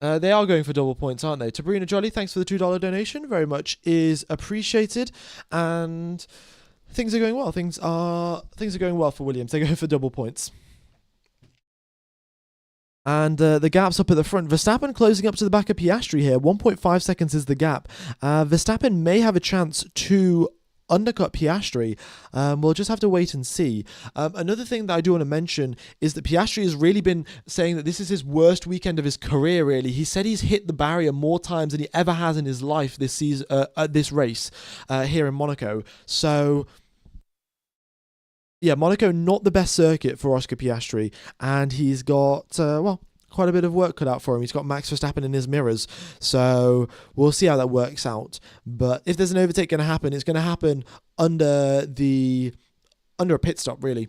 Speaker 1: They are going for double points, aren't they? Sabrina Jolly, thanks for the $2 donation. Very much is appreciated. And things are going well. Things are going well for Williams. They're going for double points. And the gap's up at the front. Verstappen closing up to the back of Piastri here. 1.5 seconds is the gap. Verstappen may have a chance to undercut Piastri. We'll just have to wait and see. Another thing that I do want to mention is that Piastri has really been saying that this is his worst weekend of his career, really. He said he's hit the barrier more times than he ever has in his life this season, at this race here in Monaco. So yeah, Monaco not the best circuit for Oscar Piastri, and he's got quite a bit of work cut out for him. He's got Max Verstappen in his mirrors, so we'll see how that works out. But if there's an overtake going to happen, it's going to happen under a pit stop, really.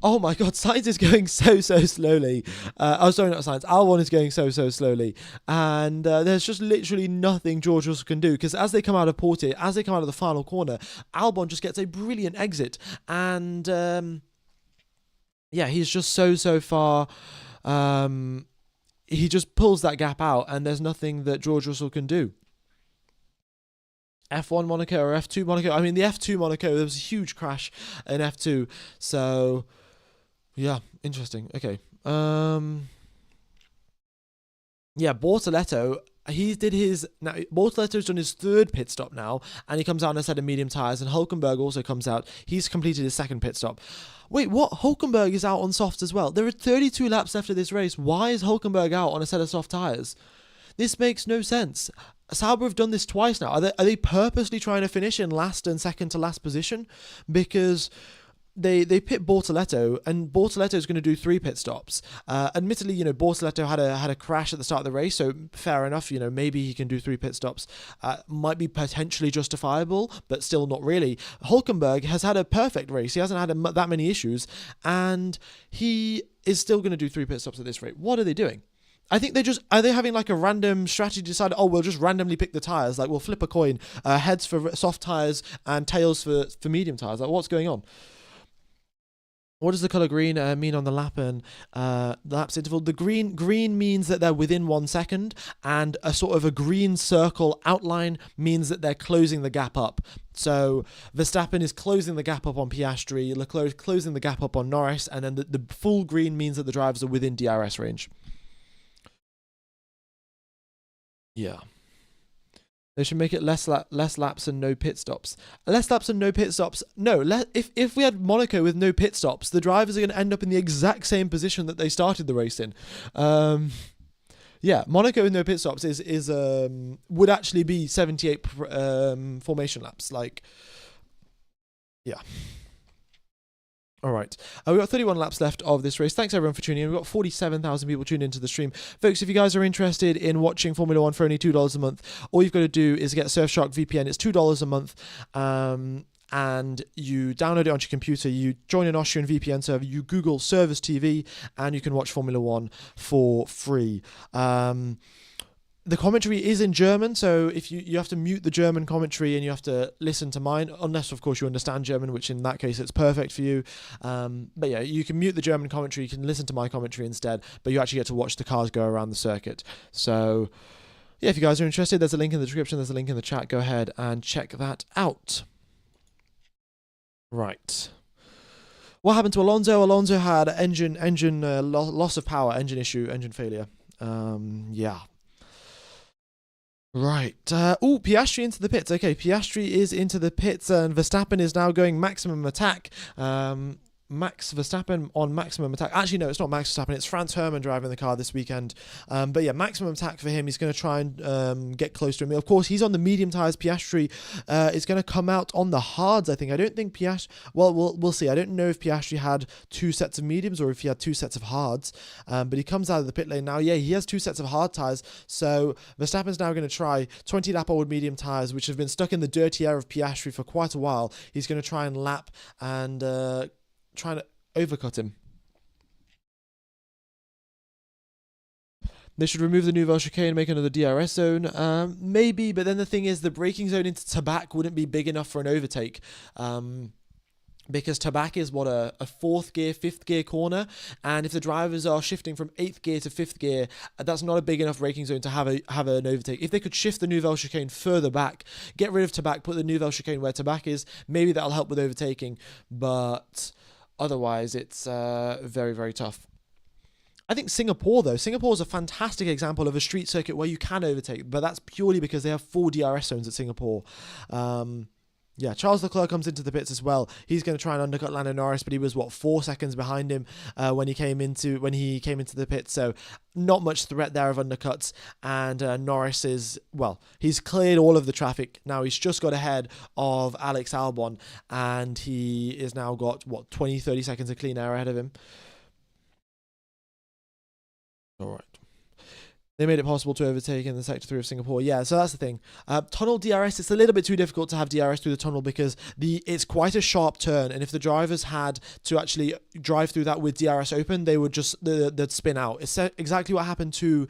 Speaker 1: Oh my God, Sainz is going so slowly. Sorry, not Sainz. Albon is going so slowly, and there's just literally nothing George Russell can do, because as they come out of Portier, as they come out of the final corner, Albon just gets a brilliant exit, and yeah, he's just so far. He just pulls that gap out, and there's nothing that George Russell can do. F1 Monaco or F2 Monaco? I mean, the F2 Monaco, there was a huge crash in F2, so yeah, interesting. Okay. Yeah, Bortoletto, Bortoletto's done his third pit stop now, and he comes out on a set of medium tyres, and Hulkenberg also comes out. He's completed his second pit stop. Wait, what? Hulkenberg is out on softs as well. There are 32 laps left of this race. Why is Hulkenberg out on a set of soft tyres? This makes no sense. Sauber have done this twice now. Are they purposely trying to finish in last and second to last position? Because they pit Bortoletto, and Bortoletto is going to do 3 pit stops. Admittedly, Bortoletto had a crash at the start of the race, so fair enough. Maybe he can do 3 pit stops. Might be potentially justifiable, but still not really. Hulkenberg has had a perfect race. He hasn't had that many issues, and he is still going to do 3 pit stops at this rate. What are they doing? I think are they having like a random strategy to decide, we'll just randomly pick the tyres, like we'll flip a coin, heads for soft tyres and tails for medium tyres. Like, what's going on? What does the colour green mean on the lap and lapse interval? The green means that they're within 1 second, and a sort of a green circle outline means that they're closing the gap up. So Verstappen is closing the gap up on Piastri, Leclerc is closing the gap up on Norris, and then the full green means that the drivers are within DRS range. Yeah. They should make it less laps and no pit stops. Less laps and no pit stops. No, if we had Monaco with no pit stops, the drivers are going to end up in the exact same position that they started the race in. Yeah, Monaco with no pit stops is would actually be 78 formation laps. Like, yeah. All right. We've got 31 laps left of this race. Thanks, everyone, for tuning in. We've got 47,000 people tuned into the stream. Folks, if you guys are interested in watching Formula One for only $2 a month, all you've got to do is get Surfshark VPN. It's $2 a month. And you download it onto your computer, you join an Austrian VPN server, you Google Service TV, and you can watch Formula One for free. The commentary is in German, so if you have to mute the German commentary and you have to listen to mine, unless, of course, you understand German, which in that case, it's perfect for you. But yeah, you can mute the German commentary, you can listen to my commentary instead, but you actually get to watch the cars go around the circuit. So yeah, if you guys are interested, there's a link in the description, there's a link in the chat. Go ahead and check that out. Right. What happened to Alonso? Alonso had engine loss of power, engine issue, engine failure. Yeah. Right. Piastri into the pits. Okay, Piastri is into the pits, and Verstappen is now going maximum attack. Max Verstappen on maximum attack. Actually, no, it's not Max Verstappen. It's Franz Herrmann driving the car this weekend. But yeah, maximum attack for him. He's going to try and get close to him. Of course, he's on the medium tyres. Piastri is going to come out on the hards, I think. I don't think Piastri... Well, we'll see. I don't know if Piastri had 2 sets of mediums or if he had 2 sets of hards. But he comes out of the pit lane now. Yeah, he has 2 sets of hard tyres. So Verstappen's now going to try 20-lap old medium tyres, which have been stuck in the dirty air of Piastri for quite a while. He's going to try and lap and... trying to overcut him. They should remove the Nouvelle Chicane and make another DRS zone. Maybe, but then the thing is, the braking zone into Tabac wouldn't be big enough for an overtake. Because Tabac is what, a 4th gear, 5th gear corner, and if the drivers are shifting from 8th gear to 5th gear, that's not a big enough braking zone to have an overtake. If they could shift the Nouvelle Chicane further back, get rid of Tabac, put the Nouvelle Chicane where Tabac is, maybe that'll help with overtaking, but otherwise it's very, very tough. I think Singapore, though, Singapore's a fantastic example of a street circuit where you can overtake, but that's purely because they have 4 DRS zones at Singapore. Yeah, Charles Leclerc comes into the pits as well. He's going to try and undercut Lando Norris, but he was 4 seconds behind him when he came into the pits. So not much threat there of undercuts. And Norris is, well, he's cleared all of the traffic. Now he's just got ahead of Alex Albon, and he is now got 20-30 seconds of clean air ahead of him. All right. They made it possible to overtake in the Sector 3 of Singapore. Yeah, so that's the thing. Tunnel DRS, it's a little bit too difficult to have DRS through the tunnel because it's quite a sharp turn, and if the drivers had to actually drive through that with DRS open, they would just they'd spin out. It's exactly what happened to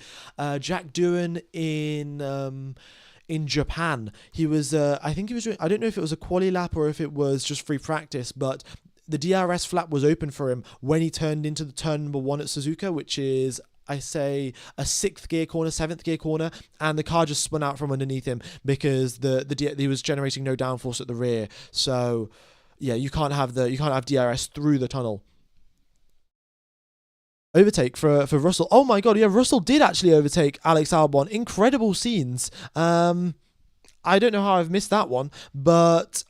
Speaker 1: Jack Doohan in Japan. He was, I think he was doing, I don't know if it was a quali lap or if it was just free practice, but the DRS flap was open for him when he turned into the turn number 1 at Suzuka, which is, I say, a 6th gear corner, 7th gear corner, and the car just spun out from underneath him because he was generating no downforce at the rear. So yeah, you can't have DRS through the tunnel. Overtake for Russell. Oh my god, yeah, Russell did actually overtake Alex Albon. Incredible scenes. I don't know how I've missed that one, but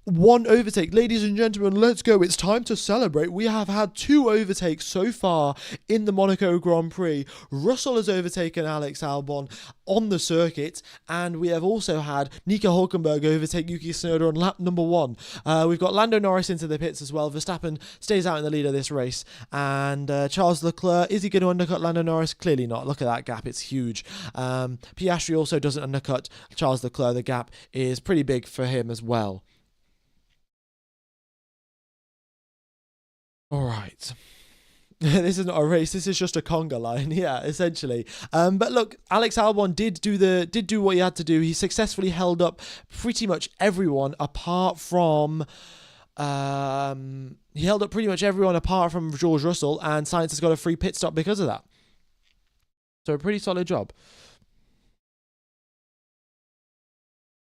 Speaker 1: one overtake. Ladies and gentlemen, let's go. It's time to celebrate. We have had 2 overtakes so far in the Monaco Grand Prix. Russell has overtaken Alex Albon on the circuit, and we have also had Nico Hülkenberg overtake Yuki Tsunoda on lap number 1. We've got Lando Norris into the pits as well. Verstappen stays out in the lead of this race, and Charles Leclerc, is he going to undercut Lando Norris? Clearly not. Look at that gap, it's huge. Piastri also doesn't undercut Charles Leclerc. The gap is pretty big for him as well. All right. This is not a race. This is just a conga line. Yeah, essentially. But look, Alex Albon did do what he had to do. He successfully held up pretty much everyone apart from George Russell, and Sainz has got a free pit stop because of that. So a pretty solid job.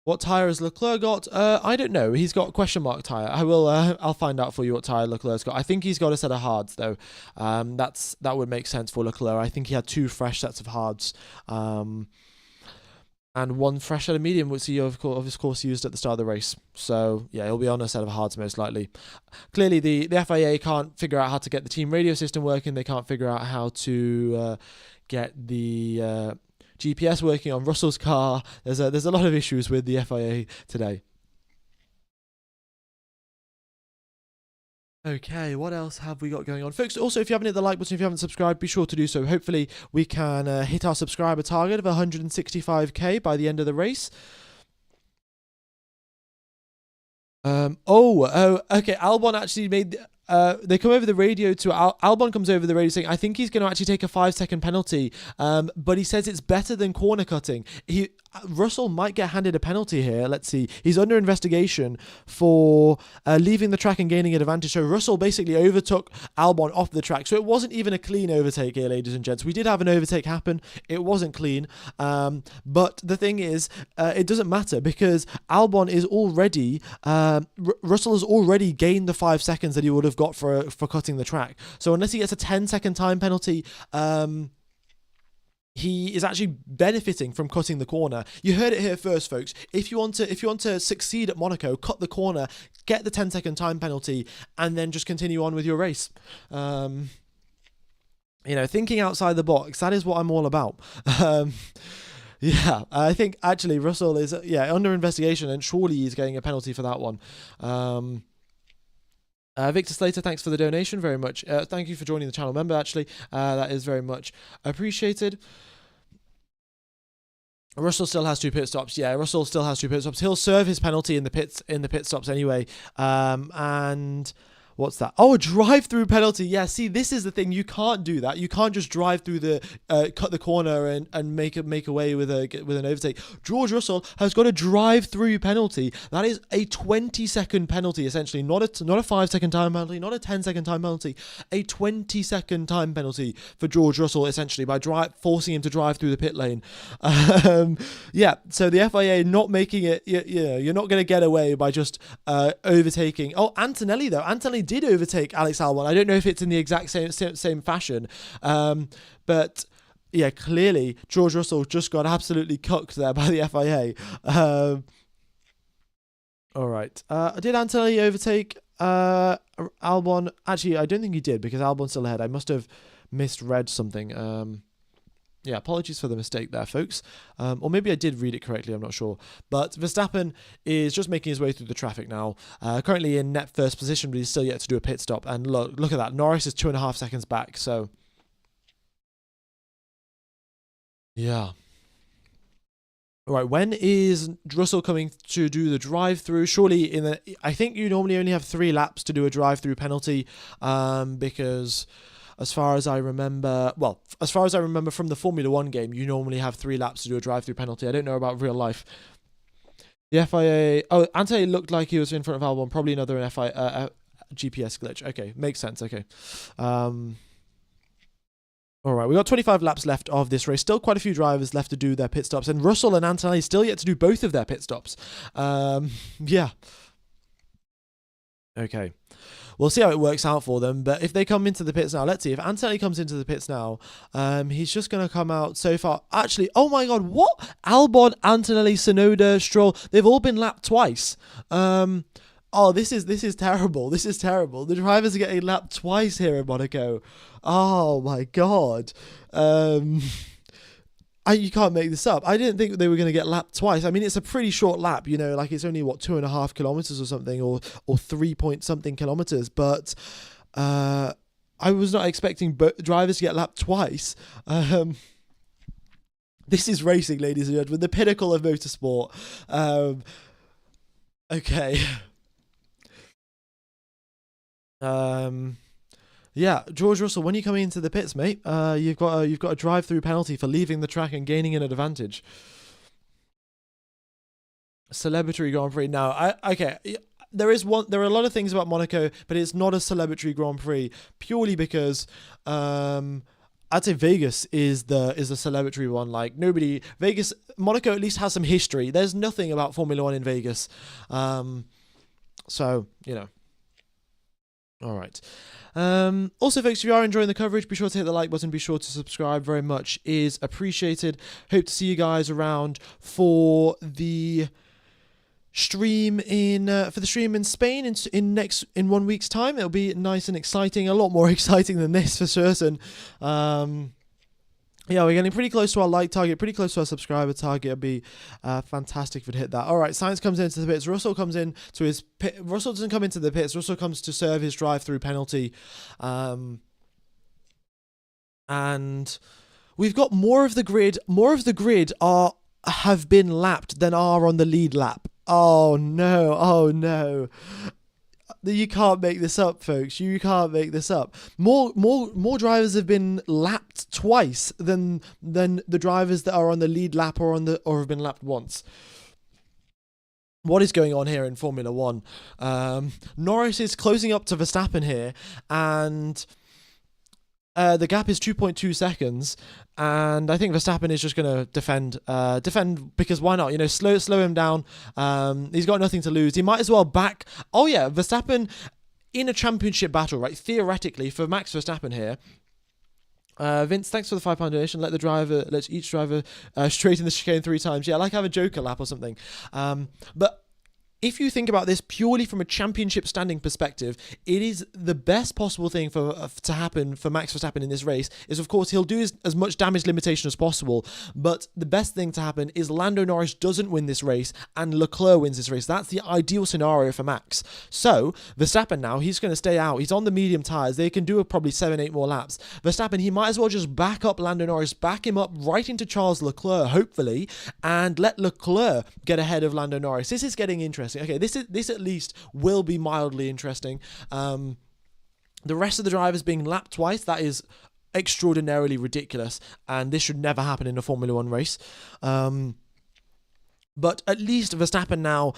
Speaker 1: What tyre has Leclerc got? I don't know. He's got question mark tyre. I'll find out for you what tyre Leclerc's got. I think he's got a set of hards though. That would make sense for Leclerc. I think he had 2 fresh sets of hards, and 1 fresh set of medium, which he of course used at the start of the race. So yeah, he'll be on a set of hards most likely. Clearly, the FIA can't figure out how to get the team radio system working. They can't figure out how to get the GPS working on Russell's car. There's a lot of issues with the FIA today. Okay, what else have we got going on? Folks, also, if you haven't hit the like button, if you haven't subscribed, be sure to do so. Hopefully, we can hit our subscriber target of 165k by the end of the race. Okay, Albon actually made... they come over the radio to Albon comes over the radio saying, I think he's going to actually take a 5-second penalty, but he says it's better than corner cutting. Russell might get handed a penalty here. Let's see. He's under investigation for leaving the track and gaining an advantage. So Russell basically overtook Albon off the track. So it wasn't even a clean overtake here, ladies and gents. We did have an overtake happen. It wasn't clean. But the thing is, it doesn't matter because Albon is already... Russell has already gained the 5 seconds that he would have got for cutting the track. So unless he gets a 10-second time penalty... he is actually benefiting from cutting the corner. You heard it here first, folks. If you want to succeed at Monaco, cut the corner, get the 10-second time penalty, and then just continue on with your race. Thinking outside the box, that is what I'm all about. Yeah, I think actually Russell is under investigation, and surely he's getting a penalty for that one. Victor Slater, thanks for the donation very much. Thank you for joining the channel member, actually. That is very much appreciated. Russell still has 2 pit stops. Yeah, Russell still has 2 pit stops. He'll serve his penalty in the pit stops anyway. And what's that? Oh, a drive-through penalty. Yeah, see, this is the thing. You can't do that. You can't just drive through cut the corner and make away with an overtake. George Russell has got a drive-through penalty. That is a 20-second penalty, essentially. Not a 5-second time penalty, not a 10-second time penalty. A 20-second time penalty for George Russell, essentially, by forcing him to drive through the pit lane. Yeah, so the FIA not making it, you're not going to get away by just overtaking. Oh, Antonelli, though. Antonelli did overtake Alex Albon. I don't know if it's in the exact same fashion, but yeah, clearly George Russell just got absolutely cucked there by the FIA. All right. Did Antonelli overtake Albon? Actually, I don't think he did because Albon's still ahead. I must have misread something. Yeah, apologies for the mistake there, folks. Or maybe I did read it correctly, I'm not sure. But Verstappen is just making his way through the traffic now. Currently in net first position, but he's still yet to do a pit stop. And look at that. Norris is 2.5 seconds back. So, yeah. All right, when is Russell coming to do the drive-through? Surely I think you normally only have 3 laps to do a drive-through penalty, because as far as I remember, from the Formula One game, you normally have 3 laps to do a drive-through penalty. I don't know about real life. The FIA. Oh, Ante looked like he was in front of Albon. Probably another FIA GPS glitch. Okay, makes sense. Okay. All right, we got 25 laps left of this race. Still quite a few drivers left to do their pit stops, and Russell and Antonelli still yet to do both of their pit stops. Yeah. Okay. We'll see how it works out for them, but if they come into the pits now, let's see. If Antonelli comes into the pits now, he's just going to come out so far. Actually, oh my god, what? Albon, Antonelli, Tsunoda, Stroll, they've all been lapped twice. Oh, this is terrible. This is terrible. The drivers are getting lapped twice here in Monaco. Oh my god. You can't make this up. I didn't think they were going to get lapped twice. I mean, it's a pretty short lap, like it's only 2.5 kilometers or something, or 3 point something kilometers. But I was not expecting drivers to get lapped twice. This is racing, ladies and gentlemen, the pinnacle of motorsport. Okay. Yeah, George Russell, when are you coming into the pits, mate? You've got a drive-through penalty for leaving the track and gaining an advantage. Celebratory Grand Prix. Now, okay, there are a lot of things about Monaco, but it's not a celebratory Grand Prix purely because I'd say Vegas is the celebratory one. Like Monaco at least has some history. There's nothing about Formula One in Vegas, so All right. Also, folks, if you are enjoying the coverage, be sure to hit the like button. Be sure to subscribe. Very much is appreciated. Hope to see you guys around for the stream in Spain in 1 week's time. It'll be nice and exciting. A lot more exciting than this for certain. Yeah, we're getting pretty close to our like target, pretty close to our subscriber target. It'd be fantastic if we'd hit that. All right, Sainz comes into the pits. Russell comes in to his pit. Russell doesn't come into the pits. Russell comes to serve his drive-through penalty. And we've got more of the grid. More of the grid have been lapped than are on the lead lap. Oh no! Oh no! You can't make this up, folks. You can't make this up. More drivers have been lapped twice than the drivers that are on the lead lap or have been lapped once. What is going on here in Formula One? Norris is closing up to Verstappen here, and the gap is 2.2 seconds, and I think Verstappen is just going to defend because why not? Slow him down. He's got nothing to lose. He might as well back. Oh yeah, Verstappen in a championship battle, right? Theoretically, for Max Verstappen here. Vince, thanks for the £5 donation. Let each driver straighten the chicane 3 times. Yeah, like have a Joker lap or something. But if you think about this purely from a championship standing perspective, it is the best possible thing to happen for Max Verstappen in this race is, of course, he'll do as much damage limitation as possible, but the best thing to happen is Lando Norris doesn't win this race and Leclerc wins this race. That's the ideal scenario for Max. So, Verstappen now, he's going to stay out. He's on the medium tyres. They can do probably 7-8 more laps. Verstappen, he might as well just back up Lando Norris, back him up right into Charles Leclerc, hopefully, and let Leclerc get ahead of Lando Norris. This is getting interesting. Okay, this at least will be mildly interesting. The rest of the drivers being lapped twice, that is extraordinarily ridiculous, and this should never happen in a Formula One race. But at least Verstappen now,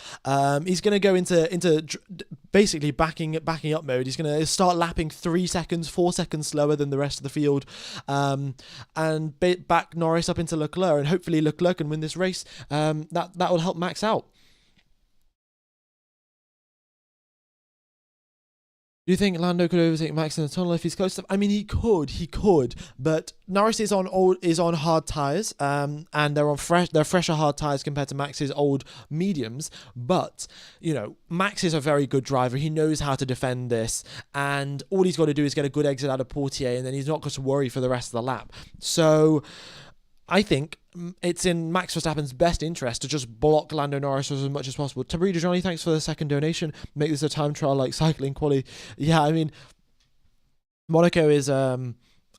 Speaker 1: he's going to go into basically backing up mode. He's going to start lapping 3 seconds, 4 seconds slower than the rest of the field, and back Norris up into Leclerc, and hopefully Leclerc can win this race. That will help Max out. Do you think Lando could overtake Max in the tunnel if he's close enough? I mean, he could, but Norris is on hard tires, and they're fresher hard tires compared to Max's old mediums. But Max is a very good driver. He knows how to defend this, and all he's got to do is get a good exit out of Portier, and then he's not got to worry for the rest of the lap. So I think it's in Max Verstappen's best interest to just block Lando Norris as much as possible. Tabrida Johnny, thanks for the second donation. Make this a time trial like cycling quali. Yeah, I mean, Monaco is I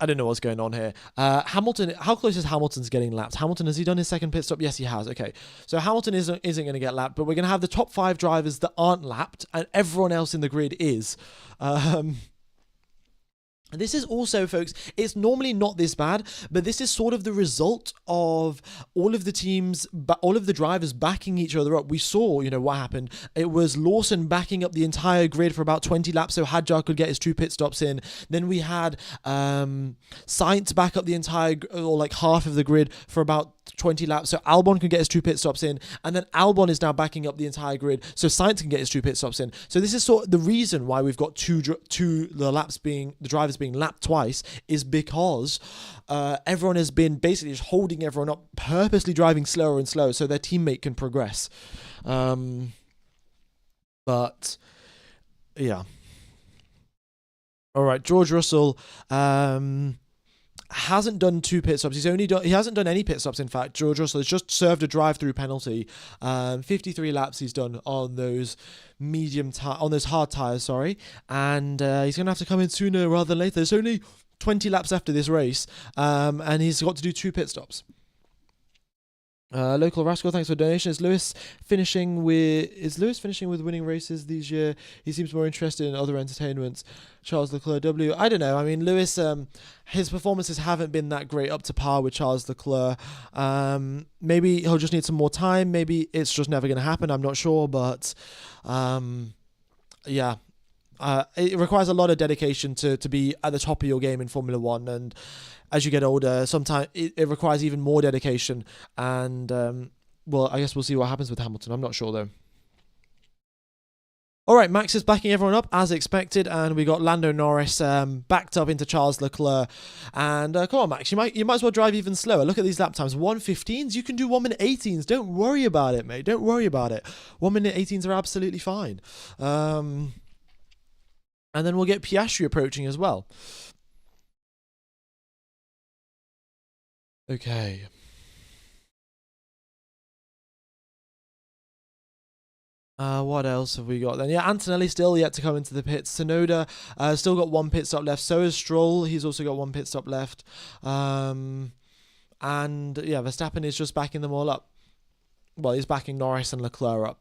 Speaker 1: don't know what's going on here. Hamilton, how close is Hamilton's getting lapped? Hamilton, has he done his second pit stop? Yes, he has. Okay, so Hamilton isn't going to get lapped, but we're going to have the top 5 drivers that aren't lapped, and everyone else in the grid is. This is also, folks, it's normally not this bad, but this is sort of the result of all of the drivers backing each other up. We saw, what happened. It was Lawson backing up the entire grid for about 20 laps so Hadjar could get his 2 pit stops in. Then we had Sainz back up the entire, or like half of the grid for about 20 laps so Albon can get his 2 pit stops in, and then Albon is now backing up the entire grid so Sainz can get his 2 pit stops in. So this is sort of the reason why we've got the drivers being lapped twice, is because everyone has been basically just holding everyone up, purposely driving slower and slower so their teammate can progress. But yeah, all right, George Russell hasn't done 2 pit stops. He hasn't done any pit stops. In fact, George Russell has just served a drive-through penalty. 53 laps he's done on those on those hard tires. Sorry, and he's gonna have to come in sooner rather than later. There's only 20 laps after this race, and he's got to do 2 pit stops. Local Rascal, thanks for donation. Is Lewis finishing with winning races this year? He seems more interested in other entertainments. Charles Leclerc W. I don't know. I mean, Lewis, his performances haven't been that great, up to par with Charles Leclerc. Maybe he'll just need some more time. Maybe it's just never going to happen. I'm not sure, but yeah. It requires a lot of dedication to be at the top of your game in Formula One, and as you get older, sometimes it requires even more dedication. And well, I guess we'll see what happens with Hamilton. I'm not sure though. All right, Max is backing everyone up as expected, and we got Lando Norris backed up into Charles Leclerc. And come on, Max, you might as well drive even slower. Look at these lap times: 1:15s. You can do 1:18s. Don't worry about it, mate. Don't worry about it. 1:18s are absolutely fine. And then we'll get Piastri approaching as well. Okay. What else have we got then? Yeah, Antonelli still yet to come into the pits. Tsunoda still got 1 pit stop left. So is Stroll. He's also got 1 pit stop left. And yeah, Verstappen is just backing them all up. Well, he's backing Norris and Leclerc up.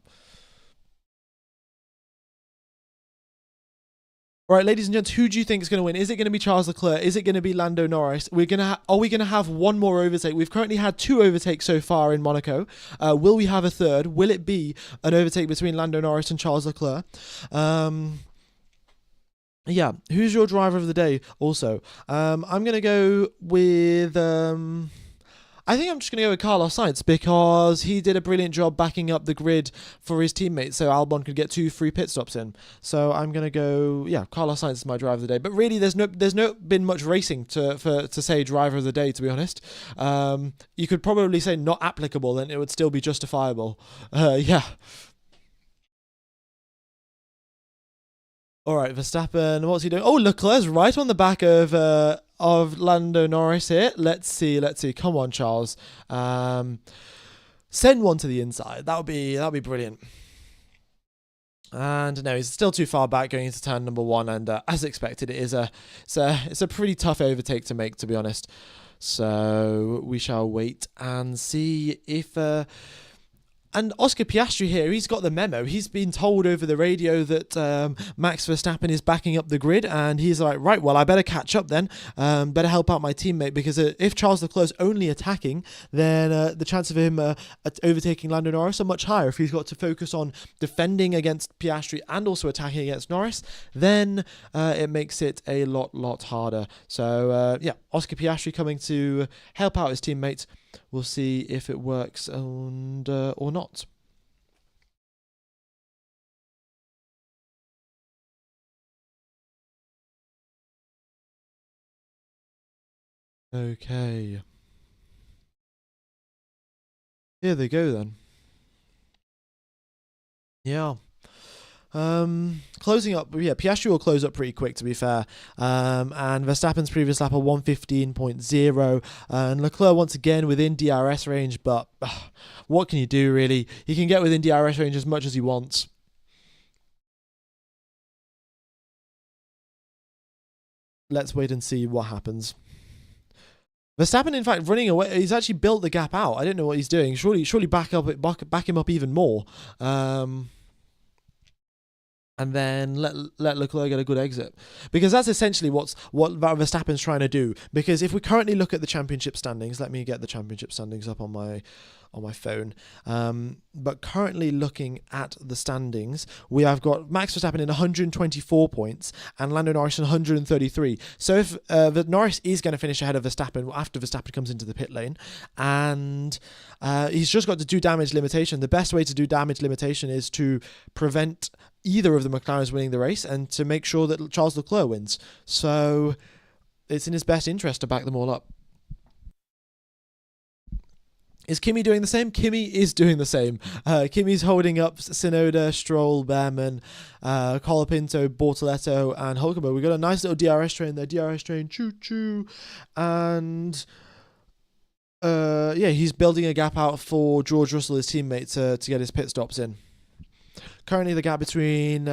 Speaker 1: All right, ladies and gents, who do you think is going to win? Is it going to be Charles Leclerc? Is it going to be Lando Norris? Are we going to have one more overtake? We've currently had 2 overtakes so far in Monaco. Will we have a third? Will it be an overtake between Lando Norris and Charles Leclerc? Yeah, who's your driver of the day also? I'm going to go with... I think I'm just going to go with Carlos Sainz, because he did a brilliant job backing up the grid for his teammates so Albon could get 2 free pit stops in. So I'm going to go, yeah, Carlos Sainz is my driver of the day. But really, there's no been much racing to say driver of the day, to be honest. You could probably say not applicable, and it would still be justifiable. Yeah. All right, Verstappen, what's he doing? Oh, Leclerc's right on the back of Lando Norris here. Let's see. Come on, Charles. Send one to the inside. That would be brilliant. And no, he's still too far back going into turn number 1. And as expected, it's a pretty tough overtake to make, to be honest. So we shall wait and see if. And Oscar Piastri here, he's got the memo. He's been told over the radio that Max Verstappen is backing up the grid, and he's like, right, well, I better catch up then. Better help out my teammate, because if Charles Leclerc's only attacking, then the chance of him overtaking Lando Norris are much higher. If he's got to focus on defending against Piastri and also attacking against Norris, then it makes it a lot harder. So, yeah, Oscar Piastri coming to help out his teammates. We'll see if it works or not. Okay. Here they go then. Yeah. Closing up, yeah, Piastri will close up pretty quick to be fair. And Verstappen's previous lap of 1:15.0, and Leclerc once again within DRS range, but what can you do really? He can get within DRS range as much as he wants. Let's wait and see what happens. Verstappen, in fact, running away. He's actually built the gap out. I don't know what he's doing. Surely back him up even more. And then let Leclerc get a good exit, because that's essentially what Verstappen's trying to do. Because if we currently look at the championship standings, let me get the championship standings up on my phone. But currently looking at the standings, we have got Max Verstappen in 124 points and Lando Norris in 133. So if Norris is going to finish ahead of Verstappen after Verstappen comes into the pit lane, and he's just got to do damage limitation. The best way to do damage limitation is to prevent either of the McLarens winning the race and to make sure that Charles Leclerc wins. So it's in his best interest to back them all up. Is Kimi doing the same? Kimi is doing the same. Kimi's holding up Tsunoda, Stroll, Behrman, Colapinto, Bortoletto, and Hulkenberg. We've got a nice little DRS train there. DRS train, choo-choo. And yeah, he's building a gap out for George Russell, his teammate, to get his pit stops in. Currently, the gap between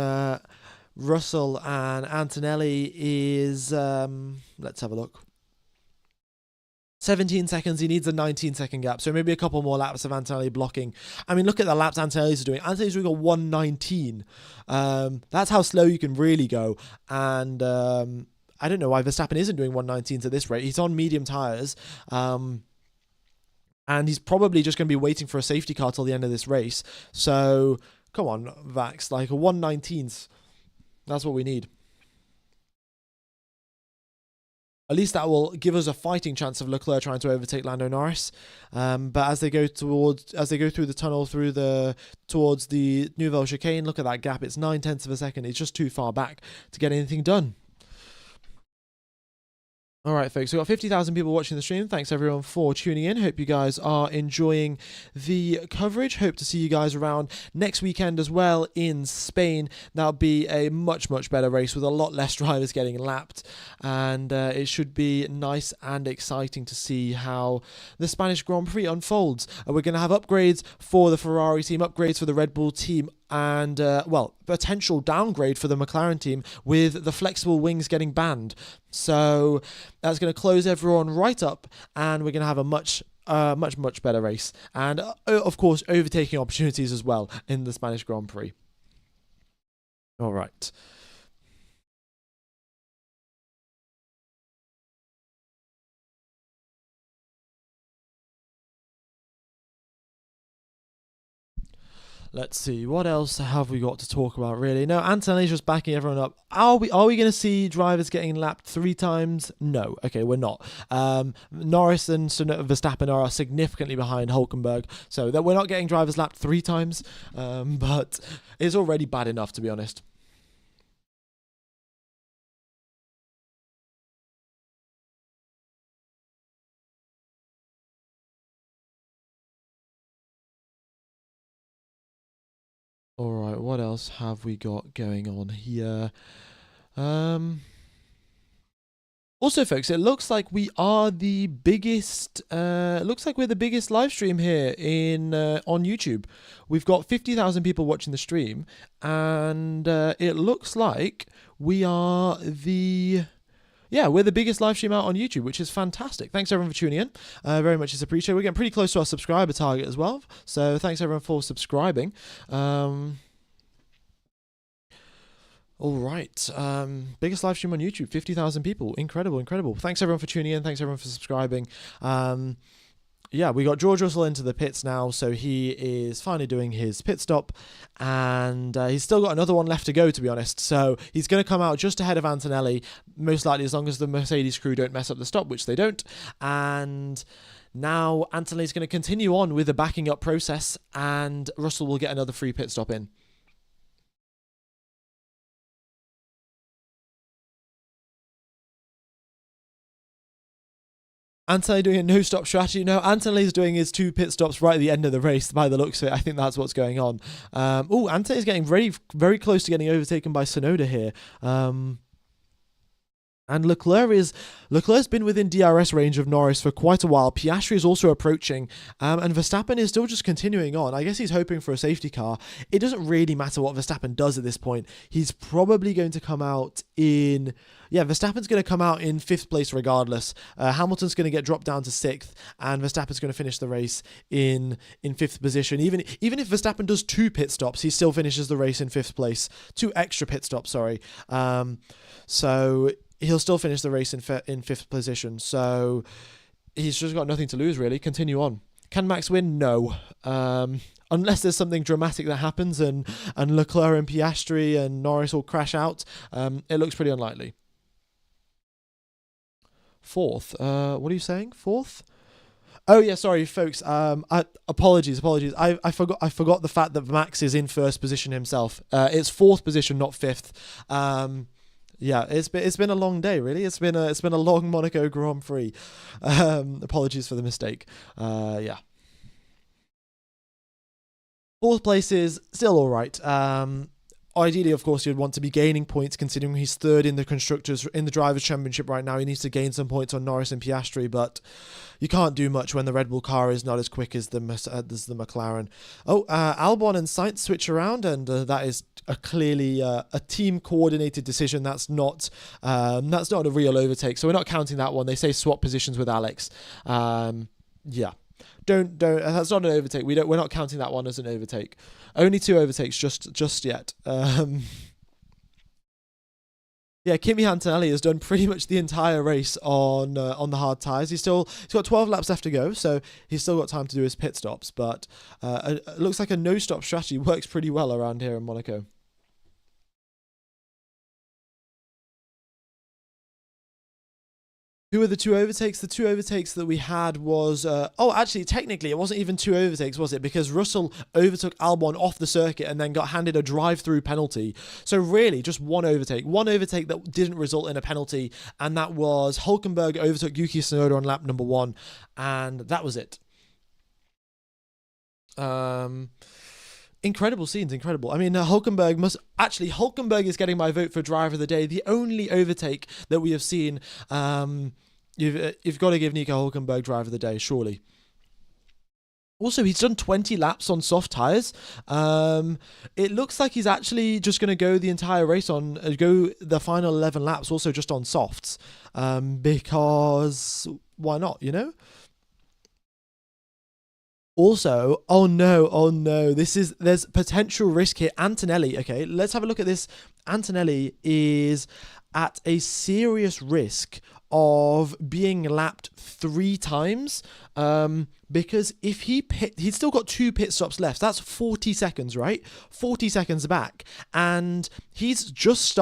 Speaker 1: Russell and Antonelli is, let's have a look, 17 seconds. He needs a 19-second gap, so maybe a couple more laps of Antonelli blocking. I mean, look at the laps Antonelli's doing. Antonelli's doing a 1:19. That's how slow you can really go. And I don't know why Verstappen isn't doing 1:19 at this rate. He's on medium tyres. And he's probably just going to be waiting for a safety car till the end of this race. So come on, Vax, like a 1:19. That's what we need. At least that will give us a fighting chance of Leclerc trying to overtake Lando Norris. But as they go through the tunnel towards the Nouvelle Chicane, look at that gap. It's 9/10 of a second. It's just too far back to get anything done. All right, folks, we've got 50,000 people watching the stream. Thanks, everyone, for tuning in. Hope you guys are enjoying the coverage. Hope to see you guys around next weekend as well in Spain. That'll be a much, much better race with a lot less drivers getting lapped. And it should be nice and exciting to see how the Spanish Grand Prix unfolds. We're going to have upgrades for the Ferrari team, upgrades for the Red Bull team, and, potential downgrade for the McLaren team with the flexible wings getting banned. So that's going to close everyone right up, and we're going to have a much better race. And, of course, overtaking opportunities as well in the Spanish Grand Prix. All right. Let's see, what else have we got to talk about, really? No, Antonelli's just backing everyone up. Are we going to see drivers getting lapped 3 times? No. Okay, we're not. Norris and Verstappen are significantly behind Hulkenberg, so that we're not getting drivers lapped 3 times, but it's already bad enough, to be honest. All right, what else have we got going on here? Also, folks, it looks like we are the biggest. Looks like we're the biggest live stream here on YouTube. We've got 50,000 people watching the stream, and it looks like we are we're the biggest live stream out on YouTube, which is fantastic. Thanks everyone for tuning in. Very much is appreciated. We're getting pretty close to our subscriber target as well. So thanks everyone for subscribing. All right. Biggest live stream on YouTube, 50,000 people. Incredible. Thanks everyone for tuning in. Thanks everyone for subscribing. Yeah, we got George Russell into the pits now, so he is finally doing his pit stop, and he's still got another one left to go, to be honest. So he's going to come out just ahead of Antonelli, most likely, as long as the Mercedes crew don't mess up the stop, which they don't. And now Antonelli's going to continue on with the backing up process, and Russell will get another free pit stop in. Antonelli doing a no-stop strategy. No, Antonelli's doing his 2 pit stops right at the end of the race by the looks of it. I think that's what's going on. Antonelli's getting very, very close to getting overtaken by Tsunoda here. And Leclerc's been within DRS range of Norris for quite a while. Piastri is also approaching, and Verstappen is still just continuing on. I guess he's hoping for a safety car. It doesn't really matter what Verstappen does at this point. He's probably going to come out in... Yeah, Verstappen's going to come out in 5th place regardless. Hamilton's going to get dropped down to 6th, and Verstappen's going to finish the race in 5th position. Even if Verstappen does 2 pit stops, he still finishes the race in 5th place. 2 extra pit stops, sorry. So... he'll still finish the race in 5th position, so he's just got nothing to lose, really. Continue on. Can Max win? No. Unless there's something dramatic that happens and Leclerc and Piastri and Norris all crash out, it looks pretty unlikely. 4th. What are you saying? 4th? Oh yeah, sorry folks. Apologies. I forgot the fact that Max is in 1st position himself. It's 4th position, not 5th. Yeah, it's been a long day, really. It's been a long Monaco Grand Prix. Apologies for the mistake. Yeah. 4th place is still all right. Ideally, of course, you'd want to be gaining points, considering he's 3rd in the Drivers' Championship right now. He needs to gain some points on Norris and Piastri, but you can't do much when the Red Bull car is not as quick as the McLaren. Albon and Sainz switch around, and that is clearly a team-coordinated decision. That's not a real overtake, so we're not counting that one. They say swap positions with Alex. Yeah. Don't. That's not an overtake. We're not counting that one as an overtake. Only 2 overtakes just yet. Yeah, Kimi Antonelli has done pretty much the entire race on the hard tyres. He's got 12 laps left to go, so he's still got time to do his pit stops. But it looks like a no-stop strategy works pretty well around here in Monaco. Who are the 2 overtakes? The 2 overtakes that we had was... actually, technically, it wasn't even 2 overtakes, was it? Because Russell overtook Albon off the circuit and then got handed a drive-through penalty. So really, just 1 overtake. 1 overtake that didn't result in a penalty, and that was Hülkenberg overtook Yuki Tsunoda on lap number 1, and that was it. Incredible scenes, incredible. I mean, Hülkenberg is getting my vote for driver of the day. The only overtake that we have seen, you've got to give Nico Hülkenberg driver of the day, surely. Also, he's done 20 laps on soft tyres. It looks like he's actually just going to go the entire race go the final 11 laps also just on softs. Because why not, you know? Also, oh no, there's potential risk here. Antonelli, okay, let's have a look at this. Antonelli is at a serious risk of being lapped 3 times, because if he's still got 2 pit stops left. That's 40 seconds, right? 40 seconds back, and he's just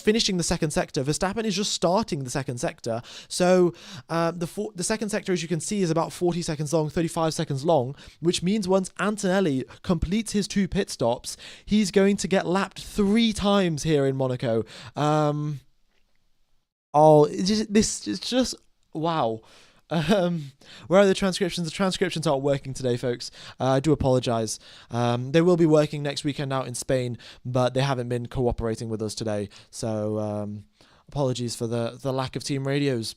Speaker 1: finishing the second sector. Verstappen is just starting the second sector. So the second sector, as you can see, is about 40 seconds long, 35 seconds long, which means once Antonelli completes his 2 pit stops, he's going to get lapped 3 times here in Monaco. This is just wow. Where are the transcriptions? The transcriptions aren't working today, folks. I do apologise. They will be working next weekend out in Spain, but they haven't been cooperating with us today. So apologies for the lack of team radios.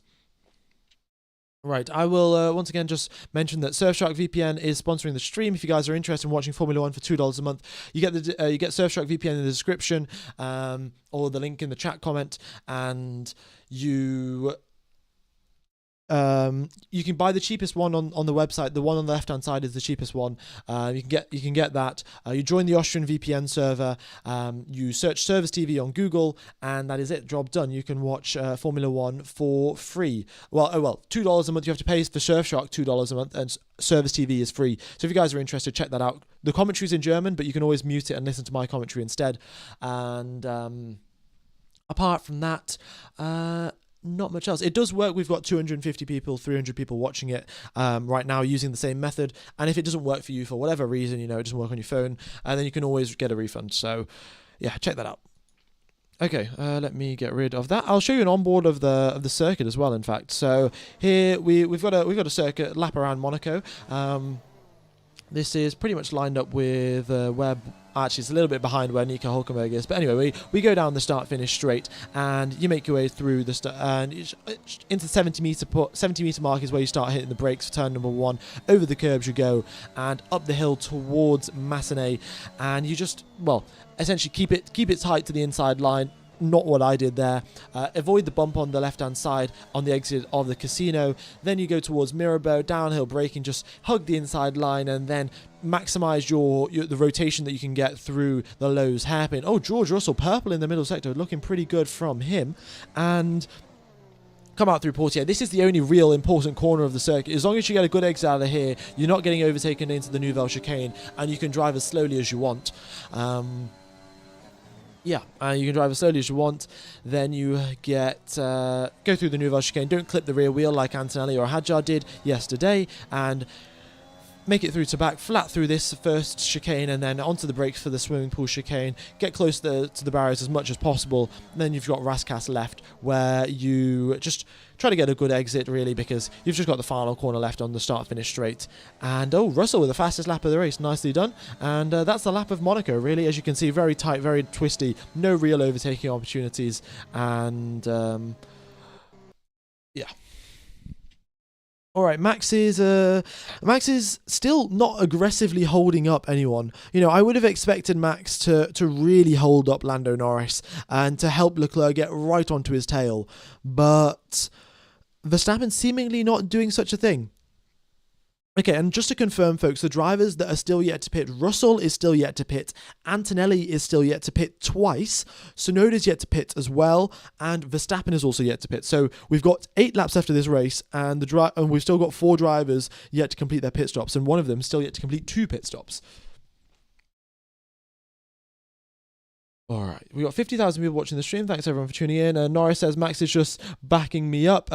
Speaker 1: Right, I will once again just mention that Surfshark VPN is sponsoring the stream. If you guys are interested in watching Formula One for $2 a month, you get Surfshark VPN in the description, or the link in the chat comment, and you can buy the cheapest one on the website. The one on the left hand side is the cheapest one. You can get that. You join the Austrian VPN server. You search Service TV on Google, and that is it. Job done. You can watch Formula One for free. Well, $2 a month. You have to pay for Surfshark $2 a month, and Service TV is free. So if you guys are interested, check that out. The commentary is in German, but you can always mute it and listen to my commentary instead. And apart from that, not much else. It does work. We've got 250 people, 300 people watching it right now using the same method. And if it doesn't work for you for whatever reason, it doesn't work on your phone, and then you can always get a refund. So yeah, check that out. Okay, let me get rid of that. I'll show you an onboard of the circuit as well. In fact, so here we've got a circuit lap around Monaco. This is pretty much lined up with where. Actually, it's a little bit behind where Nico Hulkenberg is. But anyway, we go down the start-finish straight, and you make your way through the and into 70-meter mark is where you start hitting the brakes for turn number 1. Over the curbs you go, and up the hill towards Massenet, and you just, well, essentially keep it tight to the inside line. Not what I did there. Avoid the bump on the left-hand side on the exit of the casino. Then you go towards Mirabeau, downhill braking, just hug the inside line, and then maximize the rotation that you can get through the Lowe's hairpin. Oh, George Russell, purple in the middle sector, looking pretty good from him. And come out through Portier. This is the only real important corner of the circuit. As long as you get a good exit out of here, you're not getting overtaken into the Nouvelle chicane, and you can drive as slowly as you want. Yeah, you can drive as slowly as you want. Then you go through the Nouvelle chicane. Don't clip the rear wheel like Antonelli or Hadjar did yesterday, and make it through to back, flat through this first chicane, and then onto the brakes for the swimming pool chicane. Get close to the barriers as much as possible. And then you've got Rascasse left, where you just try to get a good exit, really, because you've just got the final corner left on the start-finish straight. And, oh, Russell with the fastest lap of the race. Nicely done. And that's the lap of Monaco, really. As you can see, very tight, very twisty. No real overtaking opportunities. And, yeah. All right, Max is still not aggressively holding up anyone. You know, I would have expected Max to really hold up Lando Norris and to help Leclerc get right onto his tail, but Verstappen seemingly not doing such a thing. Okay, and just to confirm, folks, the drivers that are still yet to pit, Russell is still yet to pit, Antonelli is still yet to pit twice, Tsunoda's yet to pit as well, and Verstappen is also yet to pit. So we've got 8 laps after this race, and we've still got 4 drivers yet to complete their pit stops, and one of them still yet to complete 2 pit stops. All right, we got 50,000 people watching the stream. Thanks everyone for tuning in. Norris says Max is just backing me up,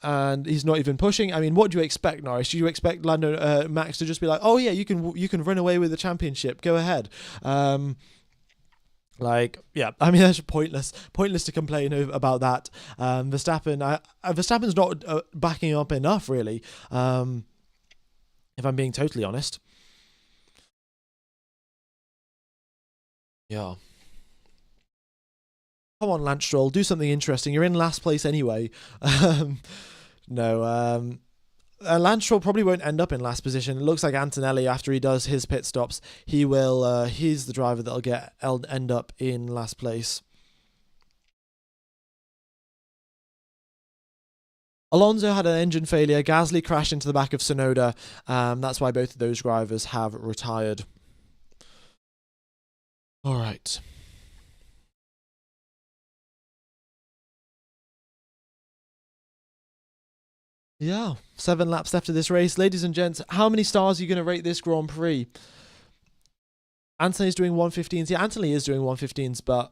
Speaker 1: and he's not even pushing. I mean, what do you expect, Norris? Do you expect Max to just be like, "Oh yeah, you can run away with the championship. Go ahead." Yeah, I mean, that's pointless to complain about that. Verstappen's not backing up enough, really. If I'm being totally honest. Yeah. Come on, Lance Stroll, do something interesting. You're in last place anyway. No, Lance Stroll probably won't end up in last position. It looks like Antonelli, after he does his pit stops, he's the driver that'll end up in last place. Alonso had an engine failure. Gasly crashed into the back of Tsunoda. That's why both of those drivers have retired. All right. Yeah, 7 laps left of this race. Ladies and gents, how many stars are you going to rate this Grand Prix? Anthony's doing 115s. Yeah, Anthony is doing 115s, but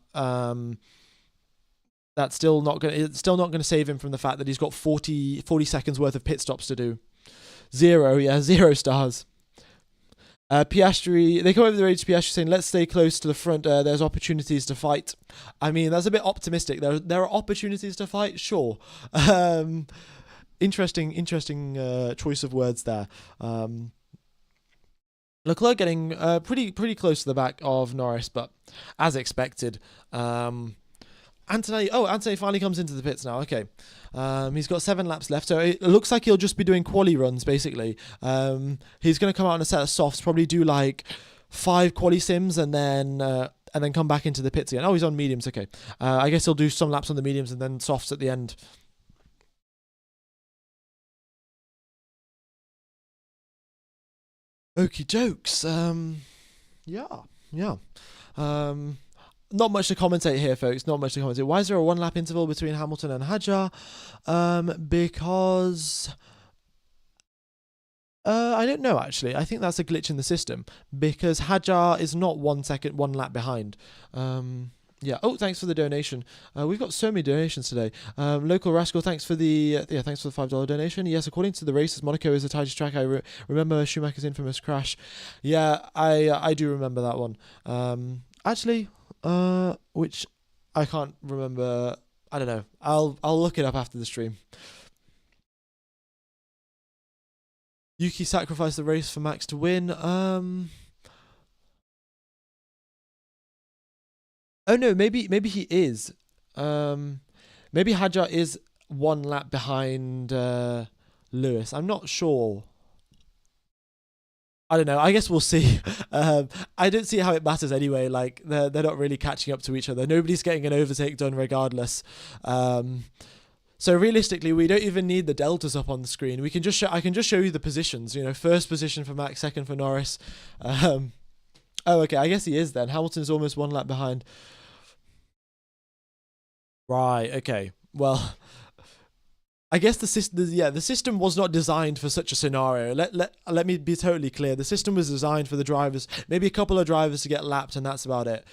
Speaker 1: that's still not going to save him from the fact that he's got 40 seconds worth of pit stops to do. 0 stars. Piastri, they come over the radio to Piastri saying, "Let's stay close to the front. There's opportunities to fight." I mean, that's a bit optimistic. There are opportunities to fight, sure. Interesting choice of words there. Leclerc getting pretty close to the back of Norris, but as expected. Anthony finally comes into the pits now. Okay, he's got 7 laps left, so it looks like he'll just be doing quali runs basically. He's going to come out on a set of softs, probably do like 5 quali sims, and then come back into the pits again. Oh, he's on mediums. Okay, I guess he'll do some laps on the mediums and then softs at the end. Okie dokes. Yeah. Not much to commentate here, folks. Not much to commentate. Why is there a 1 lap interval between Hamilton and Hadjar? Because I don't know, actually. I think that's a glitch in the system, because Hadjar is not 1 lap behind. Yeah. Oh, thanks for the donation. We've got so many donations today. Local Rascal, thanks for the $5 donation. Yes, according to the races, Monaco is the tightest track. I remember Schumacher's infamous crash. Yeah, I do remember that one. Actually, which I can't remember. I don't know. I'll look it up after the stream. Yuki sacrificed the race for Max to win. Oh no, maybe he is. Um, maybe Hadjar is one lap behind Lewis. I'm not sure. I don't know. I guess we'll see. I don't see how it matters anyway. Like they're not really catching up to each other. Nobody's getting an overtake done regardless. So realistically, we don't even need the deltas up on the screen. We can just I can just show you the positions. You know, first position for Max, second for Norris. Oh, okay. I guess he is then. Hamilton's almost one lap behind. Right. Okay. Well, I guess the system was not designed for such a scenario. Let me be totally clear. The system was designed for the drivers, maybe a couple of drivers to get lapped, and that's about it.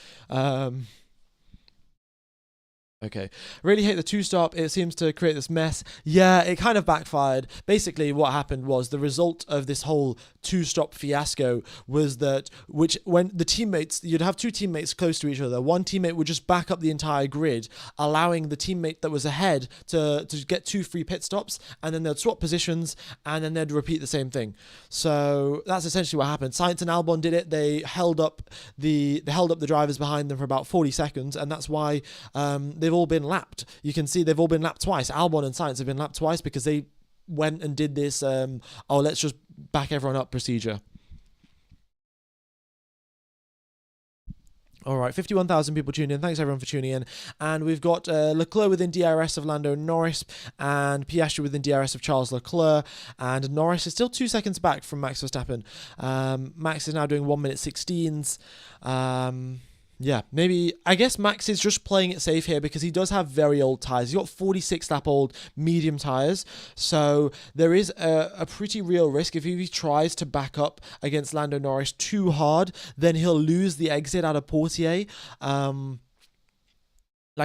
Speaker 1: Okay. Really hate the two-stop. It seems to create this mess. Yeah, it kind of backfired. Basically, what happened was the result of this whole two-stop fiasco was that when the teammates, you'd have two teammates close to each other. One teammate would just back up the entire grid, allowing the teammate that was ahead to get 2 free pit stops, and then they'd swap positions, and then they'd repeat the same thing. So that's essentially what happened. Sainz and Albon did it. They held up the drivers behind them for about 40 seconds, and that's why they've all been lapped. You can see they've all been lapped twice. Albon and Sainz have been lapped twice because they went and did this let's just back everyone up procedure. All right, 51,000 people tuned in. Thanks everyone for tuning in. And we've got Leclerc within DRS of Lando Norris and Piastri within DRS of Charles Leclerc. And Norris is still 2 seconds back from Max Verstappen. Max is now doing 1 minute 16s. Yeah, maybe, I guess Max is just playing it safe here because he does have very old tyres. He's got 46 lap old medium tyres, so there is a pretty real risk if he tries to back up against Lando Norris too hard, then he'll lose the exit out of Portier. Like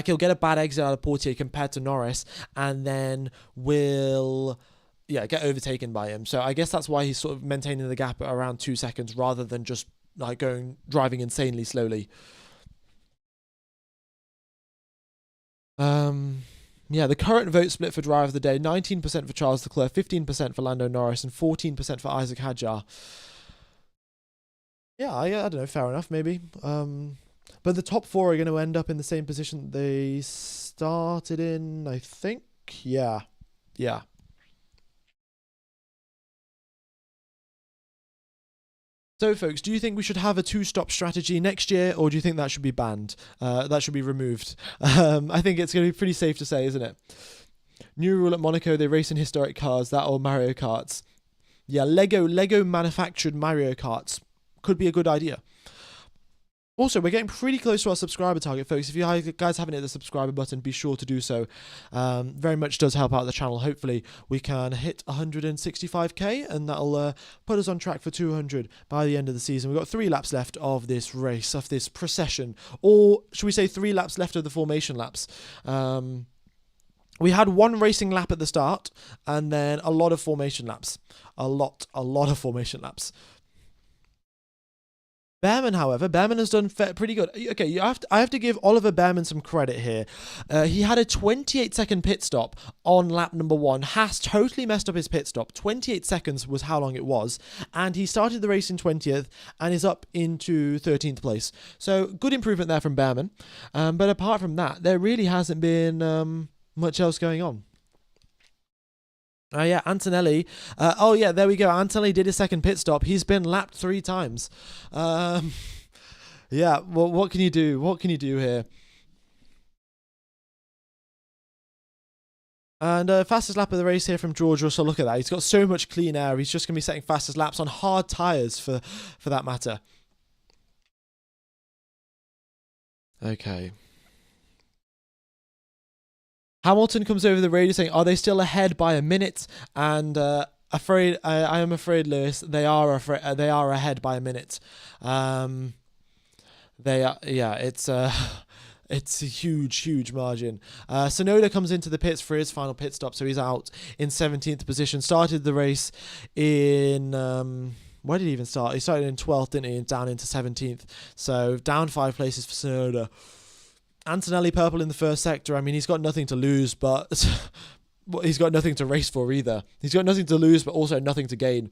Speaker 1: he'll get a bad exit out of Portier compared to Norris, and then will get overtaken by him. So I guess that's why he's sort of maintaining the gap at around 2 seconds rather than just like driving insanely slowly. The current vote split for driver of the day: 19% for Charles Leclerc, 15% for Lando Norris, and 14% for Isaac Hadjar. Yeah, I don't know, fair enough, maybe. But the top 4 are going to end up in the same position they started in, I think. Yeah. So, folks, do you think we should have a 2-stop strategy next year, or do you think that should be banned? That should be removed. I think it's going to be pretty safe to say, isn't it? New rule at Monaco: they race in historic cars. That or Mario Karts. Yeah, Lego manufactured Mario Karts could be a good idea. Also, we're getting pretty close to our subscriber target, folks. If you guys haven't hit the subscriber button, be sure to do so. Very much does help out the channel. Hopefully, we can hit 165k, and that'll put us on track for 200 by the end of the season. We've got 3 laps left of this race, of this procession. Or should we say 3 laps left of the formation laps? We had 1 racing lap at the start, and then a lot of formation laps. A lot of formation laps. Behrman, however, has done pretty good. Okay, I have to give Oliver Behrman some credit here. He had a 28-second pit stop on lap number 1. Haas totally messed up his pit stop. 28 seconds was how long it was. And he started the race in 20th and is up into 13th place. So, good improvement there from Behrman. But apart from that, there really hasn't been much else going on. Antonelli. There we go. Antonelli did his second pit stop. He's been lapped 3 times. Well, what can you do? What can you do here? And fastest lap of the race here from George Russell. Look at that. He's got so much clean air. He's just going to be setting fastest laps on hard tyres for that matter. Okay. Hamilton comes over the radio saying, "Are they still ahead by a minute?" And I am afraid, Lewis, they are ahead by a minute. They are. Yeah, it's a huge margin. Sonoda comes into the pits for his final pit stop, so he's out in 17th position. Started the race in where did he even start? He started in 12th, didn't he? And down into 17th. So down 5 places for Sonoda. Antonelli purple in the first sector. I mean, he's got nothing to lose, but he's got nothing to race for either. He's got nothing to lose, but also nothing to gain.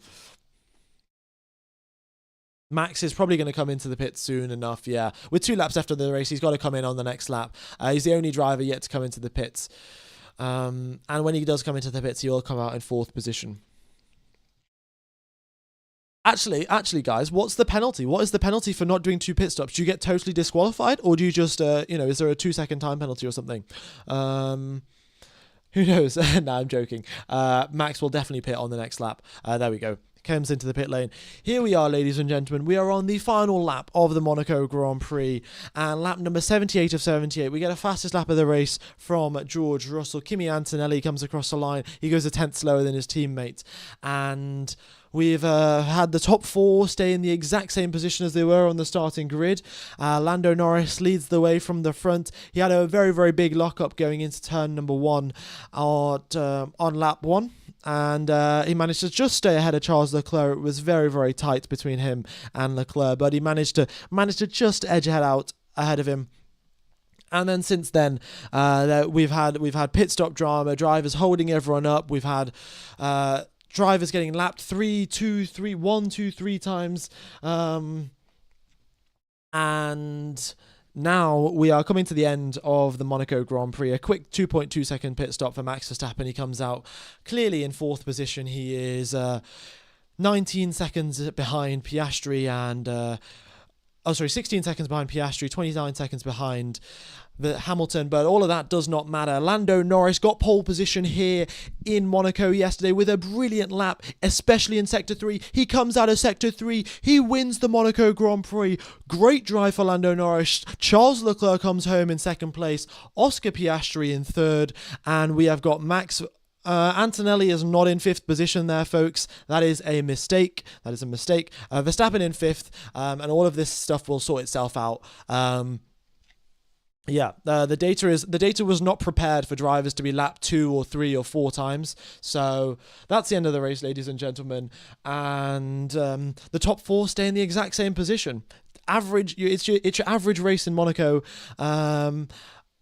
Speaker 1: Max is probably going to come into the pit soon enough, yeah. With 2 laps after the race, he's got to come in on the next lap. He's the only driver yet to come into the pits. And when he does come into the pits, he'll come out in 4th position. Actually, guys, what's the penalty? What is the penalty for not doing 2 pit stops? Do you get totally disqualified? Or do you just, is there a 2-second time penalty or something? Who knows? No, I'm joking. Max will definitely pit on the next lap. There we go. Comes into the pit lane. Here we are, ladies and gentlemen. We are on the final lap of the Monaco Grand Prix, and lap number 78 of 78. We get a fastest lap of the race from George Russell. Kimi Antonelli comes across the line. He goes a tenth slower than his teammate, and we've had the top 4 stay in the exact same position as they were on the starting grid. Lando Norris leads the way from the front. He had a very, very big lockup going into turn number 1 on lap 1. And he managed to just stay ahead of Charles Leclerc. It was very, very tight between him and Leclerc, but he managed to just edge ahead of him. And then since then, we've had pit stop drama, drivers holding everyone up. We've had drivers getting lapped 1, 2, 3 times, and now we are coming to the end of the Monaco Grand Prix. A quick 2.2 second pit stop for Max Verstappen. He comes out clearly in 4th position. He is 19 seconds behind Piastri and 16 seconds behind Piastri, 29 seconds behind Hamilton, but all of that does not matter. Lando Norris got pole position here in Monaco yesterday with a brilliant lap, especially in Sector 3. He comes out of Sector 3. He wins the Monaco Grand Prix. Great drive for Lando Norris. Charles Leclerc comes home in 2nd place. Oscar Piastri in 3rd. And we have got Max Antonelli is not in 5th position there, folks. That is a mistake. Verstappen in 5th, and all of this stuff will sort itself out. The data was not prepared for drivers to be lapped 2 or 3 or 4 times. So that's the end of the race, ladies and gentlemen. And the top 4 stay in the exact same position. It's your average race in Monaco.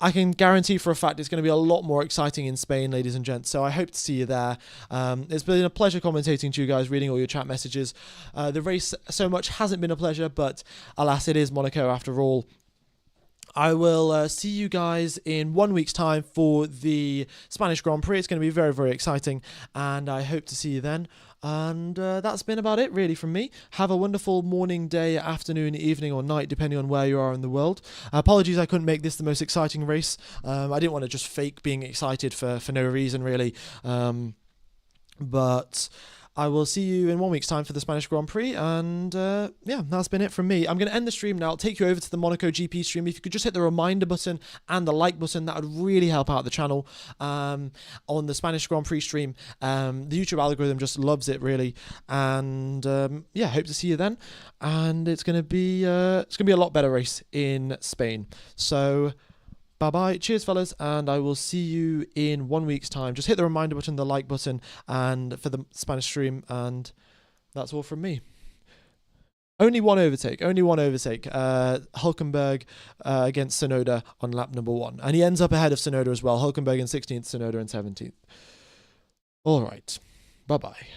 Speaker 1: I can guarantee for a fact it's going to be a lot more exciting in Spain, ladies and gents. So I hope to see you there. It's been a pleasure commentating to you guys, reading all your chat messages. The race so much hasn't been a pleasure, but alas, it is Monaco after all. I will see you guys in 1 week's time for the Spanish Grand Prix. It's going to be very, very exciting, and I hope to see you then. And that's been about it, really, from me. Have a wonderful morning, day, afternoon, evening, or night, depending on where you are in the world. Apologies I couldn't make this the most exciting race. I didn't want to just fake being excited for no reason, really. But I will see you in 1 week's time for the Spanish Grand Prix, and that's been it from me. I'm going to end the stream now. I'll take you over to the Monaco GP stream. If you could just hit the reminder button and the like button, that would really help out the channel. On the Spanish Grand Prix stream, the YouTube algorithm just loves it, really, and hope to see you then. And it's going to be a lot better race in Spain. So bye-bye. Cheers, fellas, and I will see you in 1 week's time. Just hit the reminder button, the like button, and for the Spanish stream, and that's all from me. Only one overtake. Hulkenberg against Tsunoda on lap number 1. And he ends up ahead of Tsunoda as well. Hulkenberg in 16th, Tsunoda in 17th. All right. Bye-bye.